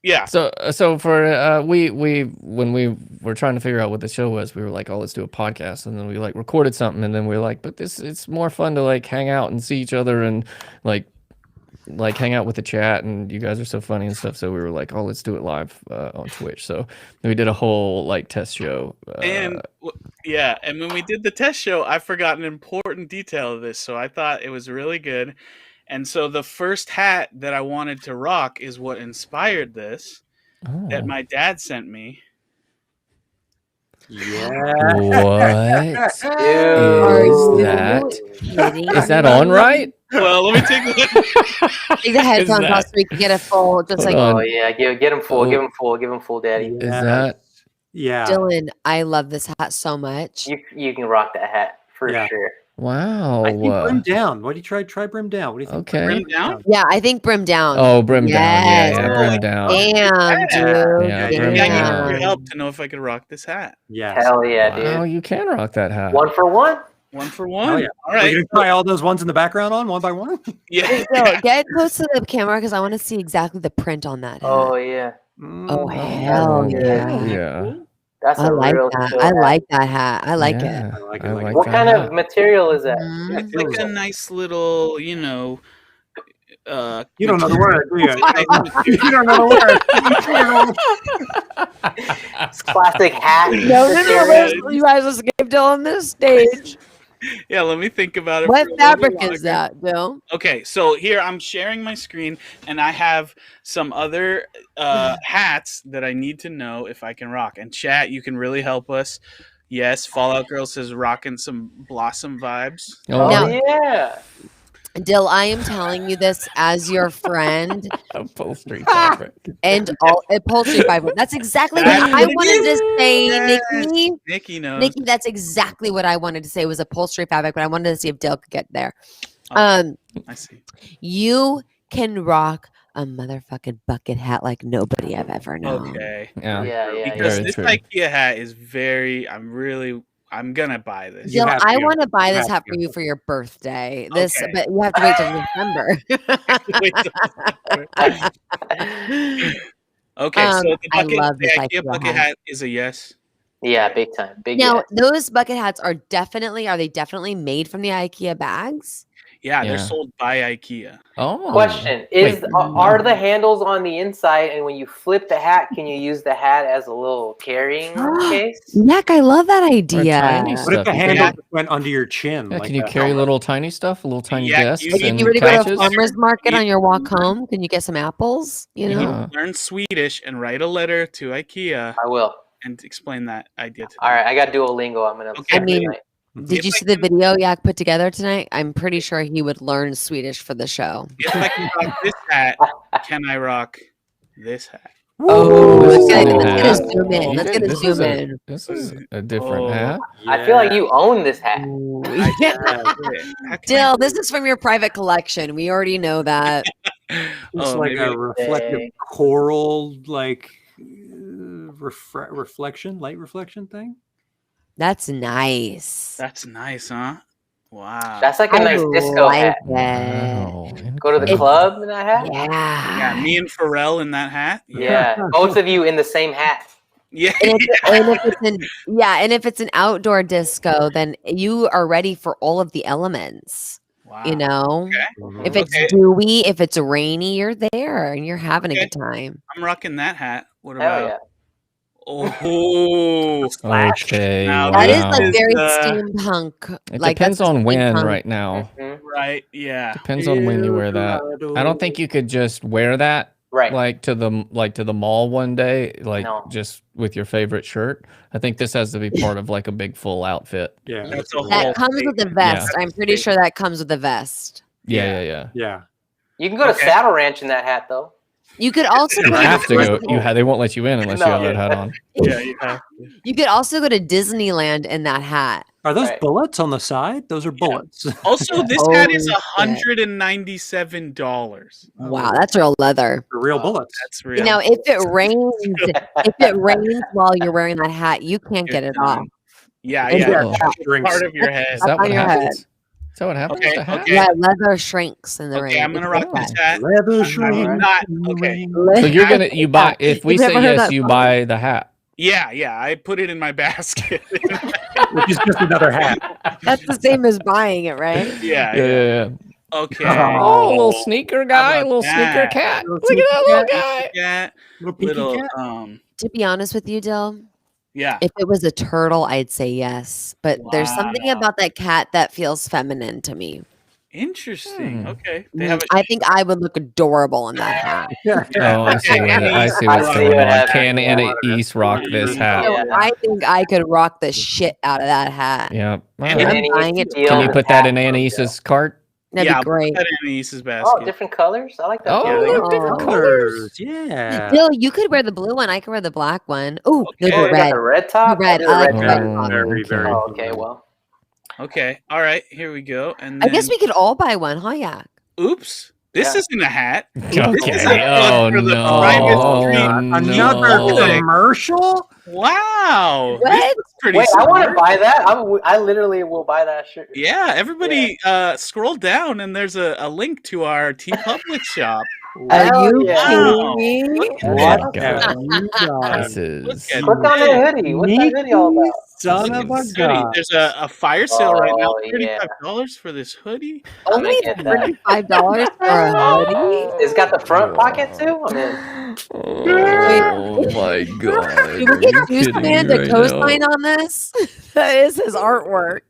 yeah. So for we when we were trying to figure out what the show was, we were like, oh, let's do a podcast, and then we recorded something, and then we were like, but it's more fun to hang out and see each other and hang out with the chat, and you guys are so funny and stuff. So we were like, oh, let's do it live on Twitch. So we did a whole test show. And when we did the test show, I forgot an important detail of this, so I thought it was really good. And so the first hat that I wanted to rock is what inspired this, that my dad sent me. Yeah. What is that? Is that on right? Well, let me take the headphones off so we can get a full, just like. Oh yeah, get him full, give him full, Daddy. Is that? Yeah. Dylan, I love this hat so much. You can rock that hat for sure. Wow. I think brim down. What do you try? Try brim down. What do you think? Okay. Brim down? Yeah, I think brim down. Oh, brim down. Yeah, brim down. Damn, dude. Yeah, I need your help to know if I could rock this hat. Yeah. Hell yeah, dude. Oh, you can rock that hat. 1 for 1. 1 for 1. Oh, yeah. All right. Are you gonna try all those ones in the background on one by one? Yeah. So get close to the camera because I want to see exactly the print on that hat. Oh yeah. Oh hell yeah. Yeah. That's I like that. I like that hat. I like it. I like it. What kind of material is that? It's like a nice little, you don't know the word, do you? You don't know the word. It's classic hat. No, you guys just gave Dylan this stage. Yeah, let me think about it. What fabric is that, Bill? Okay, so here I'm sharing my screen, and I have some other hats that I need to know if I can rock. And chat, you can really help us. Yes, Fallout Girl says rocking some Blossom vibes. Oh yeah. Dill, I am telling you this as your friend. Upholstery fabric. And all upholstery fabric. That's exactly what I wanted to say, Nikki. Nikki knows. Nikki, that's exactly what I wanted to say was upholstery fabric, but I wanted to see if Dill could get there. I see. You can rock a motherfucking bucket hat like nobody I've ever known. Okay. Yeah. Because this IKEA hat is I'm gonna buy this. Dill, I want to buy this hat for you for your birthday. But you have to wait till November. Okay, so the IKEA bucket hat is a yes. Yeah, big time. Now, those bucket hats are they definitely made from the IKEA bags? Yeah, they're sold by IKEA. Oh. Question are the handles on the inside, and when you flip the hat, can you use the hat as a little carrying case? Heck, I love that idea. What if the handle went under your chin? Yeah, can you carry little tiny stuff, a little tiny desks? If you were to go to a farmer's market on your walk home, can you get some apples? You know, learn Swedish and write a letter to IKEA. I will. And explain that idea to them. All right, I got Duolingo. I'm gonna. I mean, did you see the video Yak put together tonight? I'm pretty sure he would learn Swedish for the show. If I can rock this hat, can I rock this hat? Oh, let's get a zoom in. Let's get a zoom in. This is a different hat. I feel like you own this hat. Dill, this is from your private collection. We already know that. It's like a reflective coral, like reflection, light reflection thing. That's nice. That's nice, huh? Wow. That's like a nice disco hat. Wow. Go to the club in that hat? Yeah. Yeah, me and Pharrell in that hat. Yeah. Both of you in the same hat. Yeah. And if it's an outdoor disco, then you are ready for all of the elements. Wow. You know? Okay. If it's dewy, if it's rainy, you're there and you're having a good time. I'm rocking that hat. What Hell about? yeah. Oh, okay. That is like very steampunk. It like depends on when steampunk. right now. Right. Yeah. Depends on when you wear that. I don't think you could just wear that like to the mall one day, just with your favorite shirt. I think this has to be part of like a big full outfit. Yeah. That comes with a vest. I'm pretty sure that comes with a vest. Yeah. You can go to Saddle Ranch in that hat though. You could also You have to go. They won't let you in unless you have that hat on. Yeah, you have to. You could also go to Disneyland in that hat. Are those bullets on the side? Those are bullets. Also, this hat is $197. Wow, that's real leather. For real bullets. That's real. You know, if it rains while you're wearing that hat, you can't get it off. Yeah. Part of your head. Is that what happens? Is that what happens? Okay. Yeah, leather shrinks in the rain. Okay, I'm gonna rock this hat. Leather shrinks. Okay. So you buy if we say yes, you buy the hat. Yeah. I put it in my basket. Which is just another hat. That's the same as buying it, right? Yeah. Okay. Oh, little sneaker guy, little sneaker cat. Look at that little guy. Yeah. Little cat. To be honest with you, Dill, yeah. If it was a turtle, I'd say yes. But there's something about that cat that feels feminine to me. Interesting. Okay. I think I would look adorable in that hat. Oh, I see what's going on. Can Anais rock this hat? So I think I could rock the shit out of that hat. Yeah. I'm buying it. Can you put that in Anais's cart? That'd be great. Put that in Anais's basket. Oh, different colors. I like that. Oh, different colors. Yeah. Dill, you could wear the blue one. I could wear the black one. Oh, the red. The red top. The red. I like the red. Very. Oh, okay. Well. Okay. All right. Here we go. And I guess we could all buy one, huh, Yak? Oops. This isn't a hat. Okay. Oh, no. Another commercial? Wow. What? Wait, I want to buy that. I literally will buy that shirt. Yeah, everybody scroll down and there's a link to our TeePublic shop. Are you Wow. kidding me? What This is... Click on that hoodie. What's that hoodie all about? Son of a gun. There's a fire sale right now. $35 for this hoodie. Only $35 for a hoodie? It's got the front pocket too? I mean, oh my god. Can we get Juice Man to co-sign on this? That is his artwork.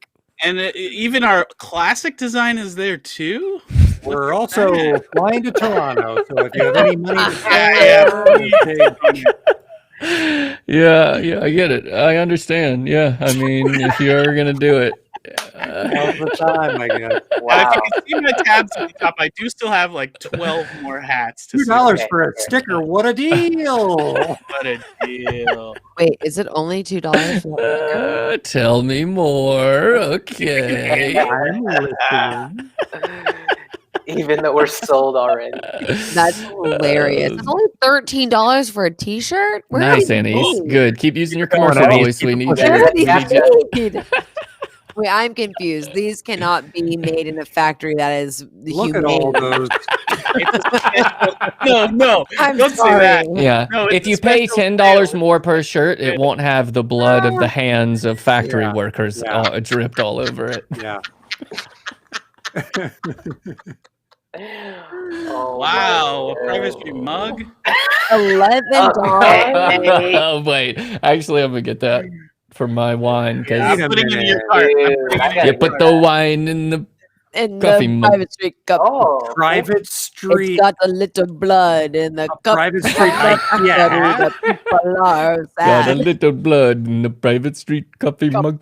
And even our classic design is there too. We're also flying to Toronto, so if you have any money to spare, yeah, I get it. I understand. Yeah, I mean, if you're gonna do it, all the time, I guess. Wow. If you can see my tabs at the top, I do still have like 12 more hats. $2 for a sticker. What a deal! What a deal! Wait, is it only $2? Tell me more. Okay. I'm listening. Even though we're sold already. That's hilarious. It's only $13 for a T-shirt. Nice, Anais. Good. Keep using your commercial voice. We need you. Wait, I'm confused. These cannot be made in a factory that is Look at all those. No, I'm don't sorry. say that. Yeah. No, if you pay $10 more per shirt, it won't have the blood of the hands of factory workers dripped all over it. Yeah. Oh, wow, a private street mug. $11. Oh wait, actually, I'm gonna get that for my wine because I'm putting it in your cart. you put the wine in the coffee mug. Private street cup. Private street. It's got a little blood in the cup. Private street. The people are Got a sad. little blood in the private street coffee mug.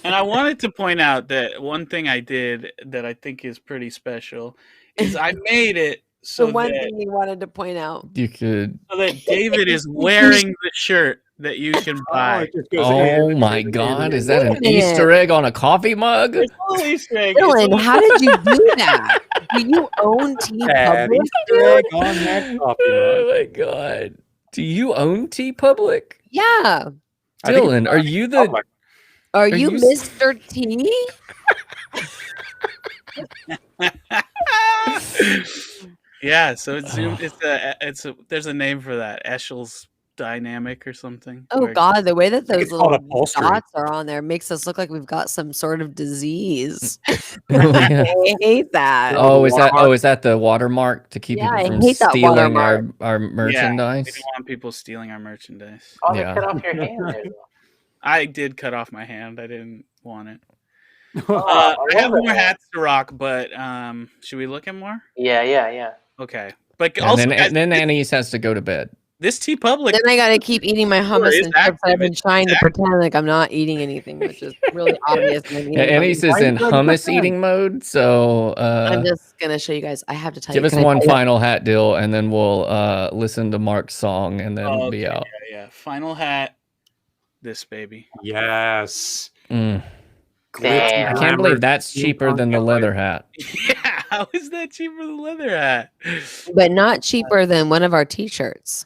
And I wanted to point out that one thing I did that I think is pretty special is I made it so The one that, thing you wanted to point out. You could. so that David is wearing the shirt that you can buy. Oh my God! Is that an Easter egg on a coffee mug? It's a little Easter egg. Dylan, how did you do that? Do you own T Public? Easter egg on that coffee mug. Oh my God! Do you own T Public? Yeah. Dylan, are you the? Are you Mr. T? Yeah, so it's there's a name for that. Eshel's dynamic or something. Oh where- God, the way that those it's called little upholstery. dots are on there makes us look like we've got some sort of disease. Oh, yeah. I hate that. Oh, is that the watermark to keep Yeah, I people from hate that stealing watermark. our Yeah, merchandise? we don't want people stealing our merchandise. Oh, Yeah. cut off your hand there. I did cut off my hand. I didn't want it. Oh, I have love more it. hats to rock, but should we look at more? Yeah. Okay, but And also then, guys, and then Anais has to go to bed. this T Public. Then I gotta keep eating my hummus is and chips. I've been active. trying to It's pretend like I'm not eating anything, which is really obvious. when I'm Yeah, eating Anais something. is in hummus eating mode, so I'm just gonna show you guys. I have to tell give you. us Can I one tell you- final hat deal, and then we'll listen to Mark's song, and then be out. Yeah. Final hat. This baby. Yes. Mm. Damn. I can't believe that's cheaper than the leather hat. Yeah, how is that cheaper than the leather hat? But not cheaper than one of our T-shirts.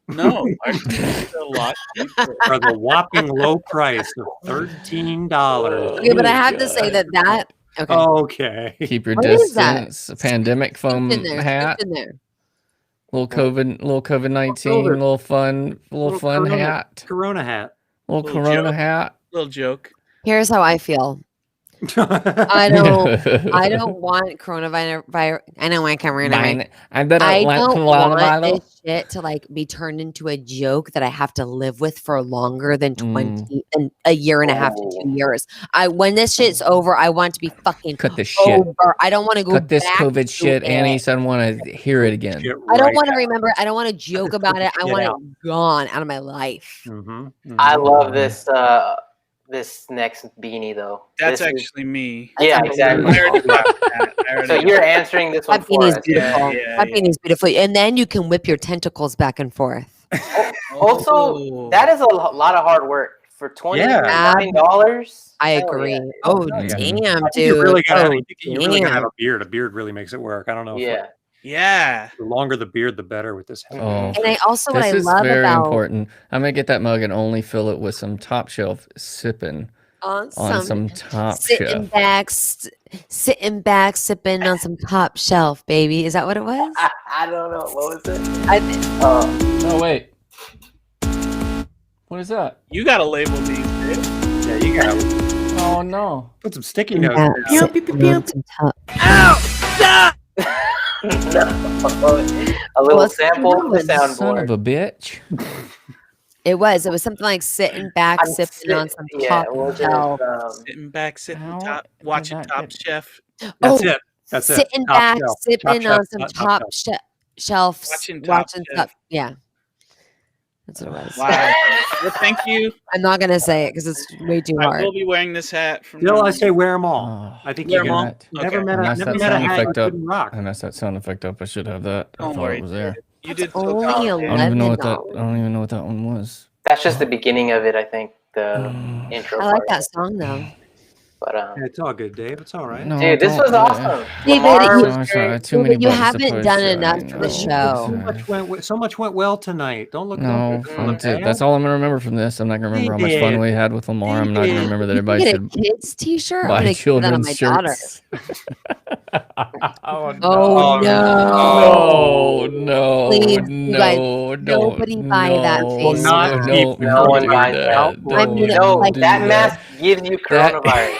No, it's a lot cheaper. For the whopping low price of $13. Okay, but I have to say that. Okay. Okay. Keep your What is that? distance. A pandemic foam It's in there. hat. It's in there. Little COVID-19, Over. little fun Corona, hat. Corona hat. Little Little Corona joke. hat. Little joke. Here's how I feel. I don't want coronavirus. I don't want coronavirus. I I don't want this shit to like be turned into a joke that I have to live with for longer than 20 and a year and a half to 2 years. When this shit's over, I want to be fucking Cut this shit. over. I don't want to go Cut this back COVID to shit, it. Annie. I don't want to hear it again. I don't want to remember. I don't want to joke about it. I Get want out. it gone out of my life. I love this this next beanie though. That's This is- actually me. Yeah, exactly. I already got that. I already So got you're that. answering this one That for beanie's us. beautiful. Yeah, That beanie's beautiful. And then you can whip your tentacles back and forth. Also, Oh. that is a lot of hard work for $29. I Hell agree. yeah. Oh, Yeah. damn, I think dude. you really gotta, Oh, you really gotta have damn. a beard. A beard really makes it work. I don't know. If Yeah. Yeah. the longer the beard, the better with this hat. Oh, And I also, what this I is love very about important. I'm gonna get that mug and only fill it with some top shelf sipping on some top sitting shelf. back, sitting back, sipping on some top shelf, baby. Is that what it was? I don't know. What was it? Oh wait, what is that? You gotta label these, dude. Yeah, you gotta Oh no! put some sticky notes. Yeah, down. sitting on some top. A little What's sample of the going on? Son soundboard. of a bitch! It was something like sitting back, sipping on some top shelf. Sitting back, watching Top Chef. That's it. That's sitting it. back, Top sipping shelf, on some top shelf, Watching watching Top stuff. Yeah, that's what it was. Wow. Well, thank you. I'm not gonna say it because it's way too hard. I will be wearing this hat from. Still, I say wear them all. I think Wear you 'em all? can. Never Okay. met I a messed that hat sound you effect up. couldn't rock. I messed that sound effect up. I should have that. I Don't thought worry. it was there. You did so only good. I don't even know what that. $11. I don't even know what that one was. That's just the beginning of it, I think. The intro. I like part. that song though. But Yeah, it's all good, Dave. It's all right. No, dude, this was awesome. David, Lamar you- was great. Too many you buttons to haven't push. done I enough for the know. show. So much went well tonight. Don't look. No, don't look bad. that's all I'm gonna remember from this. I'm not gonna remember how much fun we had with Lamar. I'm not gonna remember that everybody Get a should kids T-shirt. I'm buy gonna give that on children's my daughter. shirts. Oh no! No! Please, No! you guys, Don't! nobody buy that no, face not no, keep No one do buys that. that. I mean, No, like that mask gives you coronavirus.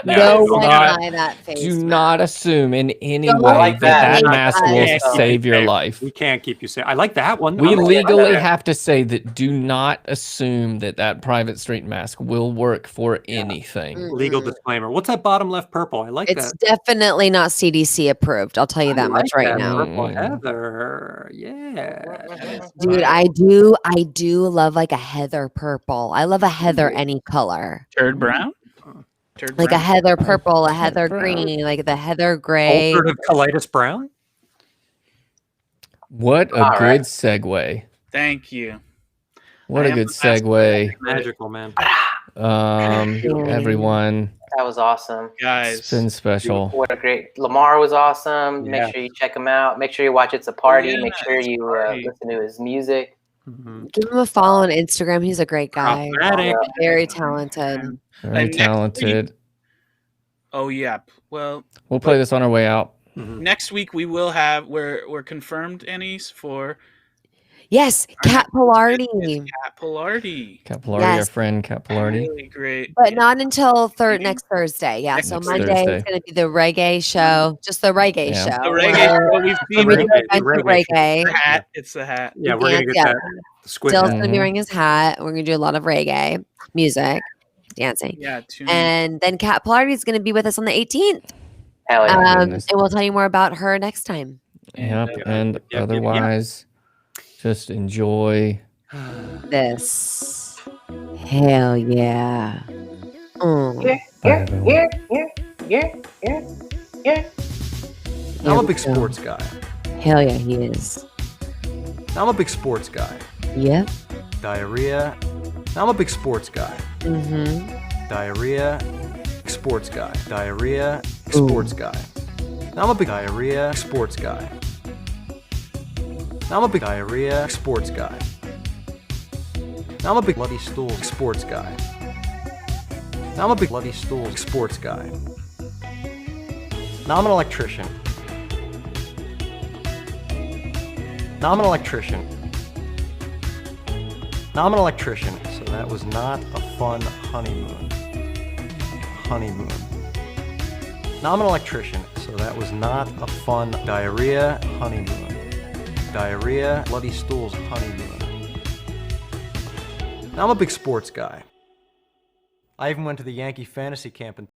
No one not- buy that face. Do not assume in any Don't way like that that. mask will Yeah, save your Dave, life. We can't keep you safe. I like that one. We I like legally that. have to say that do not assume that private street mask will work for anything. Legal disclaimer. What's that bottom left purple? I like It's that. definitely not CDC approved. I'll tell you that much right now. Purple heather. Yeah. Dude, I do love like a heather purple. I love a heather any color. Turd brown? Like a heather purple, a heather green, like the heather gray. Ulcerative colitis brown. What a good segue. Thank you. What a good segue. Magical, man. Everyone. That was awesome. Guys. It's been special. What a great. Lamar was awesome. Yeah. Make sure you check him out. Make sure you watch It's a Party. Yeah, Make sure It's a you Party. listen to his music. Give him a follow on Instagram. He's a great guy. Prophetic. Very talented. Very And next talented. Oh yeah. Well, We'll play this on our way out. next week we will have we're confirmed Anais for Yes, Cat Pilardi. Cat Pilardi. Cat Pilardi, Yes. our friend Cat Pilardi. Really great. But not until next Thursday. Yeah, so Next Monday Thursday. is going to be the reggae show, just the reggae Yeah. show. The reggae. Oh, we've seen We're it. gonna do a bunch of reggae. The hat. It's the hat. Yeah, we're gonna get Yeah. that. Squid. Dill's hat. going to be wearing his hat. We're going to do a lot of reggae music, dancing. Yeah. And then Kat Pilardi is going to be with us on the 18th. Hell yeah. And we'll tell you more about her next time. Yep. And otherwise, just enjoy This. Hell yeah. Bye, everyone. I'm a big sports guy. Hell yeah, he is. I'm a big sports guy. Yep. Diarrhea. I'm a big sports guy. Mm-hmm. Diarrhea. Sports guy. Diarrhea. Sports guy. I'm a big diarrhea sports guy. I'm a big diarrhea sports guy. I'm a big bloody stool sports guy. I'm a big bloody stool sports guy. Now I'm an electrician. Now I'm an electrician. Now I'm an electrician. So that was not a fun honeymoon. Honeymoon. Now I'm an electrician. So that was not a fun diarrhea honeymoon. Diarrhea, bloody stools honeymoon. Now I'm a big sports guy. I even went to the Yankee fantasy camp and